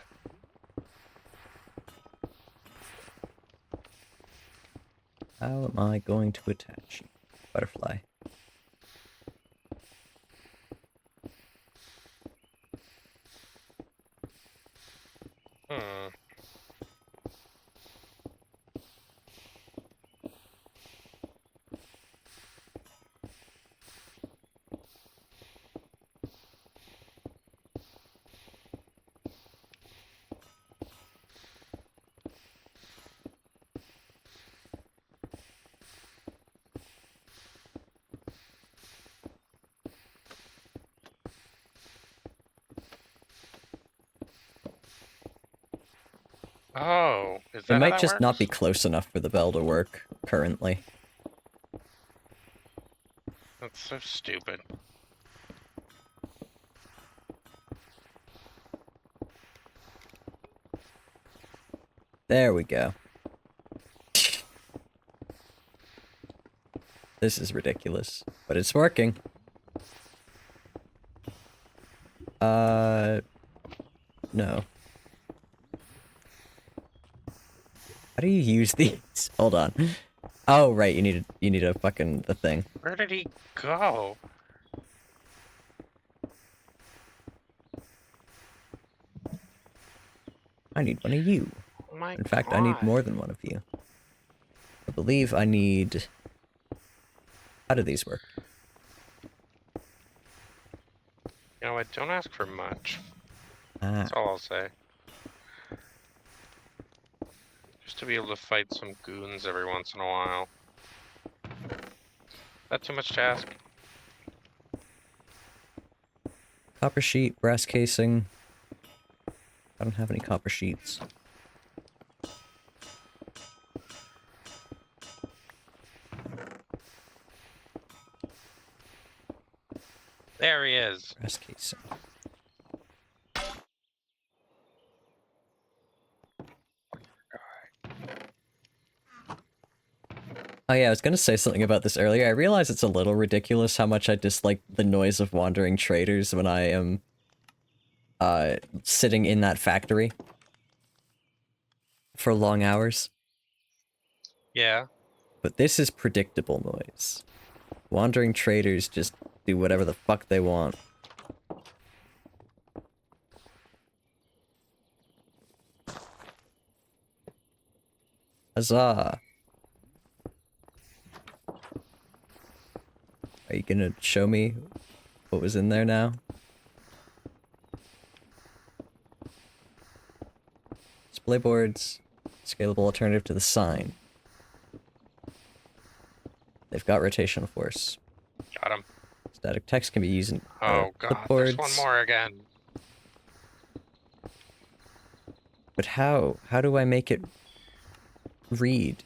How am I going to attach you? Butterfly. Hmm. Oh, is It that how might that just not works? be close enough for the bell to work, currently. That's so stupid. There we go. This is ridiculous, but it's working. No. How do you use these? Hold on. Oh, right, you need a fucking the thing. Where did he go? I need one of you. Oh my In fact, I need god. more than one of you. I believe I need... How do these work? You know what? Don't ask for much. Ah, That's all I'll say. Just to be able to fight some goons every once in a while. That too much to ask? copper sheet, brass casing. I don't have any copper sheets. There he is. Brass casing. Oh yeah, I was gonna say something about this earlier. I realize it's a little ridiculous how much I dislike the noise of wandering traders when I am sitting in that factory for long hours. Yeah. But this is predictable noise. Wandering traders just do whatever the fuck they want. Huzzah! Are you gonna show me what was in there now? Display boards. Scalable alternative to the sign. They've got rotational force. Got him. Static text can be used in Oh god, there's one clipboards. more again. But how? How do I make it... read.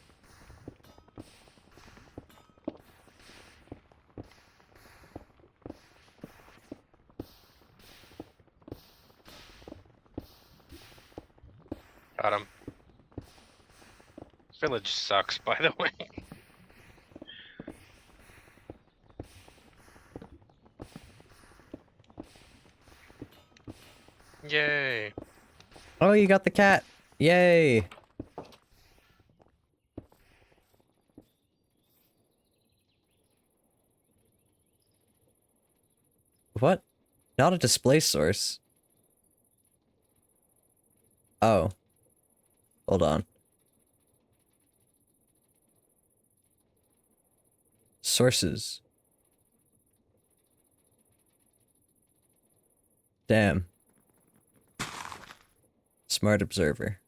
Got him. Village sucks, by the way. Yay. Oh, you got the cat. Yay. What? Not a display source. Oh. Hold on. Sources. Damn. Smart observer.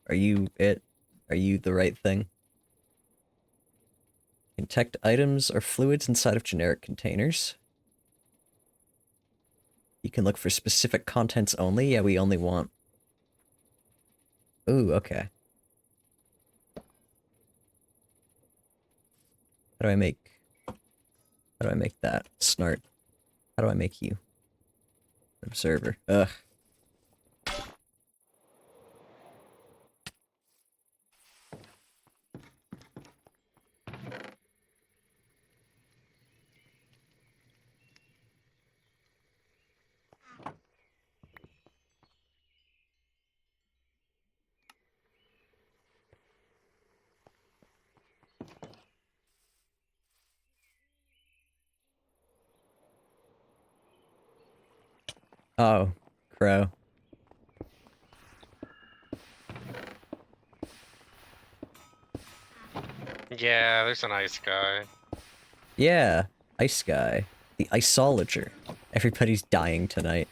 Are you it? Are you the right thing? Detect items or fluids inside of generic containers. You can look for specific contents only. Yeah, we only want... Ooh, okay. How do I make... How do I make that? Snart. How do I make you? Observer. Ugh. Oh, crow. Yeah, there's an ice guy. Yeah, ice guy. The isologer. Everybody's dying tonight.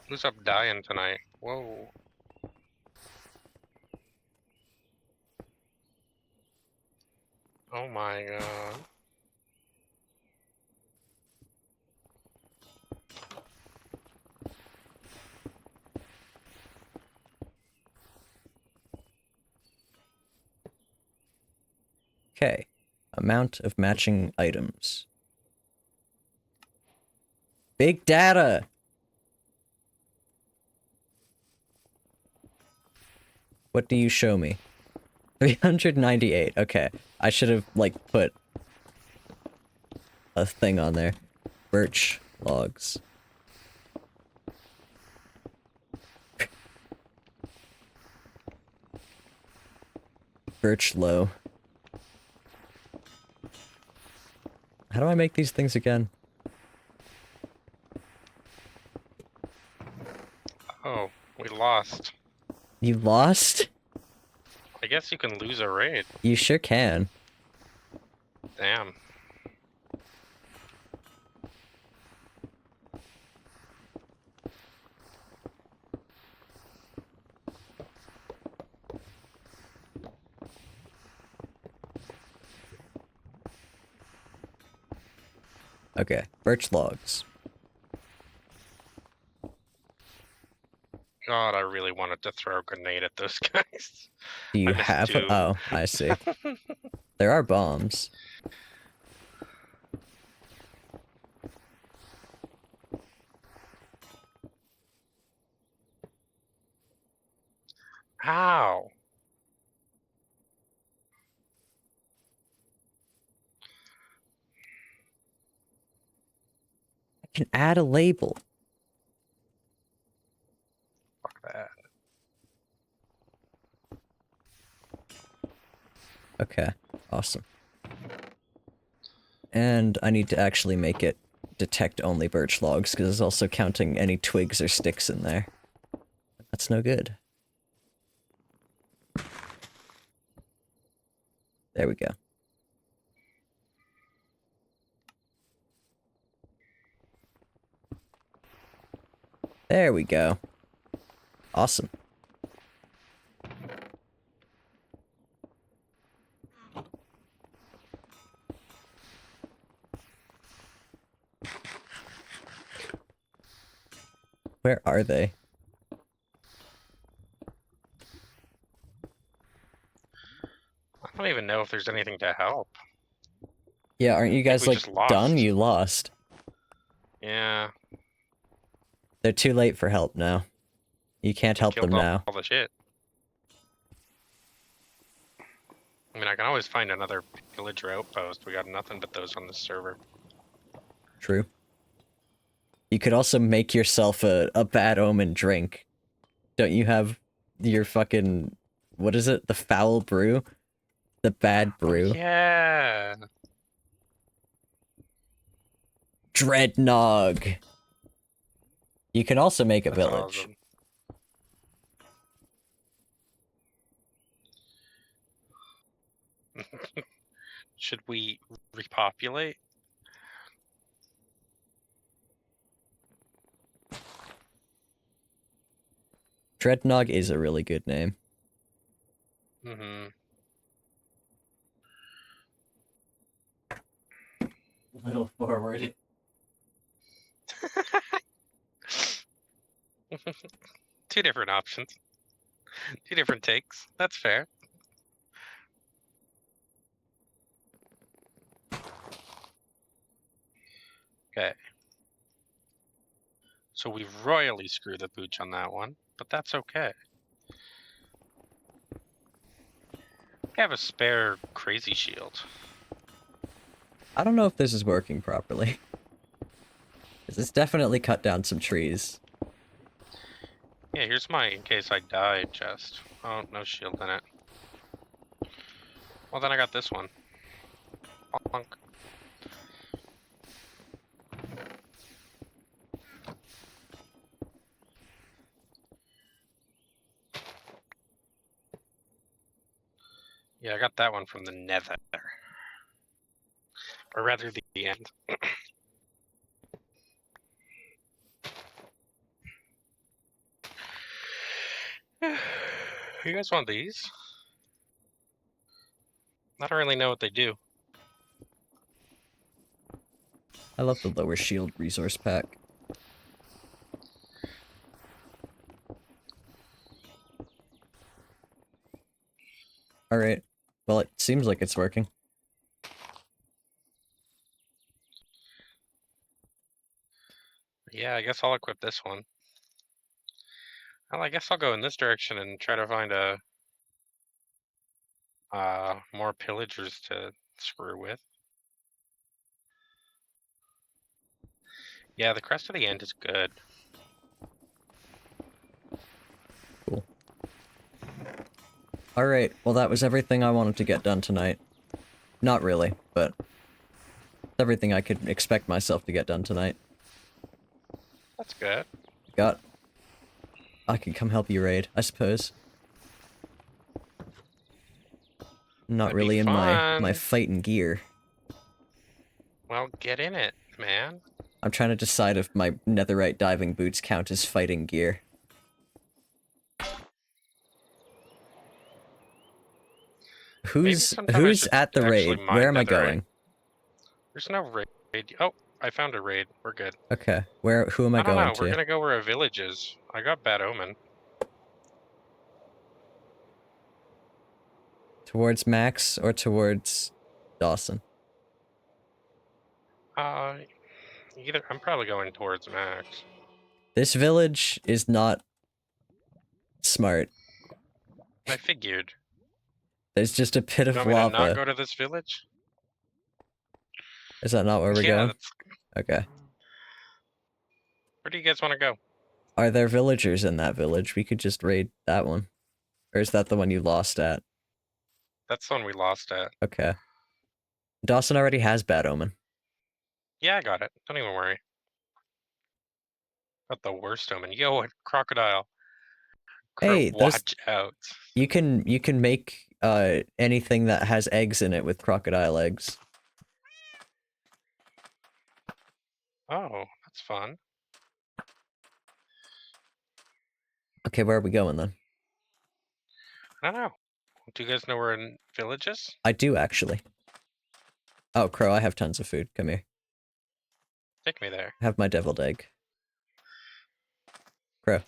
Who's up dying tonight? Whoa. Oh my god. Okay. Amount of matching items. Big data! What do you show me? 398. Okay. I should have, like, put a thing on there. Birch logs. Birch low. How do I make these things again? Oh, we lost. You lost? I guess you can lose a raid. You sure can. Damn. Okay. Birch logs. God, I really wanted to throw a grenade at those guys. Do you I missed have... 2. Oh, I see. There are bombs. Ow. I can add a label. Fuck that. Okay. Awesome. And I need to actually make it detect only birch logs, because it's also counting any twigs or sticks in there. That's no good. There we go. There we go. Awesome. Where are they? I don't even know if there's anything to help. Yeah, aren't you guys we like just lost. done? You lost. Yeah. They're too late for help now. You can't help them now. All the shit. I mean, I can always find another villager outpost. We got nothing but those on this server. True. You could also make yourself a bad omen drink. Don't you have your fucking... What is it? The foul brew? The bad brew? Oh, yeah! Dreadnog! You can also make a That's village. awesome. Should we repopulate? Dreadnog is a really good name. Mm-hmm. A little forward. Two different options. Two different takes. That's fair. Okay. So we royally screwed the pooch on that one, but that's okay. I have a spare crazy shield. I don't know if this is working properly. It's definitely cut down some trees. Yeah, here's my in case I die chest. Oh, no shield in it. Well, then I got this one. Bonk. Yeah, I got that one from the nether. Or rather, the end. You guys want these? I don't really know what they do. I love the lower shield resource pack. Alright. Well, it seems like it's working. Yeah, I guess I'll equip this one. Well, I guess I'll go in this direction and try to find a more pillagers to screw with. Yeah, the crest of the end is good. Cool. Alright, well that was everything I wanted to get done tonight. Not really, but everything I could expect myself to get done tonight. That's good. I could come help you raid, I suppose. Not That'd really be in my fun. fighting gear. Well, get in it, man. I'm trying to decide if my netherite diving boots count as fighting gear. Who's at the raid? Where am I going? There's no raid. Oh, I found a raid. We're good. Okay, who am I I don't going know. to? We're gonna go where a village is. I got bad omen. Towards Max or towards Dawson? Either. I'm probably going towards Max. This village is not smart. I figured. There's just a pit of You want me to not lava. go to this village? Is that not where we're going? Okay. Where do you guys want to go? Are there villagers in that village? We could just raid that one. Or is that the one you lost at? That's the one we lost at. Okay. Dawson already has Bad Omen. Yeah, I got it. Don't even worry. Got the worst omen. Yo, a crocodile. Hey, watch out. You can make anything that has eggs in it with crocodile eggs. Oh, that's fun. Okay, where are we going then? I don't know. Do you guys know where in villages? I do actually. Oh, Crow, I have tons of food. Come here. Take me there. Have my deviled egg. Crow.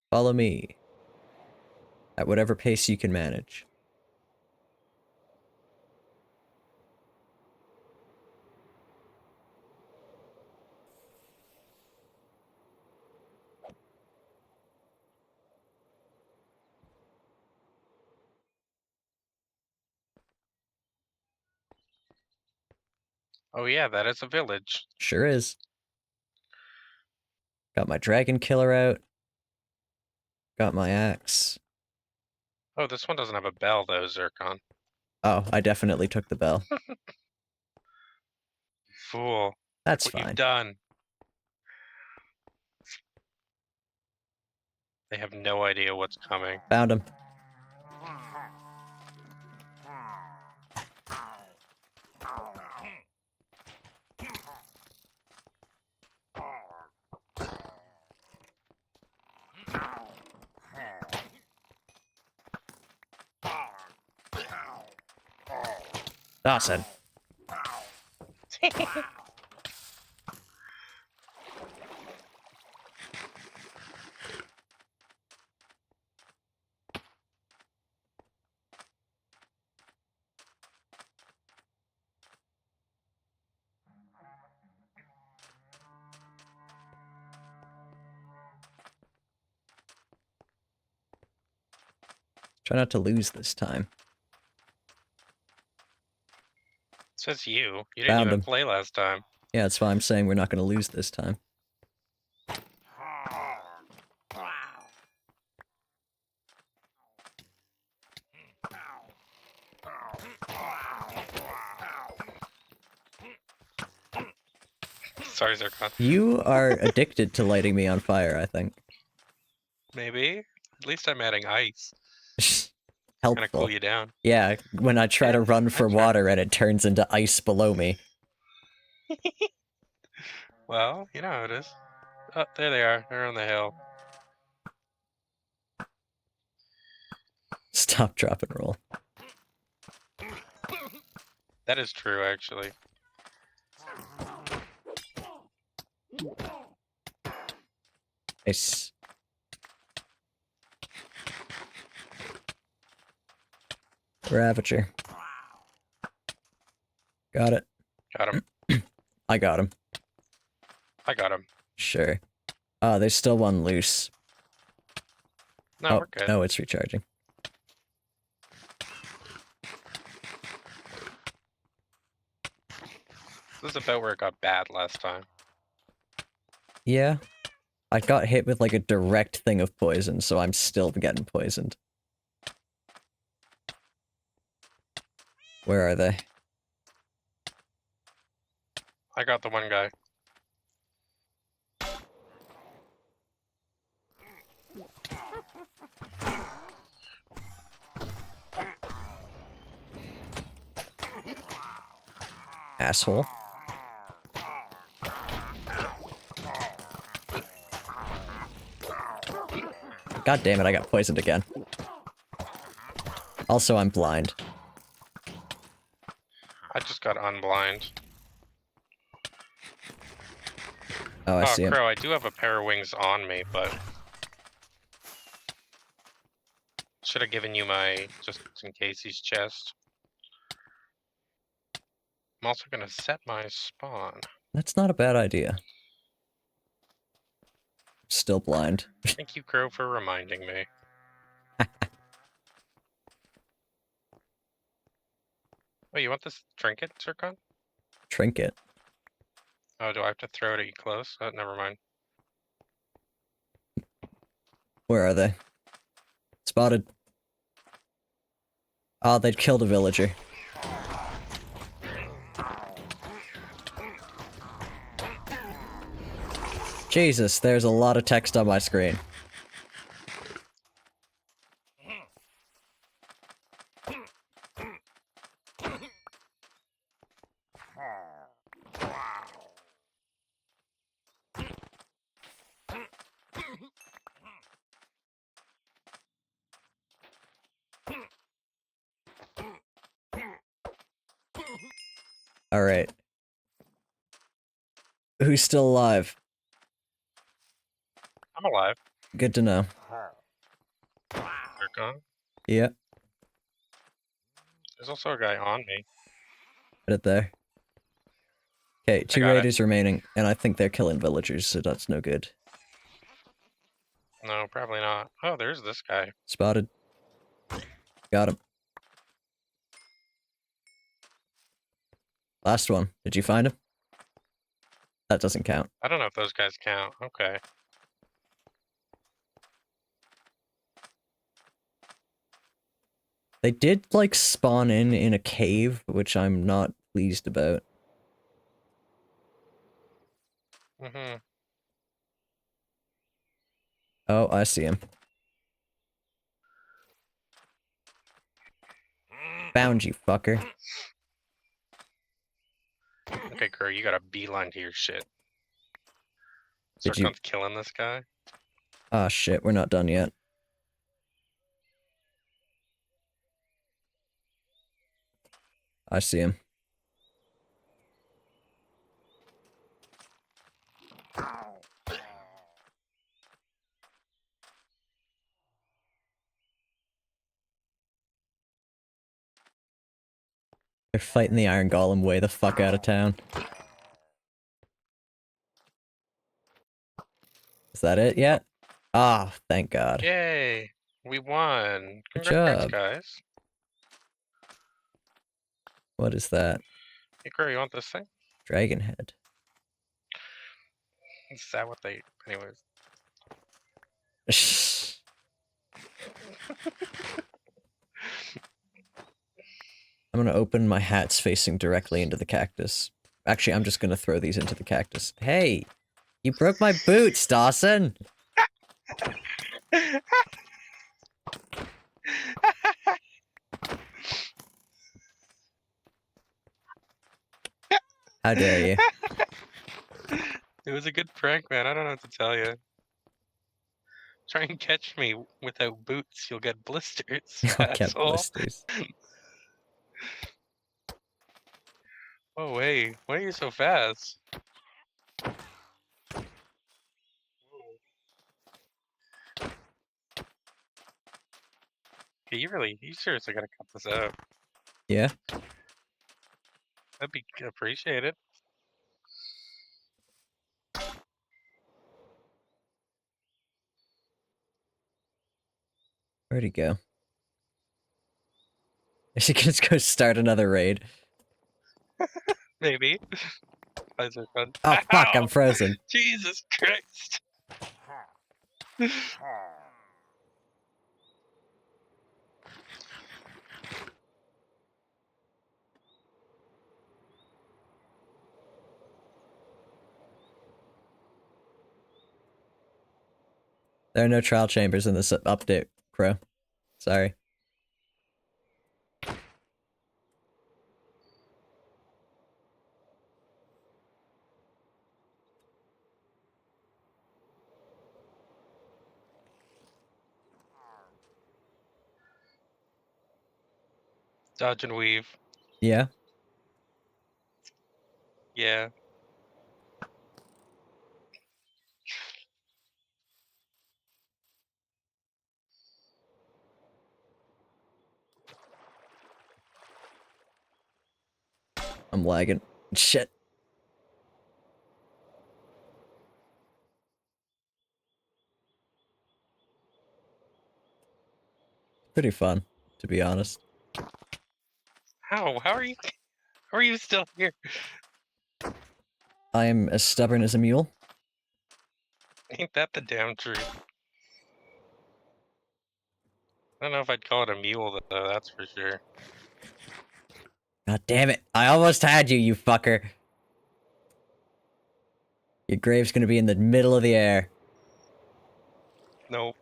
Follow me. At whatever pace you can manage. Oh yeah, that is a village. Sure is. Got my dragon killer out. Got my axe. Oh, this one doesn't have a bell though, Zircon. Oh, I definitely took the bell. Fool. That's What fine. you've done. They have no idea what's coming. Found him. Dawson. Try not to lose this time. Says you. You didn't Found even him. play last time. Yeah, that's why I'm saying we're not going to lose this time. Sorry, Zircon. You are addicted to lighting me on fire, I think. Maybe. At least I'm adding ice. Gonna cool Helpful. you down. Yeah, when I try to Yeah, run for I try. water and it turns into ice below me. Well, you know how it is. Oh, there they are. They're on the hill. Stop, drop, and roll. That is true, actually. Nice. Ravager. Got it. Got him. I got him. I got him. Sure. Oh, there's still one loose. No, Oh, we're good. no, it's recharging. This is about where it got bad last time. Yeah. I got hit with like a direct thing of poison, so I'm still getting poisoned. Where are they? I got the one guy. Asshole. God damn it, I got poisoned again. Also, I'm blind. I just got unblind. Oh, I see him. Crow, I do have a pair of wings on me, but... Should have given you my, just in case he's chest. I'm also gonna set my spawn. That's not a bad idea. Still blind. Thank you, Crow, for reminding me. Oh, you want this trinket, Zircon? Trinket. Oh, do I have to throw it at you close? Oh, never mind. Where are they? Spotted. Oh, they'd killed a villager. Jesus, there's a lot of text on my screen. Alright. Who's still alive? I'm alive. Good to know. Zircon. Yeah, There's also a guy on me. put it there. Okay, I 2 got it. raiders remaining, and I think they're killing villagers, so that's no good. No, probably not. Oh, there's this guy. Spotted. Got him. Last one. Did you find him? That doesn't count. I don't know if those guys count. Okay. They did, like, spawn in a cave, which I'm not pleased about. Mm-hmm. Oh, I see him. Found you, fucker. Okay, Crow, you got a beeline to your shit. Did you? Circon's killing this guy. Ah, shit, we're not done yet. I see him. They're fighting the Iron Golem way the fuck out of town. Is that it yet? Ah, thank God. Yay! We won. Good Congrats, job. guys. What is that? Hey, Crow, you want this thing? Dragon head. Is that what they... Anyways. I'm gonna open my hats facing directly into the cactus. Actually, I'm just gonna throw these into the cactus. Hey! You broke my boots, Dawson! How dare you? It was a good prank, man. I don't know what to tell you. Try and catch me without boots. You'll get blisters. I'll get Asshole. blisters. Oh, wait. Why are you so fast? Okay, you seriously gotta cut this out. Yeah? That'd be appreciated. Where'd he go? Is he gonna go start another raid? Maybe. Eyes are fun. Oh fuck, Ow! I'm frozen. Jesus Christ! There are no trial chambers in this update, Crow. Sorry. Dodge and weave. Yeah? Yeah. I'm lagging. Shit. Pretty fun, to be honest. How? How are you still here? I am as stubborn as a mule. Ain't that the damn truth? I don't know if I'd call it a mule, though, that's for sure. God damn it. I almost had you, you fucker. Your grave's gonna be in the middle of the air. Nope.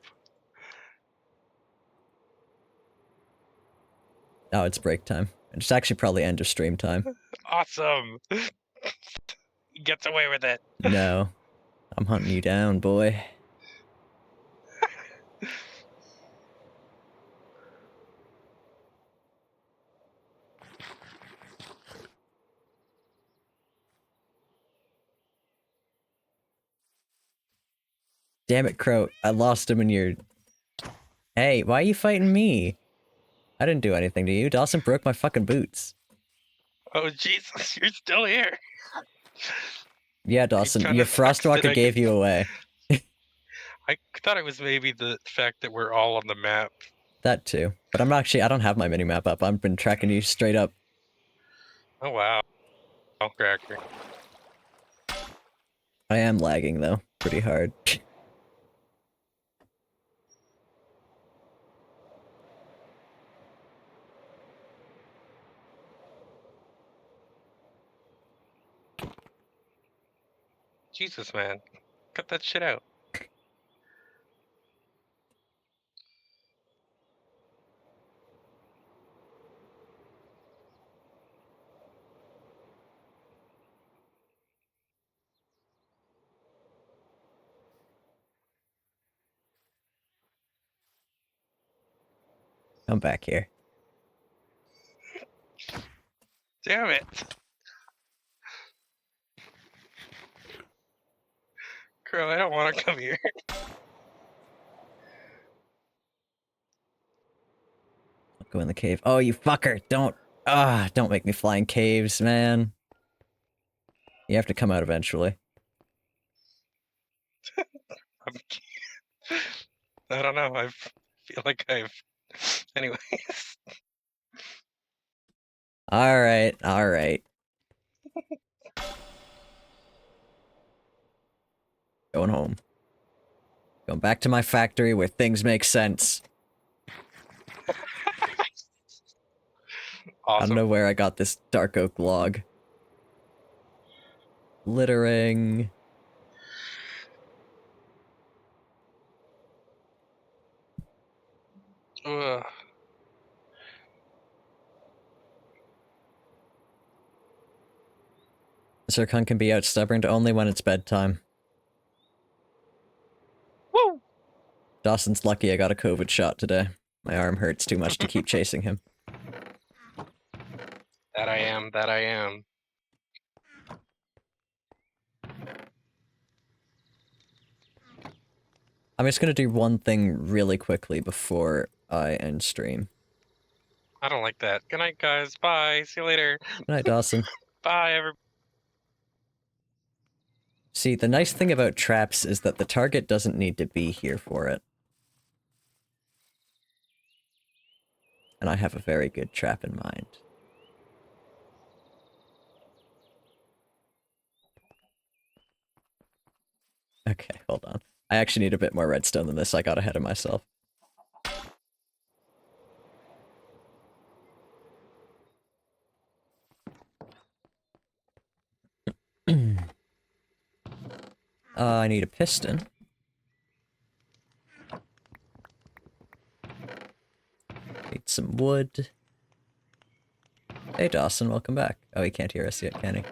Oh, it's break time. It's actually probably end of stream time. Awesome! He gets away with it. No. I'm hunting you down, boy. Damn it, Crow. I lost him in your... Hey, why are you fighting me? I didn't do anything to you. Dawson broke my fucking boots. Oh Jesus, you're still here. Yeah, Dawson, kinda your sucks that Frostwalker I gave can- you away. I thought it was maybe the fact that we're all on the map. That too. But I'm actually, I don't have my minimap up. I've been tracking you straight up. Oh wow. Oh, cracker. I am lagging though, pretty hard. Jesus, man. Cut that shit out. Come back here. Damn it. Crow, I don't want to come here. I'll go in the cave. Oh, you fucker! Don't make me fly in caves, man. You have to come out eventually. I don't know. I feel like I've. Anyways. Alright, alright. Going home. Going back to my factory where things make sense. I Awesome. don't know where I got this dark oak log. Littering. Ugh. Zircon can be out stubborn only when it's bedtime. Woo! Dawson's lucky I got a COVID shot today. My arm hurts too much to keep chasing him. That I am. That I am. I'm just gonna do one thing really quickly before I end stream. I don't like that. Good night, guys. Bye. See you later. Good night, Dawson. Bye, everybody. See, the nice thing about traps is that the target doesn't need to be here for it. And I have a very good trap in mind. Okay, hold on. I actually need a bit more redstone than this. I got ahead of myself. I need a piston. Need some wood. Hey Dawson, welcome back. Oh, he can't hear us yet, can he?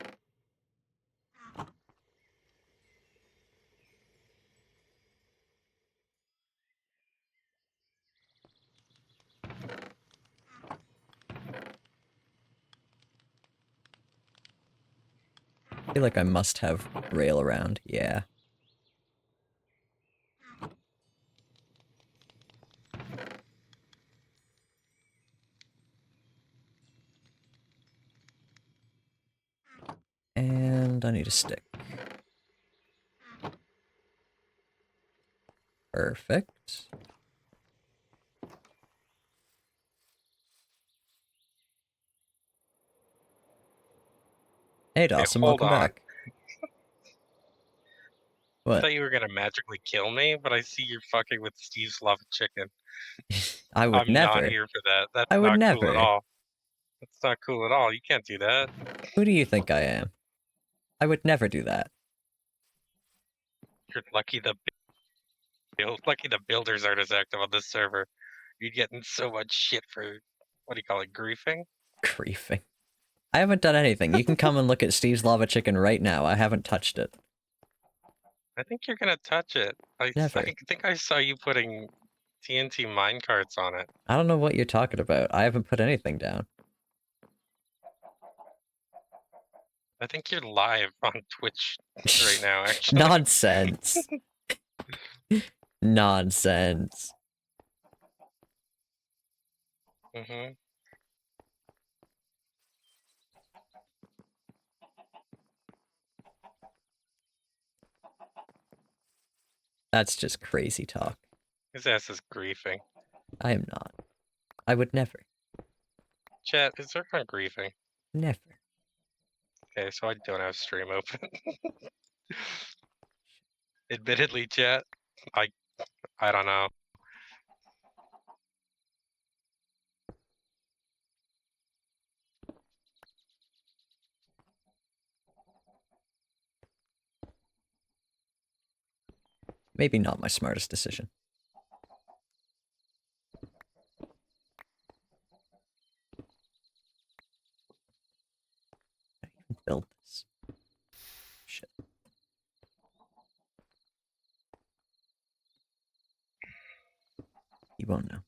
I feel like I must have rail around, yeah. And I need a stick. Perfect. Hey Dawson, hold welcome on. back. I What? thought you were gonna magically kill me, but I see you're fucking with Steve's love chicken. I would I'm not never. here for that. That's I would not cool never. at all. That's not cool at all. You can't do that. Who do you think I am? I would never do that. You're lucky the builders aren't as active on this server. You're getting so much shit for what do you call it, griefing? Griefing. I haven't done anything. You can come and look at Steve's lava chicken right now. I haven't touched it. I think you're gonna touch it. Never. I think I saw you putting TNT minecarts on it. I don't know what you're talking about. I haven't put anything down. I think you're live on Twitch right now, actually. Nonsense. Nonsense. Mm-hmm. That's just crazy talk. His ass is griefing. I am not. I would never. Chat, is there on griefing? Never. Okay, so I don't have stream open. Admittedly, chat, I don't know. Maybe not my smartest decision. I didn't even build this. Shit. You won't know.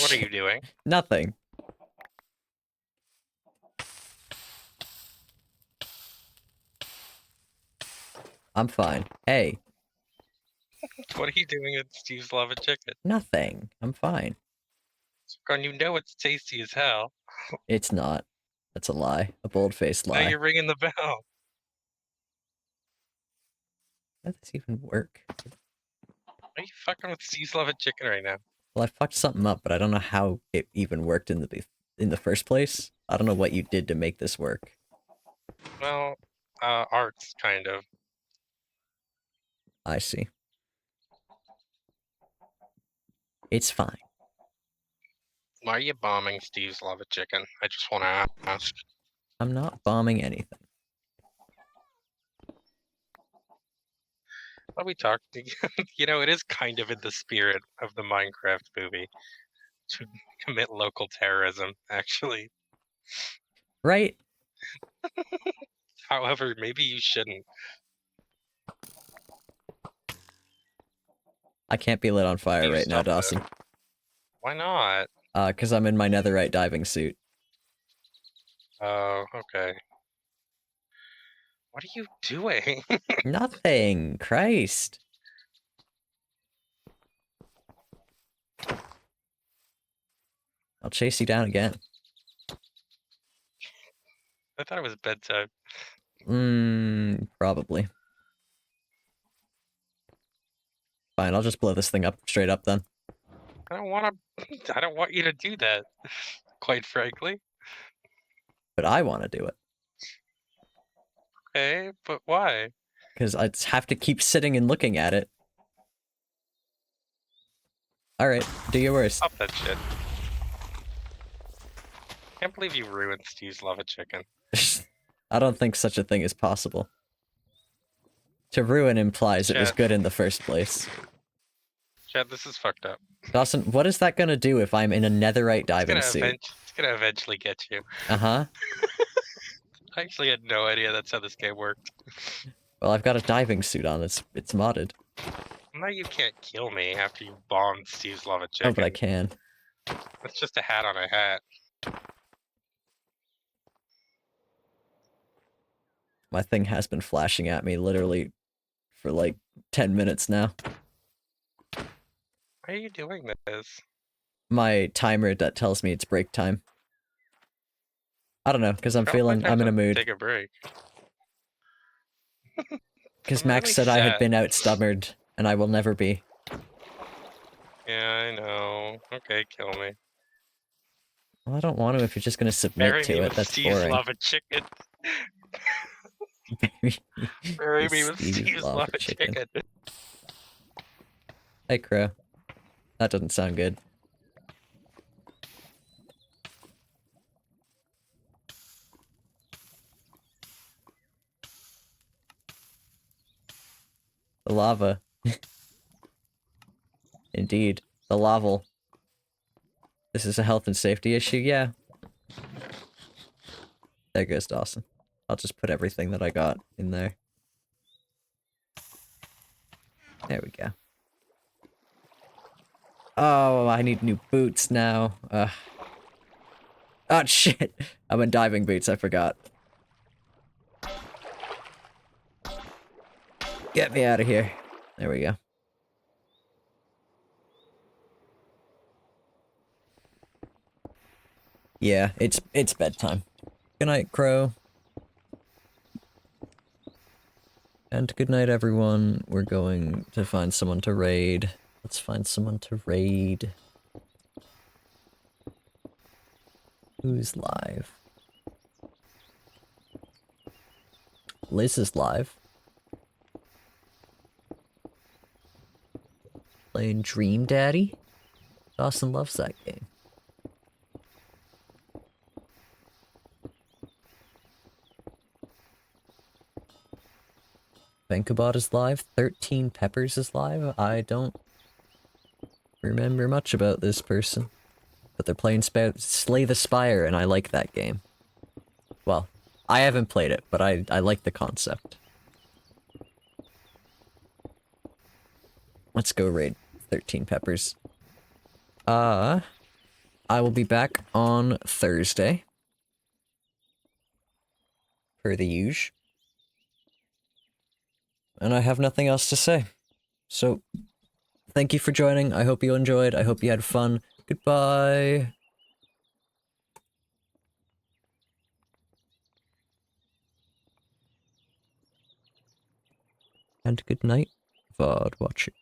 What are you doing? Nothing. I'm fine. Hey. What are you doing at Steve's Lava Chicken? Nothing. I'm fine. Gun, you know it's tasty as hell. It's not. That's a lie. A bold-faced Now lie. you're ringing the bell. How does this even work? Are you fucking with Steve's Lava Chicken right now? Well, I fucked something up, but I don't know how it even worked in the first place. I don't know what you did to make this work. Well, arts, kind of. I see. It's fine. Why are you bombing Steve's Lava Chicken? I just want to ask. I'm not bombing anything. Let me talk to you. You know, it is kind of in the spirit of the Minecraft movie to commit local terrorism, actually. Right? However, maybe you shouldn't. I can't be lit on fire You right now, stop Dawson. Why not? 'Cause I'm in my netherite diving suit. Oh, okay. What are you doing? Nothing. Christ. I'll chase you down again. I thought it was bedtime. Probably. Fine, I'll just blow this thing up straight up then. I don't want you to do that, quite frankly. But I want to do it. Okay, but why? Because I'd have to keep sitting and looking at it. Alright, do your worst. Stop that shit. Can't believe you ruined Steve's Lava Chicken. I don't think such a thing is possible. To ruin implies it was Chat. good in the first place. Chad, this is fucked up. Dawson, what is that gonna do if I'm in a netherite diving suit? It's gonna eventually get you. Uh-huh. I actually had no idea that's how this game worked. Well, I've got a diving suit on. It's modded. Now you can't kill me after you bombed Steve's Lava Chicken. Oh, but I can. That's just a hat on a hat. My thing has been flashing at me literally for like 10 minutes now. Why are you doing this? My timer that tells me it's break time. I don't know, because I'm in a mood. Take a break. Because I'm Max really said I had sad. been outstumbered, and I will never be. Yeah, I know. Okay, kill me. Well, I don't want to if you're just gonna submit Bury me to it. with That's Steve's boring. Lava Chicken. Bury me with Steve's Lava Chicken. Hey, Crow. That doesn't sound good. The lava. Indeed. The lava. This is a health and safety issue? Yeah. There goes Dawson. I'll just put everything that I got in there. There we go. Oh, I need new boots now. Oh, shit. I'm in diving boots, I forgot. Get me out of here. There we go. Yeah, it's bedtime. Good night, Crow. And good night, everyone. We're going to find someone to raid. Let's find someone to raid. Who's live? Liz is live. Playing Dream Daddy? Dawson loves that game. Venkabot is live. 13 Peppers is live. I don't remember much about this person. But they're playing Slay the Spire, and I like that game. Well, I haven't played it, but I like the concept. Let's go raid 13 Peppers. I will be back on Thursday. Per the usual. And I have nothing else to say. So, thank you for joining. I hope you enjoyed. I hope you had fun. Goodbye. And good night, VOD watching.